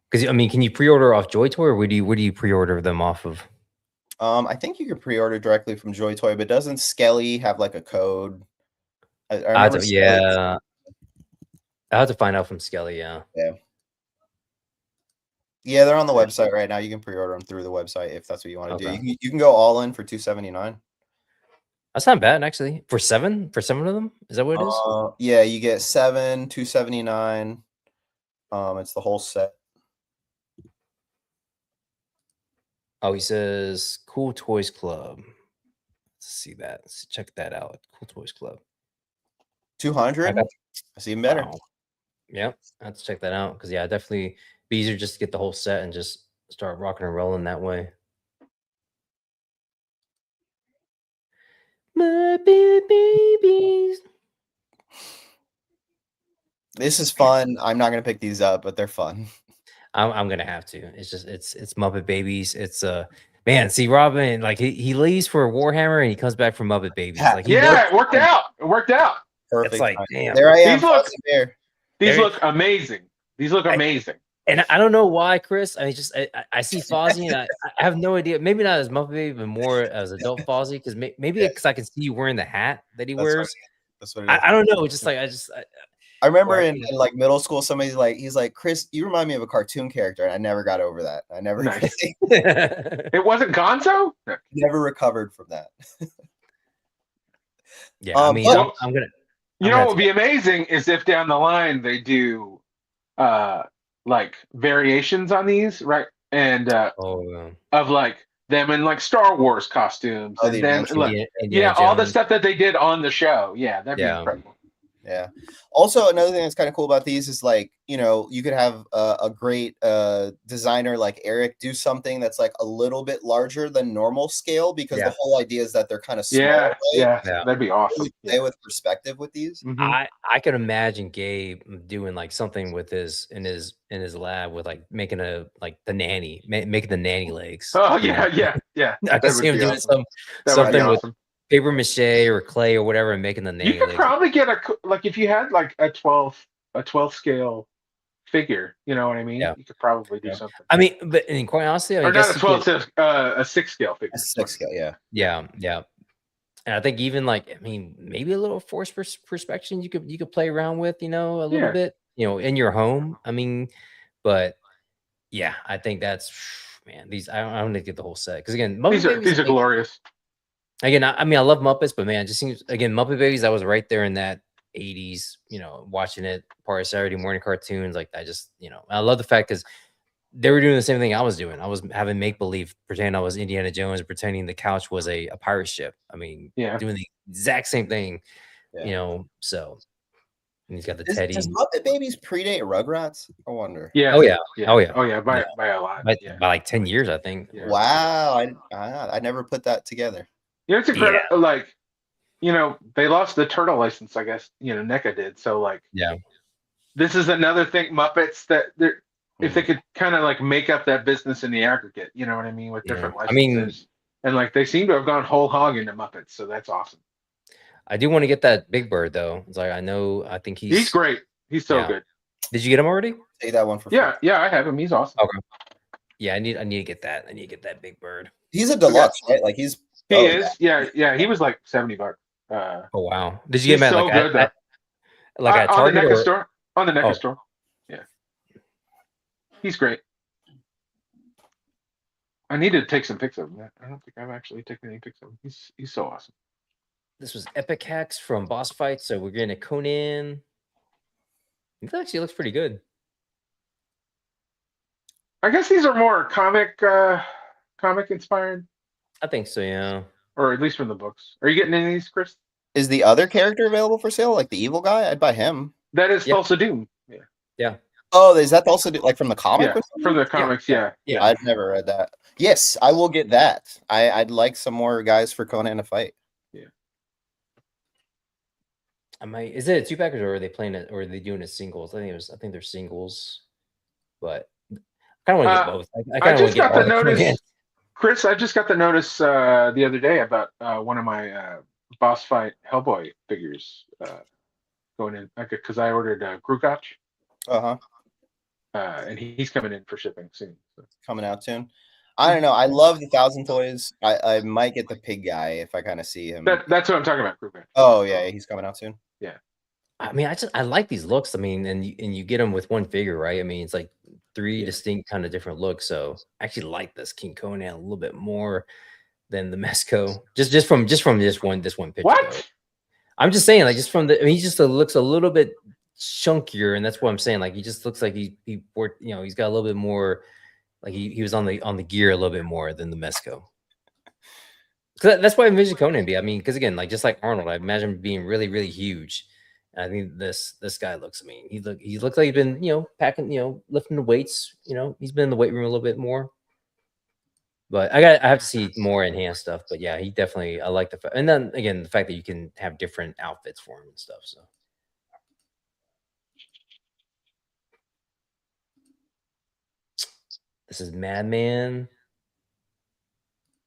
because I mean, can you pre-order off JoyToy, or where do you pre-order them off of? I think you could pre-order directly from JoyToy, but doesn't Skelly have like a code? I remember yeah. I have to find out from Skelly. Yeah. Yeah, they're on the website right now. You can pre-order them through the website if that's what you want to do. You can go all in for $279. That's not bad actually. For seven of them? Is that what it is? Yeah, you get 7, $279. It's the whole set. Oh, he says Cool Toys Club. Let's see that. Let's check that out. Cool Toys Club. 200? That's even better. Wow. Yep. I have to check that out because yeah, definitely be easier just to get the whole set and just start rocking and rolling that way. My babies. This is fun. I'm not gonna pick these up, but they're fun. I'm gonna have to. It's just it's Muppet Babies. It's man. See, Robin, like he leaves for Warhammer and he comes back from Muppet Babies. Like it worked out. It worked out. Perfect. It's like damn. There I am. These look amazing. These look amazing. And I don't know why, Chris. I mean, just I see Fozzie, and I have no idea. Maybe not as Muppet Baby, but more as adult Fozzie, because maybe because I can see you wearing the hat that he wears. That's what it is. I don't know. Just like I remember in like middle school, he's like, Chris, you remind me of a cartoon character, and I never got over that. I never. Nice. It wasn't Gonzo. Never recovered from that. Yeah, I mean, I'm gonna. You know what would be amazing is if down the line they do, like variations on these, right? And of like them in like Star Wars costumes, and then like all the stuff that they did on the show. Yeah, that'd be incredible. Yeah. Also, another thing that's kind of cool about these is like, you know, you could have a great designer like Eric do something that's like a little bit larger than normal scale because the whole idea is that they're kind of small, Yeah, right? yeah, Yeah. that'd be awesome. Really play with perspective with these. Mhm. I could imagine Gabe doing like something with his in his lab with like making a like the nanny, making the nanny legs. Oh you know? yeah. I could That see would him be doing awesome. That would be something with awesome. paper mache or clay or whatever and making the You nanny could legs. probably get like if you had like a 12 scale figure, you know what I mean? Yeah. You could probably do Yeah. something. I mean, but and quite honestly, I Or not guess a you 12 could, scale, a 6 scale figure. A 6 scale, yeah. yeah. And I think even like, I mean, maybe a little force perspection you could play around with, you know, a little Yeah. bit, you know, in your home. I mean, but yeah, I think that's man. These I don't need to get the whole set because again, Muppet Babies. These are glorious. Again, I mean, I love Muppets, but man, it just seems again Muppet Babies. I was right there in that '80s, you know, watching it part of Saturday morning cartoons. Like I just, you know, I love the fact because they were doing the same thing I was doing. I was having make believe, pretending I was Indiana Jones, pretending the couch was a pirate ship. I mean, Yeah. doing the exact same thing, Yeah. you know. So and he's got the Does Teddy. Muppet Babies predate Rugrats? I wonder. Yeah. Oh yeah. Yeah. Oh yeah. Oh yeah. By Yeah. a lot. By, Yeah. by like 10 years, I think. Yeah. Wow, I never put that together. You know, it's incredible. Like, you know, they lost the turtle license, I guess. You know, NECA did. So like, Yeah. this is another thing. Muppets that they're if they could kind of like make up that business in the aggregate, you know what I mean, with different I mean, licenses. And like they seem to have gone whole hog into Muppets, so that's awesome. I do want to get that Big Bird though. It's like I think He's great. He's so good. Did you get him already? Take that one for free. Yeah, I have him. He's awesome. Okay. Yeah, I need to get that. I need to get that Big Bird. He's a deluxe, right? Like he is. Yeah. He was like $70. Oh wow! Did you get him at so like good, at like on the Target NECA or? store? On the NECA Oh. store. Yeah. He's great. I need to take some pics of him. I don't think I've actually taken any pics of him. He's so awesome. This was Epic Hacks from Boss Fight, so we're getting a Conan. It actually looks pretty good. I guess these are more comic inspired, I think so, yeah. or at least from the books. Are you getting any of these, Chris? Is the other character available for sale? Like the evil guy? I'd buy him. That is Tulsa Doom. Yeah. Yeah. Oh, is that also like from the comic? Yeah, from the comics. Yeah. I've never read that. Yes, I will get that. I'd like some more guys for Conan to fight. Yeah. I might. Is it a 2-pack or are they playing it or are they doing it singles? I think they're singles, but I kind of want to get both. I just got the notice, Chris. I just got the notice the other day about one of my Boss Fight Hellboy figures going in because I ordered Grukach. And he's coming in for shipping soon. So. Coming out soon. I don't know. I love the 1,000 Toys. I might get the pig guy if I kind of see him. That's what I'm talking about, Grukach. Oh yeah, he's coming out soon. Yeah. I mean, I like these looks. I mean, and you get them with one figure, right? I mean, it's like 3 distinct kind of different looks. So I actually like this King Conan a little bit more than the Mesco. Just from this one picture. What? Though. I'm just saying, like, just from the. I mean, he just looks a little bit chunkier, and that's what I'm saying. Like, he just looks like he worked. You know, he's got a little bit more. Like he was on the gear a little bit more than the Mesco. So that's why I envision Conan be. I mean, because again, like just like Arnold, I imagine him being really, really huge. And I think this guy looks. I mean, he looks like he's been packing, lifting the weights. He's been in the weight room a little bit more. But I have to see more enhanced stuff. But yeah, he definitely. I like the fact, and then again, the fact that you can have different outfits for him and stuff. So. This is Madman.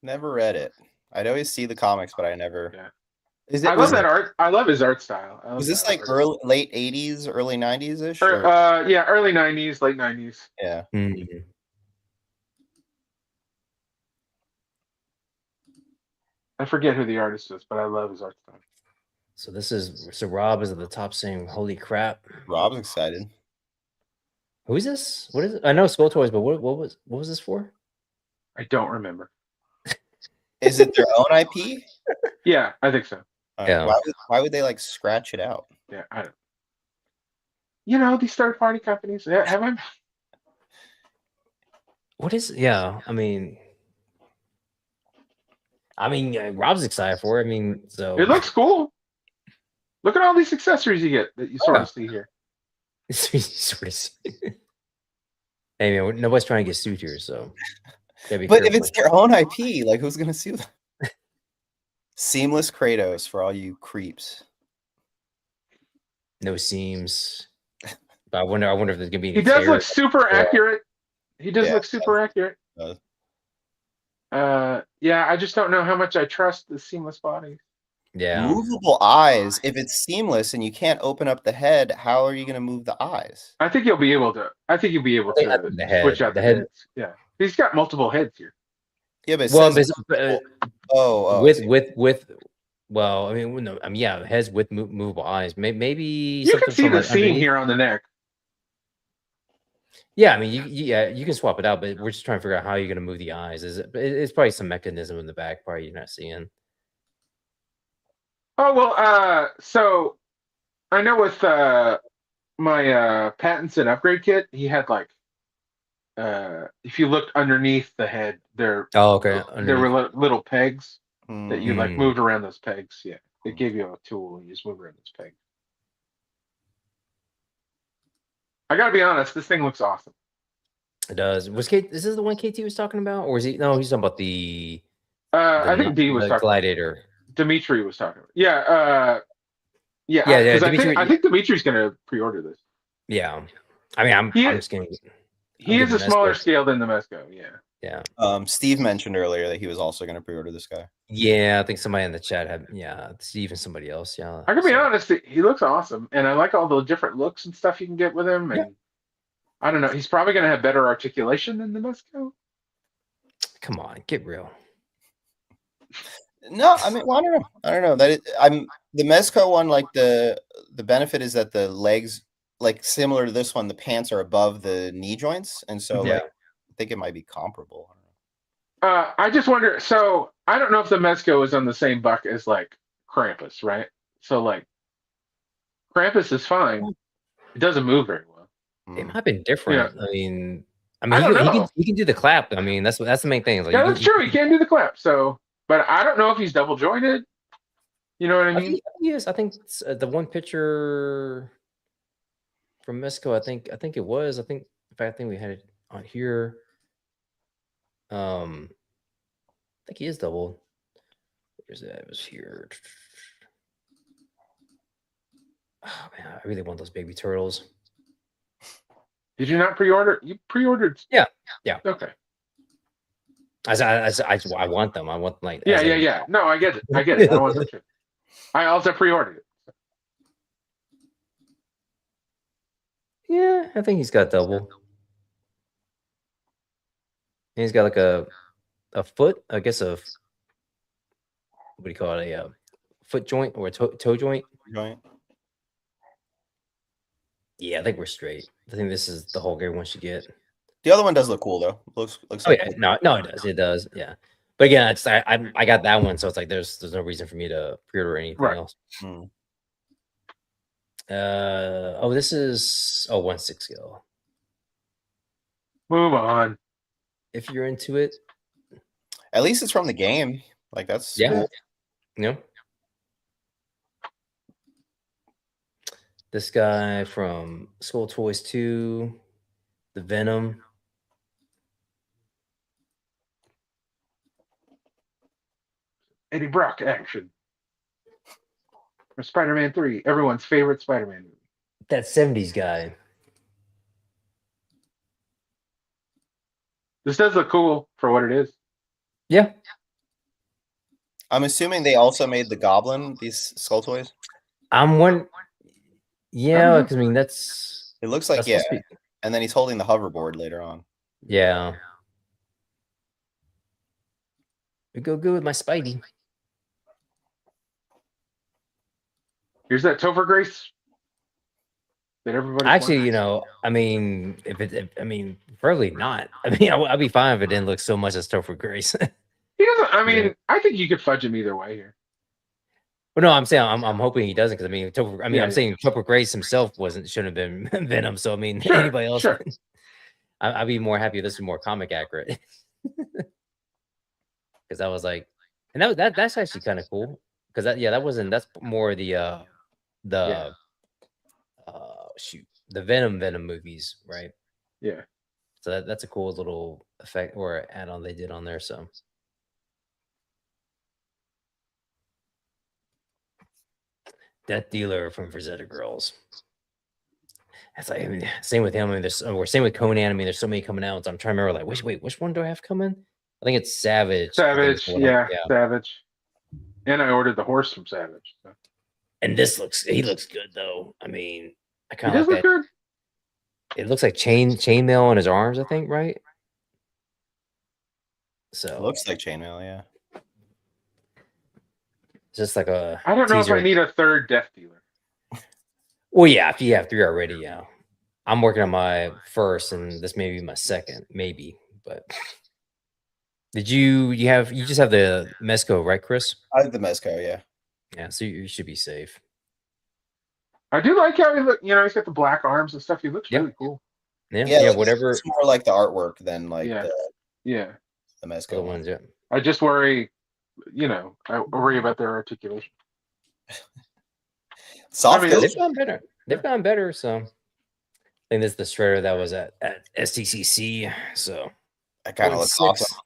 Never read it. I'd always see the comics, but I never. Yeah. I love that art. I love his art style. Was this like late 80s, early 90s ish? Yeah, early 90s, late 90s. Yeah. Mm-hmm. I forget who the artist is, but I love his art style. So Rob is at the top saying, "Holy crap!" Rob's excited. Who is this? What is it? I know Skull Toys, but what was this for? I don't remember. Is it their own IP? Yeah, I think so. Yeah. Why would they like scratch it out? Yeah, I don't. These third-party companies have I. What is? Yeah, I mean, Rob's excited for it. I mean, so it looks cool. Look at all these accessories you get that you sort of see here. Hey man, nobody's trying to get sued here, so. But if it's their own IP, like who's gonna sue them? Seamless Kratos for all you creeps. No seams. But I wonder if there's gonna be. He does look super accurate. He does look super accurate. Yeah, I just don't know how much I trust the seamless body. Yeah. Movable eyes. If it's seamless and you can't open up the head, how are you going to move the eyes? I think you'll be able to. I think you'll be able to switch out the heads. Yeah, he's got multiple heads here. Yeah, but well, I mean, no, yeah, heads with movable eyes. Maybe you can see the seam here on the neck. Yeah, I mean, you can swap it out, but we're just trying to figure out how you're going to move the eyes. It's probably some mechanism in the back, probably you're not seeing. Oh well, so I know with my patents and upgrade kit, he had like if you looked underneath the head, there were little pegs that you like moved around those pegs. Yeah, it gave you a tool and you just move around those pegs. I gotta be honest, this thing looks awesome. It does. Is this the one KT was talking about, or is he? No, he's talking about the. I think D was talking. Gladiator. Dimitri was talking about. Yeah. I think Dimitri's gonna pre-order this. Yeah, I mean, I'm just gonna. He is a smaller scale than the Mezco. Yeah. Yeah. Steve mentioned earlier that he was also going to pre-order this guy. Yeah, I think somebody in the chat had. Yeah, Steve and somebody else. Yeah. I can be honest. He looks awesome, and I like all the different looks and stuff you can get with him. And I don't know. He's probably going to have better articulation than the Mezco. Come on, get real. No, I mean, well, I don't know. The Mezco one. Like the benefit is that the legs, like similar to this one, the pants are above the knee joints, and so like, I think it might be comparable. I just wonder. So I don't know if the Mezco is on the same buck as like Krampus, right? So like Krampus is fine. It doesn't move very well. It might have been different. Yeah. I mean, he can do the clap. I mean, that's the main thing. Like, yeah, that's true. He can do the clap. So, but I don't know if he's double jointed. You know what I mean? Yes, I think the one picture from Mezco. I think it was. I think we had it on here. I think he is double. Where's that? It was here. Oh man, I really want those baby turtles. Did you not pre-order? You pre-ordered? Yeah. Okay. I want them. I want like. Yeah. No, I get it. I want them too. I also pre-ordered it. Yeah, I think he's got double. And he's got like a foot, I guess what do you call it? A foot joint or a toe joint? Yeah, I think we're straight. I think this is the Hulk everyone should get. The other one does look cool though. Looks like cool. No, it does. Yeah. But again, I got that one, so it's like there's no reason for me to pre-order anything else. This is 1/6 scale. Move on. If you're into it. At least it's from the game. Like that's cool. Yeah. This guy from Skull Toys 2, the Venom. Eddie Brock action. From Spider-Man 3, everyone's favorite Spider-Man movie. That 70s guy. This does look cool for what it is. Yeah. I'm assuming they also made the Goblin, these Skull Toys. I'm one. Yeah, because I mean that's. It looks like and then he's holding the hoverboard later on. Yeah. We go good with my Spidey. Here's that Topher Grace. That everybody actually, I mean, probably not. I mean, I'd be fine if it didn't look so much as Topher Grace. He doesn't. I mean, I think you could fudge him either way here. Well, no, I'm saying I'm hoping he doesn't because I'm saying Topher Grace himself shouldn't have been Venom. So I mean, anybody else, I'd be more happy if this was more comic accurate. Because I was like, and that's actually kind of cool because that's more the the the Venom movies, right? Yeah. So that's a cool little effect or add-on they did on there. So Death Dealer from Frazetta Girls. That's like, I mean, same with him. I mean, or same with Conan. I mean, there's so many coming out. So I'm trying to remember, like, which one do I have coming? I think it's Savage. I think it's the Savage, one. yeah, Yeah. Savage. And I ordered the horse from Savage. So. And he looks good though. I mean, I He kind of does like look that. good. It looks like chainmail on his arms, I think, right? So Looks like chainmail, yeah. just like a I don't know if teaser. I need a third Death Dealer. Well, yeah, if you have 3 already, yeah. I'm working on my first, and this may be my second, maybe. But did you just have the Mezco, right, Chris? I have the Mezco, yeah. Yeah, so you should be safe. I do like how he look. You know, he's got the black arms and stuff. He looks Yeah. really cool. Yeah, like, whatever. it's more like the artwork than like Yeah. the Other Mezco one. ones, yeah. I just worry, you know, I worry about their articulation. Soft I mean, goods. They've gotten better. They've gotten better. So I think this is the shredder that was at STCC. So That kind of looks 1/6. awesome.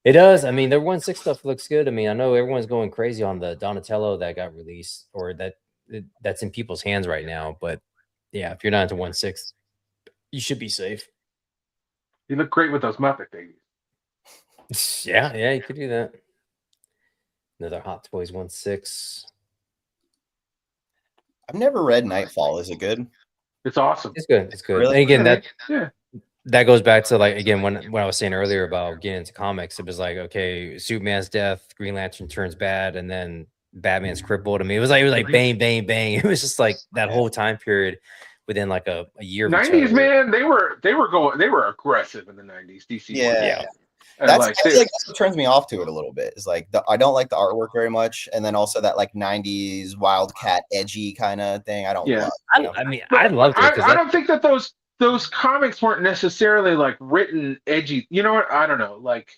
It does. I mean, their 1/6 stuff looks good. I mean, I know everyone's going crazy on the Donatello that got released or that's in people's hands right now. But yeah, if you're not into 1/6, you should be safe. he looked great with those Muppet babies. Yeah, you could do that. Another Hot Toys 1/6. I've never read Nightfall. Is it good? It's awesome. It's good. It's good. Really? And again, Yeah. that goes back to like again when I was saying earlier about getting into comics, it was like, okay, Superman's death, Green Lantern turns bad, and then Batman's crippled. I mean, it was like bang, bang, bang. It was just like that whole time period within like a year of each 90s, other. man, they were aggressive in the 90s. DC. Yeah. And That's like, that's what turns me off to it a little bit. Is like I don't like the artwork very much, and then also that like '90s Wildcat edgy kind of thing. I don't Yeah. love. I mean, I loved it because I don't think that those comics weren't necessarily like written edgy. You know what? I don't know. Like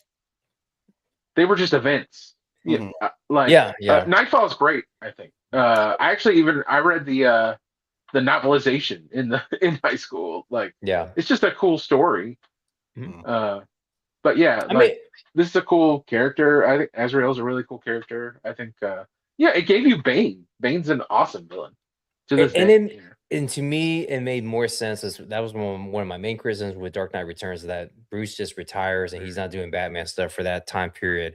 they were just events. Mhm. Nightfall is great. I think. I actually I read the novelization in high school. Like, yeah. it's just a cool story. Mhm. But yeah, I like mean, this is a cool character. I think Azrael's a really cool character. I think. Yeah, it gave you Bane. Bane's an awesome villain. To this day. and to me, it made more sense. That was one of my main criticisms with Dark Knight Returns, that Bruce just retires and he's not doing Batman stuff for that time period.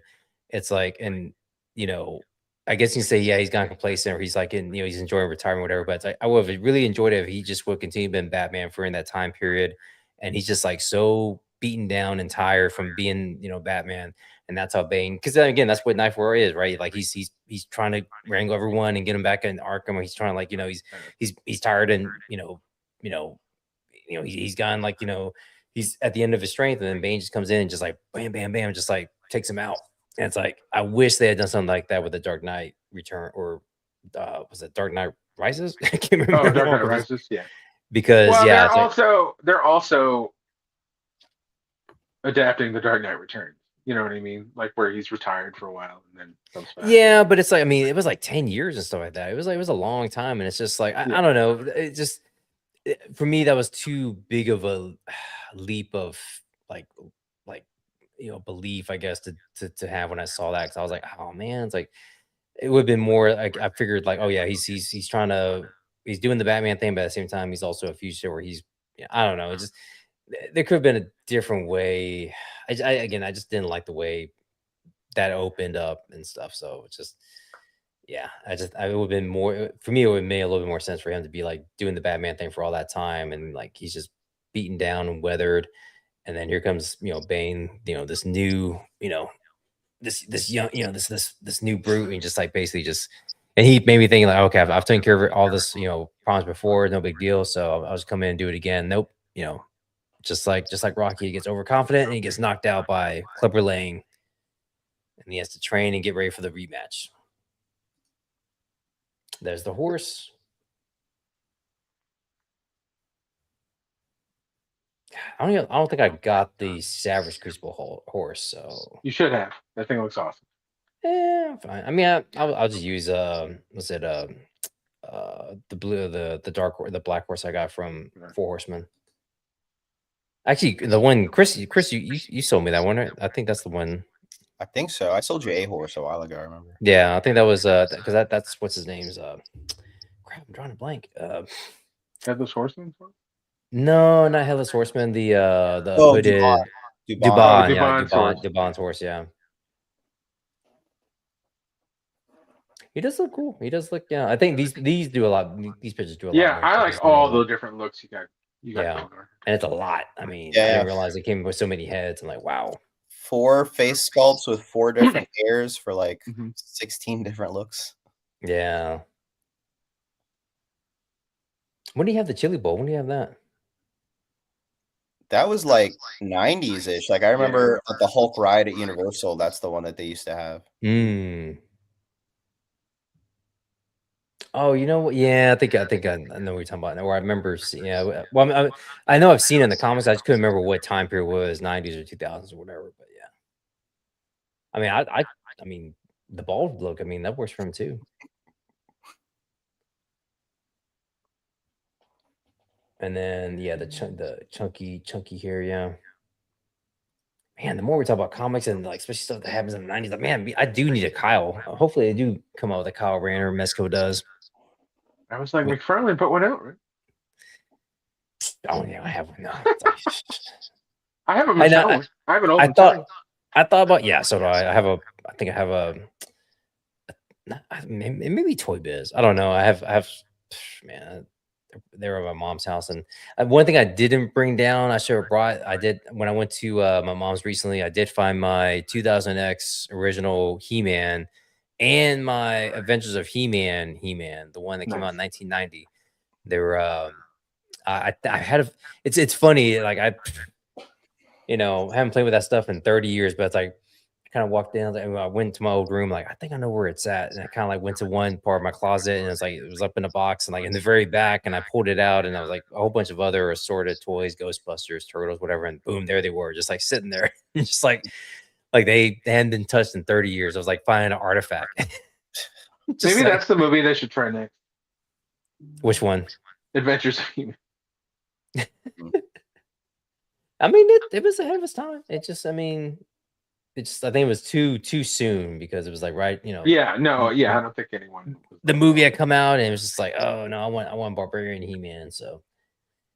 It's like, and you know, I guess you can say, yeah, he's gone complacent or he's like he's enjoying retirement, whatever. But it's like, I would have really enjoyed it if he just would continue being Batman for in that time period. And he's just like so beaten down and tired from being, Batman. And that's how Bane, because then again, that's what Knife War is, right? Like he's trying to wrangle everyone and get him back in Arkham. Or he's trying to like, he's tired and he's gone like, he's at the end of his strength, and then Bane just comes in and just like bam, bam, bam, just like takes him out. And it's like, I wish they had done something like that with the Dark Knight Return, or was it Dark Knight Rises? I can't remember. Oh, Dark Knight Rises, yeah. Because they're also adapting the Dark Knight Returns. You know what I mean? Like where he's retired for a while and then comes back. Yeah, but it's like, I mean, it was like 10 years and stuff like that. It was a long time, and it's just like I don't know. It just for me that was too big of a leap of like belief, I guess, to have when I saw that, because I was like, oh man, it's like it would have been more like I figured like, oh yeah, he's trying to he's doing the Batman thing, but at the same time he's also a fugitive where he's I don't know. It just there could have been a different way. I just didn't like the way that opened up and stuff. So it's just, I would have been more for me. It would have made a little bit more sense for him to be like doing the Batman thing for all that time, and like he's just beaten down and weathered, and then here comes Bane, this new, this young, this new brute, and just like basically just, and he made me think like, okay, I've taken care of all this, problems before, no big deal, so I'll just come in and do it again. Nope, just like Rocky, he gets overconfident and he gets knocked out by Clubber Lang, and he has to train and get ready for the rematch. There's the horse. I don't think I got the Savage Crucible horse, so you should have. That thing looks awesome. Yeah, fine. I mean, I'll just use what's it the black horse I got from Four Horsemen. Actually, the one Chris, you sold me that one, right? I think that's the one. I think so. I sold you a horse a while ago. I remember. Yeah, I think that was because that's what's his name's crap. I'm drawing a blank. Headless Horseman? No, not Headless Horseman. The Oh, hooded Dubon. Dubon, yeah, Dubon's horse. Dubon's horse, yeah. He does look cool. He does look, yeah. I think these do a lot. These pictures do a lot. Yeah, more I like justice all than the different looks you got. yeah, going on. and it's a lot. I mean, I Yeah. didn't realize it came with so many heads. I'm like, wow. 4 face sculpts with 4 different hairs for like Mhm. 16 different looks. Yeah. When do you have the chili bowl? When do you have that? That was like 90s ish. Like I remember at the Hulk ride at Universal, that's the one that they used to have. Mm. Oh, you know what? Yeah, I think I know what you're talking about. Or I remember seeing. Yeah, well, I know I've seen it in the comics. I just couldn't remember what time period it was, 90s or 2000s or whatever. But yeah, I mean, I mean, the bald look. I mean, that works for him too. And then yeah, the chunky hair. Yeah. Man, the more we talk about comics and like especially stuff that happens in the 90s, like man, I do need a Kyle. Hopefully, they do come out with a Kyle Rayner. Mesco does. I was like, McFarlane put one out, right? Oh yeah, I have one now. I have a I know, Mattel. I have an old I Mattel. thought about so do I. I think I have a maybe Toy Biz. I don't know. I have man. They were at my mom's house, and one thing I didn't bring down, I should have brought. I did when I went to my mom's recently. I did find my 2000X original He-Man and my Adventures of He-Man, the one that came out in 1990. They were. I had a. It's funny. Like I haven't played with that stuff in 30 years, but it's like I kind of walked in and I went to my old room, like I think I know where it's at. And I kind of like went to one part of my closet and it's like it was up in a box and like in the very back, and I pulled it out and I was like a whole bunch of other assorted toys, Ghostbusters, Turtles, whatever, and boom, there they were, just like sitting there. Just like they hadn't been touched in 30 years. I was like finding an artifact. Maybe that's the movie they should try next. Which one? Adventures of He-Man. I mean, it was ahead of its time. It just, I mean, it's I think it was too soon because it was like Yeah, no, yeah, I don't think anyone. The movie had come out and it was just like, oh no, I want Barbarian He-Man. So,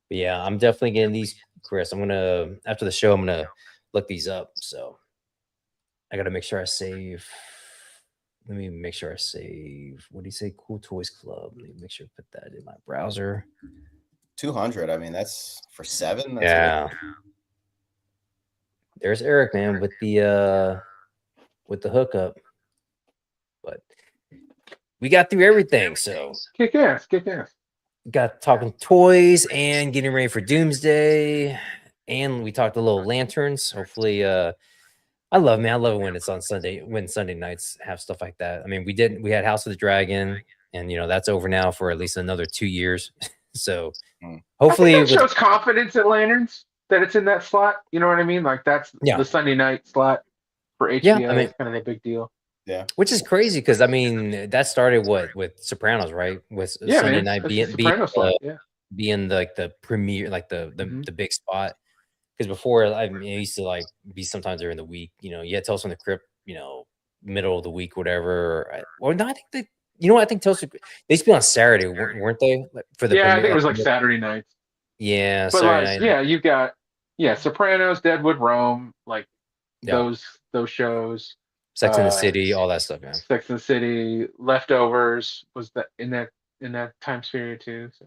but yeah, I'm definitely getting these, Chris. I'm gonna after the show, I'm gonna look these up. So I gotta make sure I save. Let me make sure I save. What do you say? Cool Toys Club. Let me make sure I put that in my browser. 200. I mean, that's for 7. That's yeah. There's Eric, man, with the hookup. But we got through everything, so kick ass. Got talking toys and getting ready for Doomsday, and we talked a little lanterns. Hopefully, I love it when it's on Sunday, when Sunday nights have stuff like that. I mean, we had House of the Dragon, and that's over now for at least another 2 years. So hopefully, I think that shows confidence in lanterns that it's in that slot. You know what I mean? Like that's the Sunday night slot for HBO. Yeah, I mean, it's kind of a big deal. Yeah, which is crazy because I mean that started with Sopranos, right? With Sunday night being like the premiere, like the big spot. Because before, I mean, it used to like be sometimes during the week. You had Tales from the Crypt, middle of the week, whatever. Or no, I think I think Tales they used to be on Saturday, weren't they? For the I think it was like Saturday nights. Yeah, but like you've got Sopranos, Deadwood, Rome, like those shows. Sex in the City, all that stuff, man. Sex in the City, Leftovers was that in that time period too. So.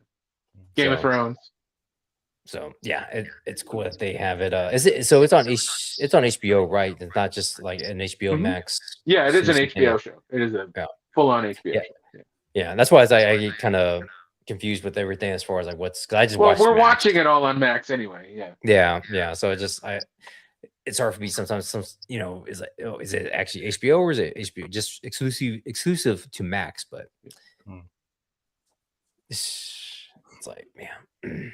Game of Thrones. So yeah, it's cool that they have it. Is it so? It's on HBO, right? It's not just like an HBO Max. Yeah, it is an HBO show. It is a full-on HBO. show. Yeah, that's why I get kind of confused with everything as far as like what's. Cause I just we're watching it all on Max anyway. Yeah. So it's hard for me sometimes. Is it actually HBO or is it HBO just exclusive to Max? But it's like, man,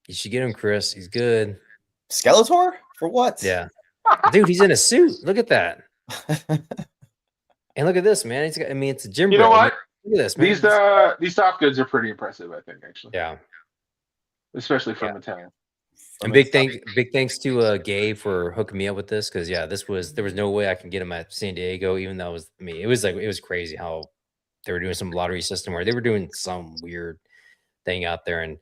you should get him, Chris. He's good. Skeletor for what? Yeah, dude, he's in a suit. Look at that. And look at this, man. It's a gym. You know what? Look at this, man. These soft goods are pretty impressive, I think, actually. Yeah. Especially from Mattel. And big thanks to Gabe for hooking me up with this, because there was no way I can get them at San Diego, even though it was crazy how they were doing some lottery system where they were doing some weird thing out there, and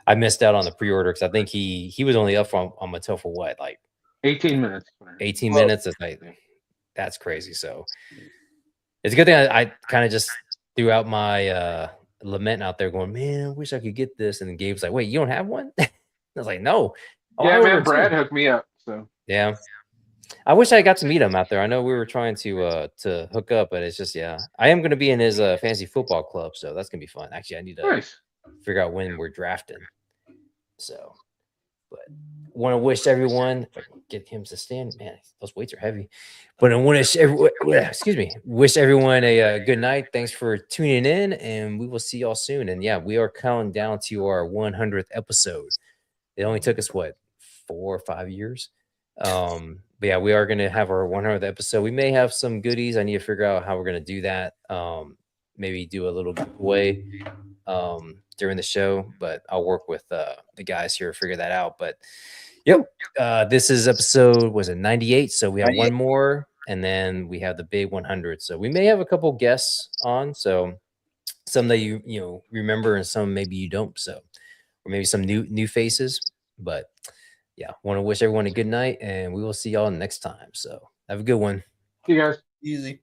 I missed out on the pre-order because I think he was only up on Mattel for what, like 18 minutes. 18 minutes. It's like, that's crazy. So it's a good thing I kind of just threw out my lament out there going, man, I wish I could get this. And Gabe's like, wait, you don't have one? I was like, no. Oh, Yeah, man, Brad hooked me up. So yeah. I wish I got to meet him out there. I know we were trying to hook up, but it's just, I am going to be in his fantasy football club, so that's going to be fun. Actually, I need to figure out when we're drafting. So, but want to wish everyone, if I can get him to stand, man, those weights are heavy. But I want to, wish everyone a good night. Thanks for tuning in, and we will see y'all soon. And yeah, we are counting down to our 100th episode. It only took us 4 or 5 years. But yeah, we are going to have our 100th episode. We may have some goodies. I need to figure out how we're going to do that. Maybe do a little giveaway during the show, but I'll work with the guys here to figure that out. But yep, this is episode, was it 98? So we have 98. one more, and then we have the big 100. So we may have a couple guests on. So some that you remember, and some maybe you don't. So, or maybe some new faces. But yeah, want to wish everyone a good night, and we will see y'all next time. So have a good one. See you guys. Easy.